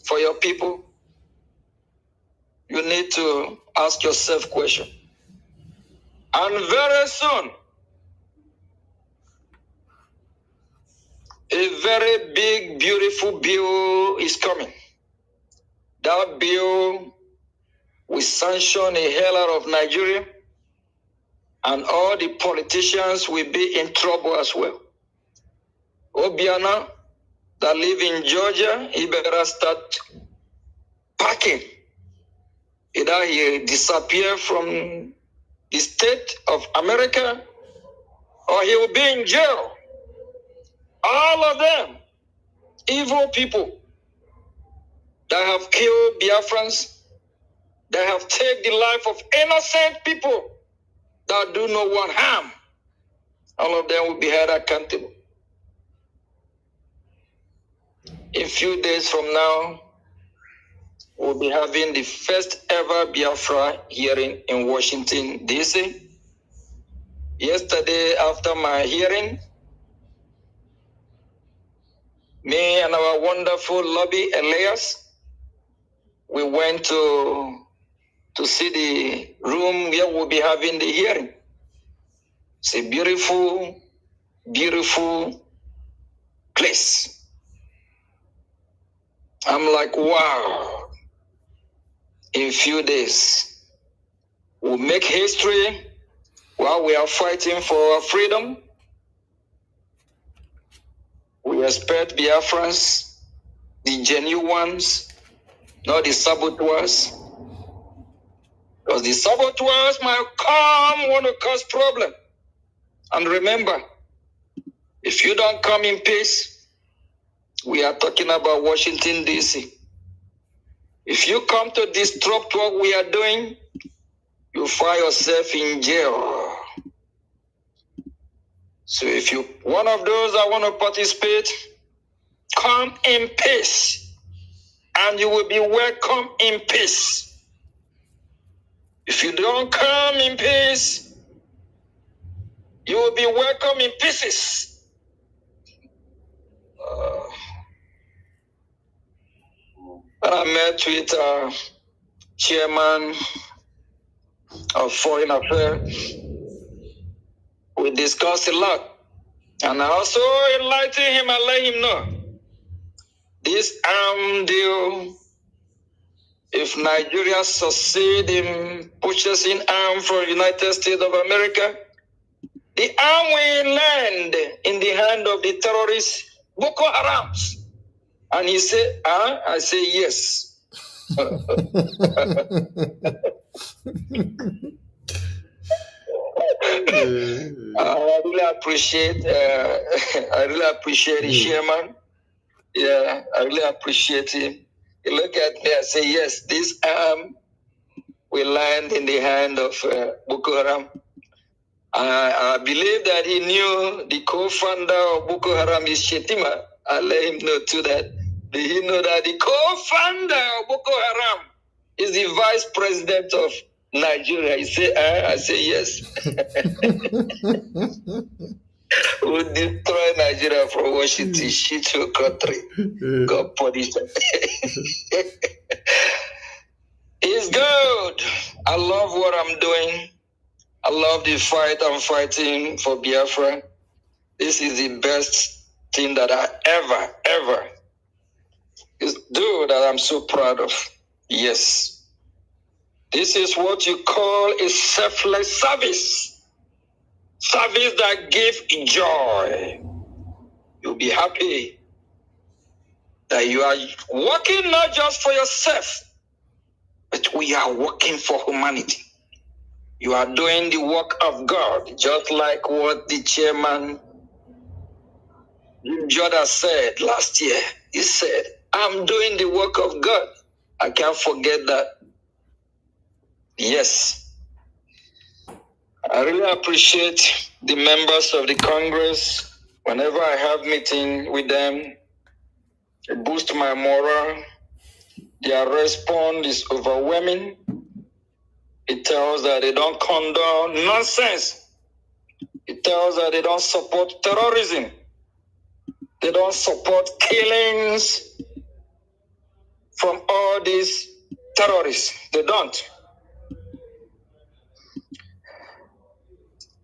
for your people. You need to ask yourself a question. And very soon, a very big, beautiful bill is coming. That bill will sanction a hell out of Nigeria, and all the politicians will be in trouble as well. Obiana, that live in Georgia, he better start packing. Either he disappear from the state of America, or he will be in jail. All of them, evil people that have killed Biafrans, that have taken the life of innocent people that do no one harm, all of them will be held accountable. In few days from now, we'll be having the first ever Biafra hearing in Washington, D.C. Yesterday, after my hearing, me and our wonderful lobby, Elias, we went to see the room where we'll be having the hearing. It's a beautiful, beautiful place. I'm like, wow. In few days, we'll make history while we are fighting for our freedom. We expect Biafrans, the genuine ones, not the saboteurs. Because the saboteurs might come, want to cause problem. And remember, if you don't come in peace, we are talking about Washington, D.C. If you come to disrupt what we are doing, you find yourself in jail. So if you one of those that want to participate, come in peace, and you will be welcome in peace. If you don't come in peace, you will be welcome in pieces. When I met with chairman of Foreign Affairs, we discussed a lot. And I also enlightened him and let him know this arm deal, if Nigeria succeed in purchasing arms from the United States of America, the arm will land in the hand of the terrorists, Boko Harams. And he said, I say yes. I really appreciate the chairman. Yeah, I really appreciate him. He look at me and say, yes, this arm will land in the hand of Boko Haram. I believe that he knew the co-founder of Boko Haram is Shetima. I let him know too that. Did he know that the co-founder of Boko Haram is the vice president of Nigeria? He said, I say yes. We'll destroy Nigeria from Washington, shit your country. God punish them. It's good. I love what I'm doing. I love the fight I'm fighting for Biafra. This is the best thing that I ever do that I'm so proud of. Yes. This is what you call a selfless service. Service that gives joy. You'll be happy that you are working not just for yourself, but we are working for humanity. You are doing the work of God, just like what the chairman Jordan said last year. He said, I'm doing the work of God. I can't forget that. Yes. I really appreciate the members of the Congress. Whenever I have meeting with them, It boosts my morale. Their response is overwhelming. It tells that they don't condone nonsense. It tells that they don't support terrorism. They don't support killings from all these terrorists. They don't.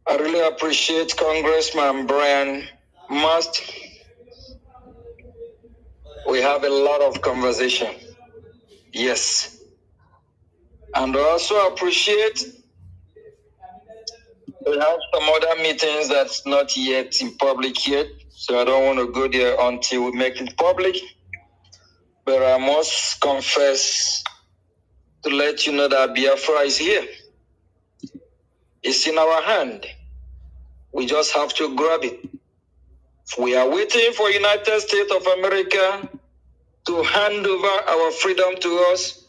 I really appreciate Congressman Brian Must. We have a lot of conversation. Yes. And I also appreciate we have some other meetings that's not yet in public yet. So I don't want to go there until we make it public. But I must confess to let you know that Biafra is here. It's in our hand. We just have to grab it. We are waiting for United States of America to hand over our freedom to us.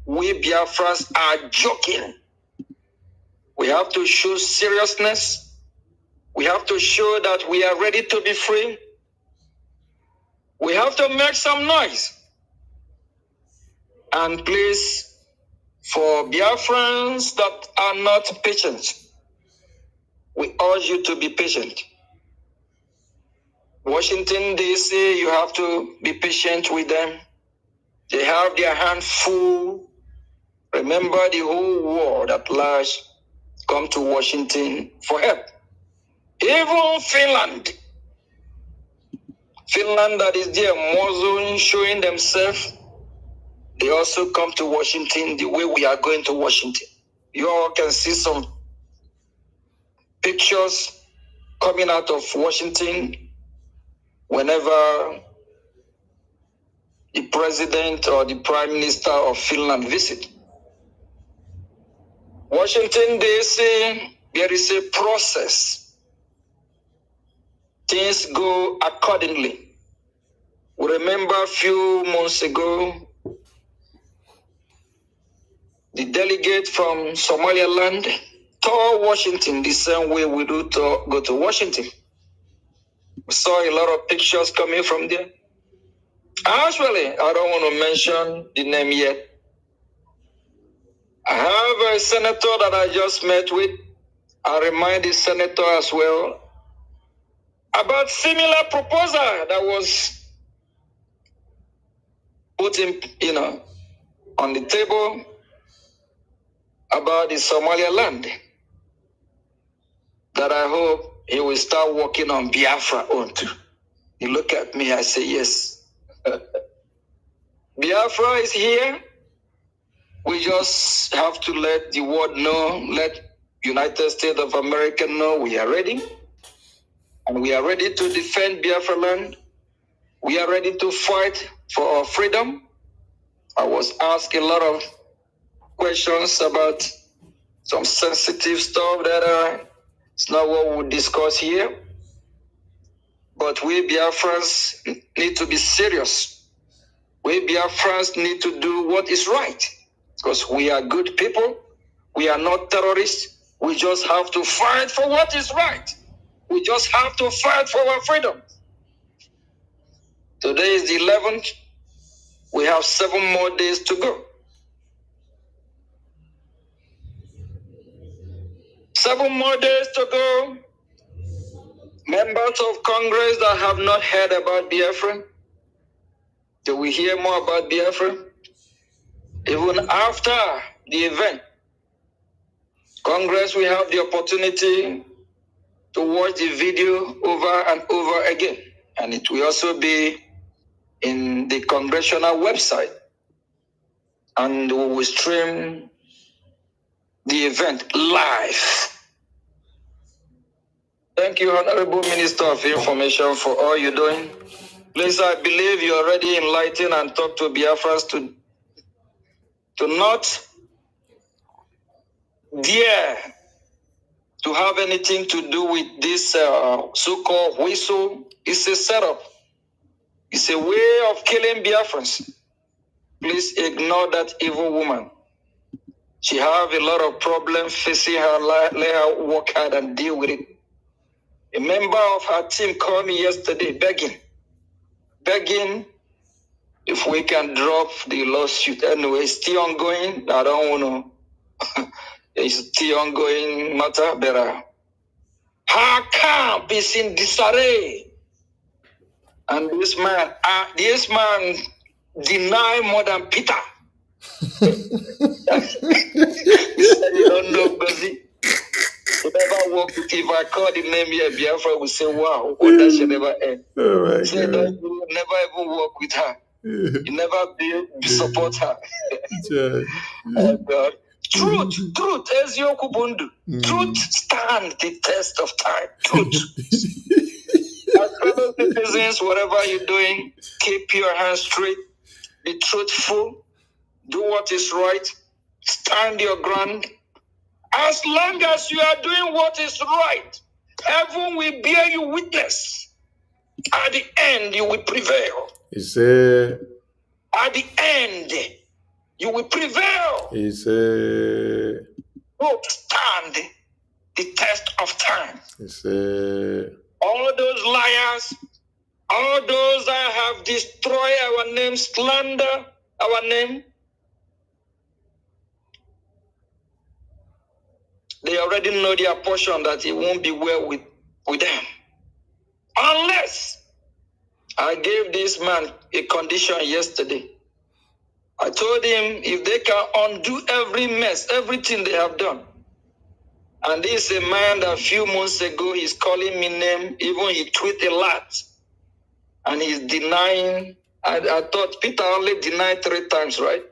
We Biafrans are joking. We have to show seriousness. We have to show that we are ready to be free. We have to make some noise. And please, for Biafrans that are not patient, we urge you to be patient. Washington, D.C., you have to be patient with them. They have their hands full. Remember, the whole world at large come to Washington for help. Even Finland that is there, muzzling, showing themselves, they also come to Washington the way we are going to Washington. You all can see some pictures coming out of Washington whenever the president or the prime minister of Finland visit. Washington, D.C., there is a process. Things go accordingly. We remember a few months ago, the delegate from Somaliland toured Washington the same way we do to go to Washington. We saw a lot of pictures coming from there. Actually, I don't want to mention the name yet. I have a senator that I just met with. I remind the senator as well about similar proposal that was put in, on the table about the Somaliland, that I hope he will start working on Biafra on too. He look at me, I say, yes. Biafra is here. We just have to let the world know, let United States of America know we are ready. And we are ready to defend Biafra land. We are ready to fight for our freedom. I was asked a lot of questions about some sensitive stuff that it's not what we discuss here. But we Biafrans need to be serious. We Biafrans need to do what is right. Because we are good people. We are not terrorists. We just have to fight for what is right. We just have to fight for our freedom. Today is the 11th. We have 7 more days to go. 7 more days to go. Members of Congress that have not heard about Biafra, they will hear more about Biafra. Even after the event, Congress will have the opportunity to watch the video over and over again. And it will also be in the congressional website. And we will stream the event live. Thank you, Honorable Minister of Information, for all you're doing. Please, I believe you already enlightened and talked to Biafrans to not dare to have anything to do with this so-called whistle. It's a setup. It's a way of killing Biafrans. Please ignore that evil woman. She have a lot of problems facing her. Let her work hard and deal with it. A member of her team called me yesterday begging if we can drop the lawsuit. Anyway, it's still ongoing. I don't know. It's still ongoing matter. But her camp is in disarray. And this man deny more than Peter. He said, you don't know, Gozi. You never work with, if I call the name here, Biafra will say, wow, what that should never end. Oh my He said, God. don't, you never even work with her. You never be support her. Oh God. Truth, Ezioku Bundu. Truth stand the test of time. Truth. As fellow citizens, whatever you're doing, keep your hands straight. Be truthful. Do what is right. Stand your ground. As long as you are doing what is right, heaven will bear you witness. At the end, you will prevail. He said, at the end, you will prevail. He said, Don't stand the test of time. He said, all those liars, all those that have destroyed our name, slander our name, they already know their portion, that it won't be well with them. Unless I gave this man a condition yesterday. I told him if they can undo every mess, everything they have done. And this is a man that a few months ago, he's calling me name, even he tweeted a lot. And he's denying. I thought Peter only denied 3 times, right?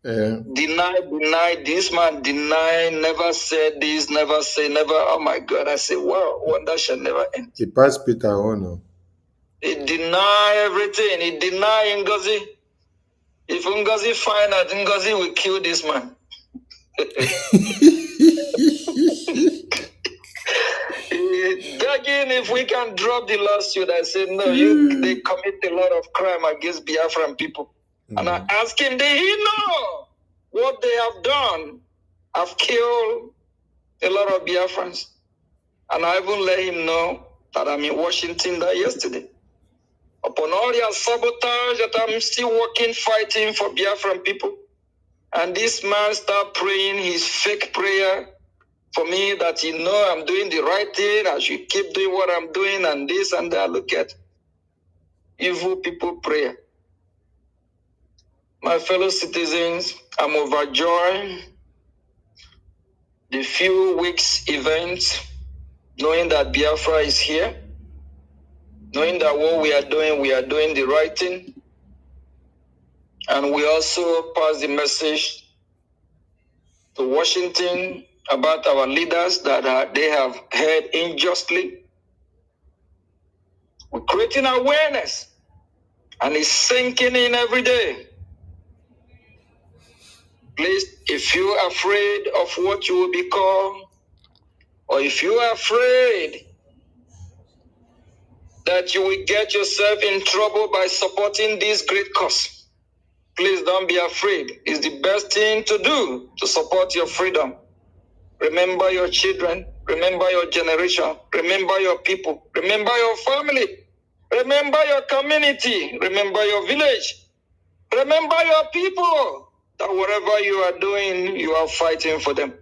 Yeah. Deny, this man deny, never said this, never say, never. Oh my God. I say, wow, wonder shall never end. He passed Peter on. He deny everything. He deny Ngozi. If Ngozi find out, Ngozi will kill this man. Begging if we can drop the lawsuit. I said, no, they commit a lot of crime against Biafran people. And I asked him, did he know what they have done? I've killed a lot of Biafrans. And I even let him know that I'm in Washington yesterday. Upon all their sabotage, that I'm still working, fighting for Biafran people. And this man started praying his fake prayer for me, that he know I'm doing the right thing. I should keep doing what I'm doing, and this and that. Look at evil people prayer. My fellow citizens, I'm overjoyed the few weeks event, knowing that Biafra is here, knowing that what we are doing the right thing. And we also pass the message to Washington about our leaders that they have heard unjustly. We're creating awareness, and it's sinking in every day. Please, if you are afraid of what you will become, or if you are afraid that you will get yourself in trouble by supporting this great cause, please don't be afraid. It's the best thing to do to support your freedom. Remember your children. Remember your generation. Remember your people. Remember your family. Remember your community. Remember your village. Remember your people. That whatever you are doing, you are fighting for them.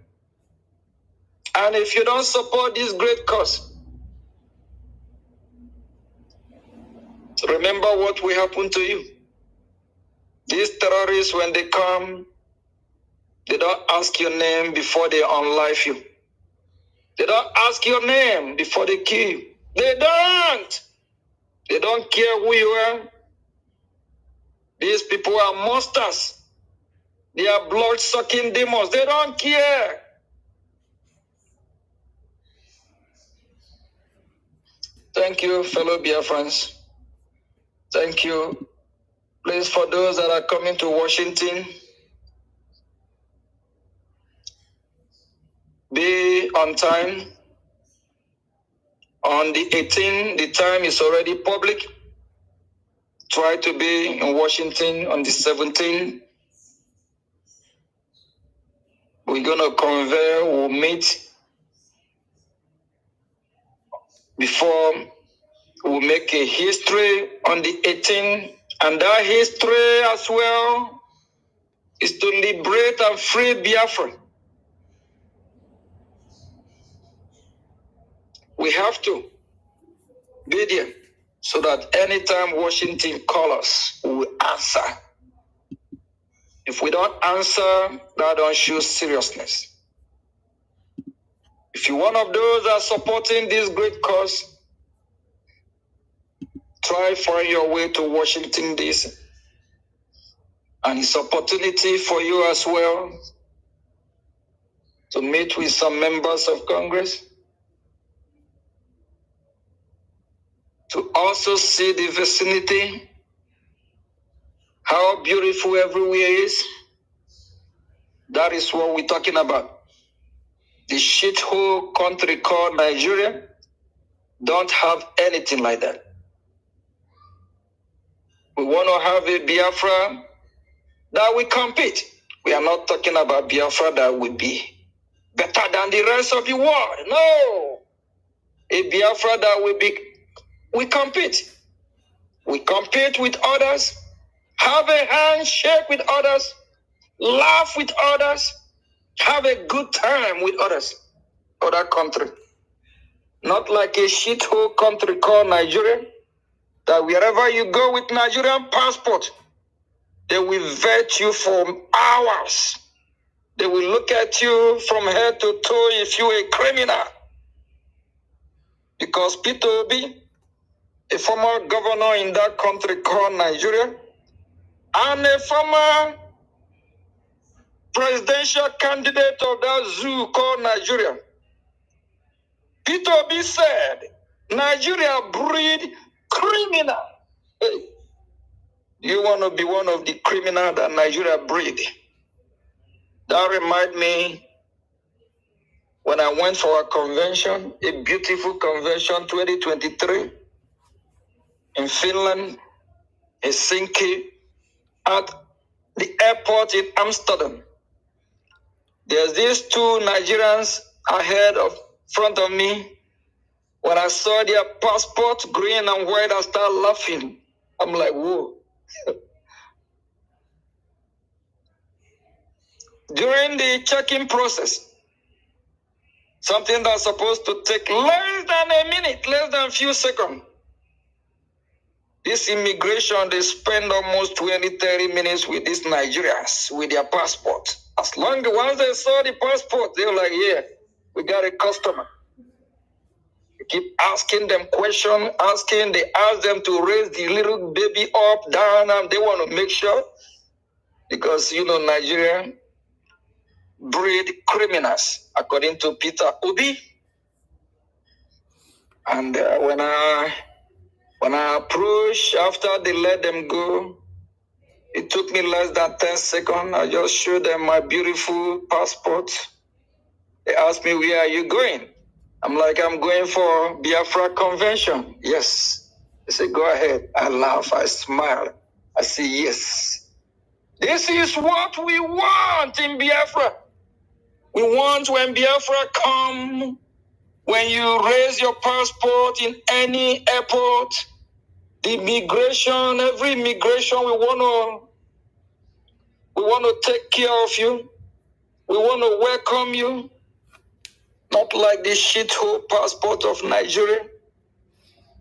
And if you don't support this great cause, remember what will happen to you. These terrorists, when they come, they don't ask your name before they unlife you. They don't ask your name before they kill you. They don't. They don't care who you are. These people are monsters. They are blood-sucking demons. They don't care. Thank you, fellow Biafrans. Thank you. Please, for those that are coming to Washington, be on time. On the 18th, the time is already public. Try to be in Washington on the 17th. We're going to convene, we'll meet before we'll make a history on the 18th And that history as well is to liberate and free Biafra. We have to be there so that anytime Washington calls us, we will answer. If we don't answer, that don't show seriousness. If you're one of those that are supporting this great cause, try find your way to Washington, D.C. And it's opportunity for you as well to meet with some members of Congress, to also see the vicinity, how beautiful everywhere is. That is what we're talking about. The shithole country called Nigeria don't have anything like that. We want to have a Biafra that we compete. We are not talking about Biafra that will be better than the rest of the world. No. A Biafra that will be, we compete. We compete with others, have a handshake with others, laugh with others, have a good time with others, other country. Not like a shithole country called Nigeria, that wherever you go with Nigerian passport, they will vet you for hours. They will look at you from head to toe if you're a criminal. Because Peter Obi, a former governor in that country called Nigeria, and a former presidential candidate of that zoo called Nigeria, Peter Obi said, Nigeria breed criminal. Hey, you want to be one of the criminal that Nigeria breed? That remind me when I went for a convention, a beautiful convention 2023 in Finland, Helsinki, at the airport in Amsterdam. There's these two Nigerians ahead of front of me. When I saw their passport, green and white, I started laughing. I'm like, whoa. During the check-in process, something that's supposed to take less than a minute, less than a few seconds, this immigration, they spend almost 20, 30 minutes with these Nigerians with their passport. As long as once they saw the passport, they were like, yeah, we got a customer. You keep asking them questions, they ask them to raise the little baby up, down, and they want to make sure, because, Nigeria breed criminals, according to Peter Obi. And when I approached, after they let them go, it took me less than 10 seconds. I just showed them my beautiful passport. They asked me, where are you going? I'm like, I'm going for Biafra convention. Yes. They said, go ahead. I laugh, I smile. I say, yes. This is what we want in Biafra. We want when Biafra come, when you raise your passport in any airport, the migration, every migration, we want to take care of you. We want to welcome you. Not like this shithole passport of Nigeria,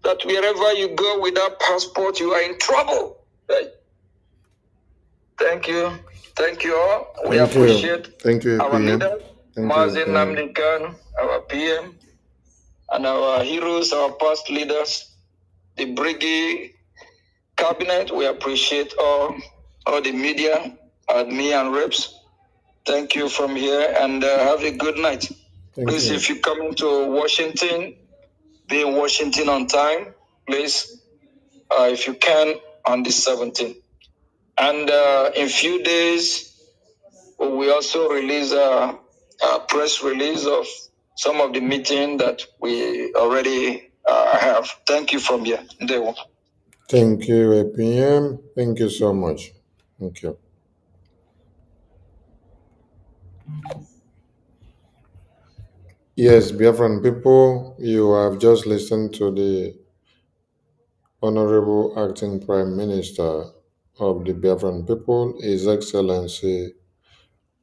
that wherever you go with that passport, you are in trouble. Right? Thank you. Thank you all. We appreciate our leader, Mazin Namdekan, our PM, and our heroes, our past leaders, the brigade cabinet. We appreciate all the media, admin and reps. Thank you from here, and have a good night. Please, if you come into Washington, be in Washington on time, please, if you can, on the 17th. And in few days, we also release a press release of some of the meeting that we already have. Thank you from here. Thank you, APM. Thank you so much. Thank you. Yes, Biafran people, you have just listened to the Honorable Acting Prime Minister of the Biafran people, His Excellency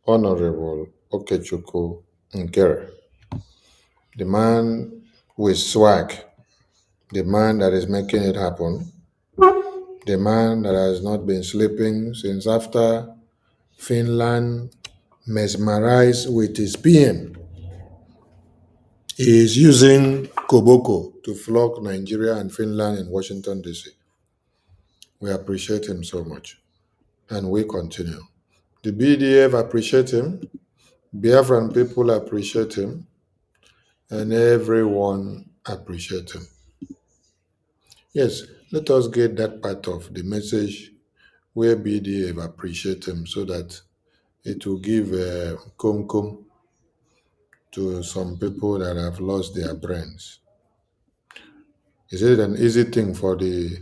Honorable Okechukwu Nkere, the man with swag, the man that is making it happen, the man that has not been sleeping since after Finland mesmerized with his PM. He is using Koboko to flog Nigeria and Finland in Washington, D.C. We appreciate him so much, and we continue. The BDF appreciate him, Biafran people appreciate him, and everyone appreciate him. Yes, let us get that part of the message where BDF appreciate him so that it will give cum to some people that have lost their brains. Is it an easy thing for the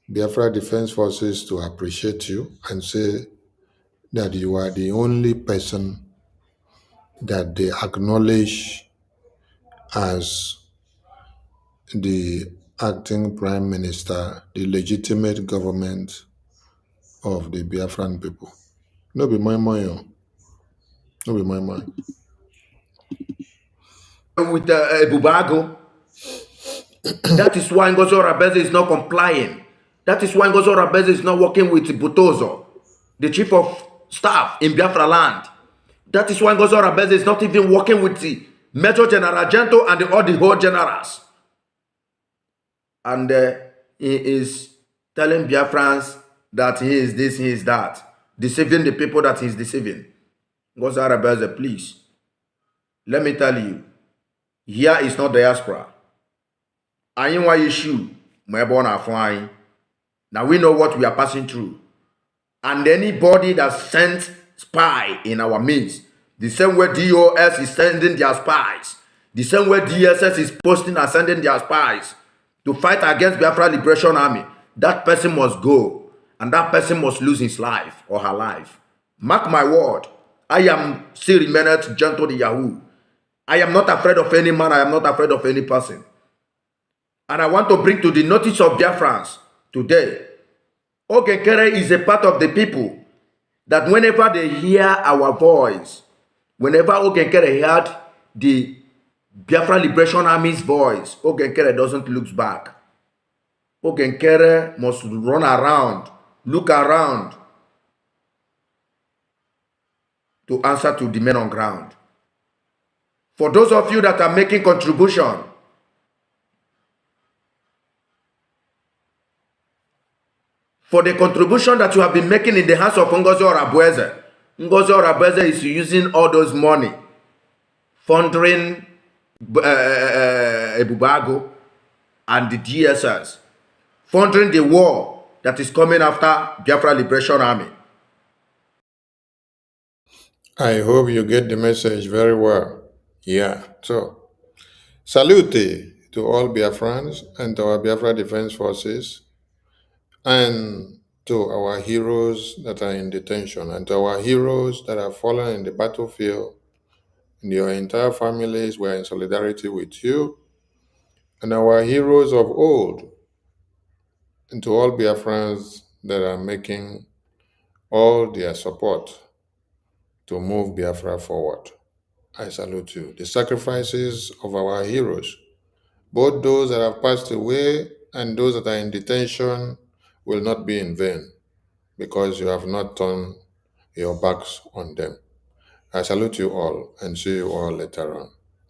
Biafra Defense Forces to appreciate you and say that you are the only person that they acknowledge as the acting prime minister, the legitimate government of the Biafran people? No be my mind. No be my mind. With Bubago, that is why Ngozo Rabeze is not complying. That is why Ngozo Rabeze is not working with Butozo, the chief of staff in Biafra land. That is why Ngozo Rabeze is not even working with the Major General Gento and all the whole generals. And he is telling Biafrans that he is this, he is that, deceiving the people that he is deceiving. Ngozo Rabeze, please, let me tell you, here is not diaspora. Ayin wa issue, now we know what we are passing through. And anybody that sent spy in our midst, the same way DOS is sending their spies, the same way DSS is posting and sending their spies to fight against Biafra Liberation Army, that person must go. And that person must lose his life or her life. Mark my word, I am still remaining Gento the Yahoo. I am not afraid of any man, I am not afraid of any person. And I want to bring to the notice of Biafrans today, Ogenkere is a part of the people that whenever they hear our voice, whenever Ogenkere heard the Biafra Liberation Army's voice, Ogenkere doesn't look back. Ogenkere must run around, look around to answer to the men on ground. For those of you that are making contribution, for the contribution that you have been making in the hands of Ngozi Orabueze, Ngozi Orabueze is using all those money, funding Ebubago and the DSS, funding the war that is coming after Biafra Liberation Army. I hope you get the message very well. Yeah, so salute to all Biafrans and to our Biafra Defense Forces and to our heroes that are in detention and to our heroes that have fallen in the battlefield. And your entire families, we are in solidarity with you and our heroes of old, and to all Biafrans that are making all their support to move Biafra forward. I salute you. The sacrifices of our heroes, both those that have passed away and those that are in detention, will not be in vain because you have not turned your backs on them. I salute you all and see you all later on.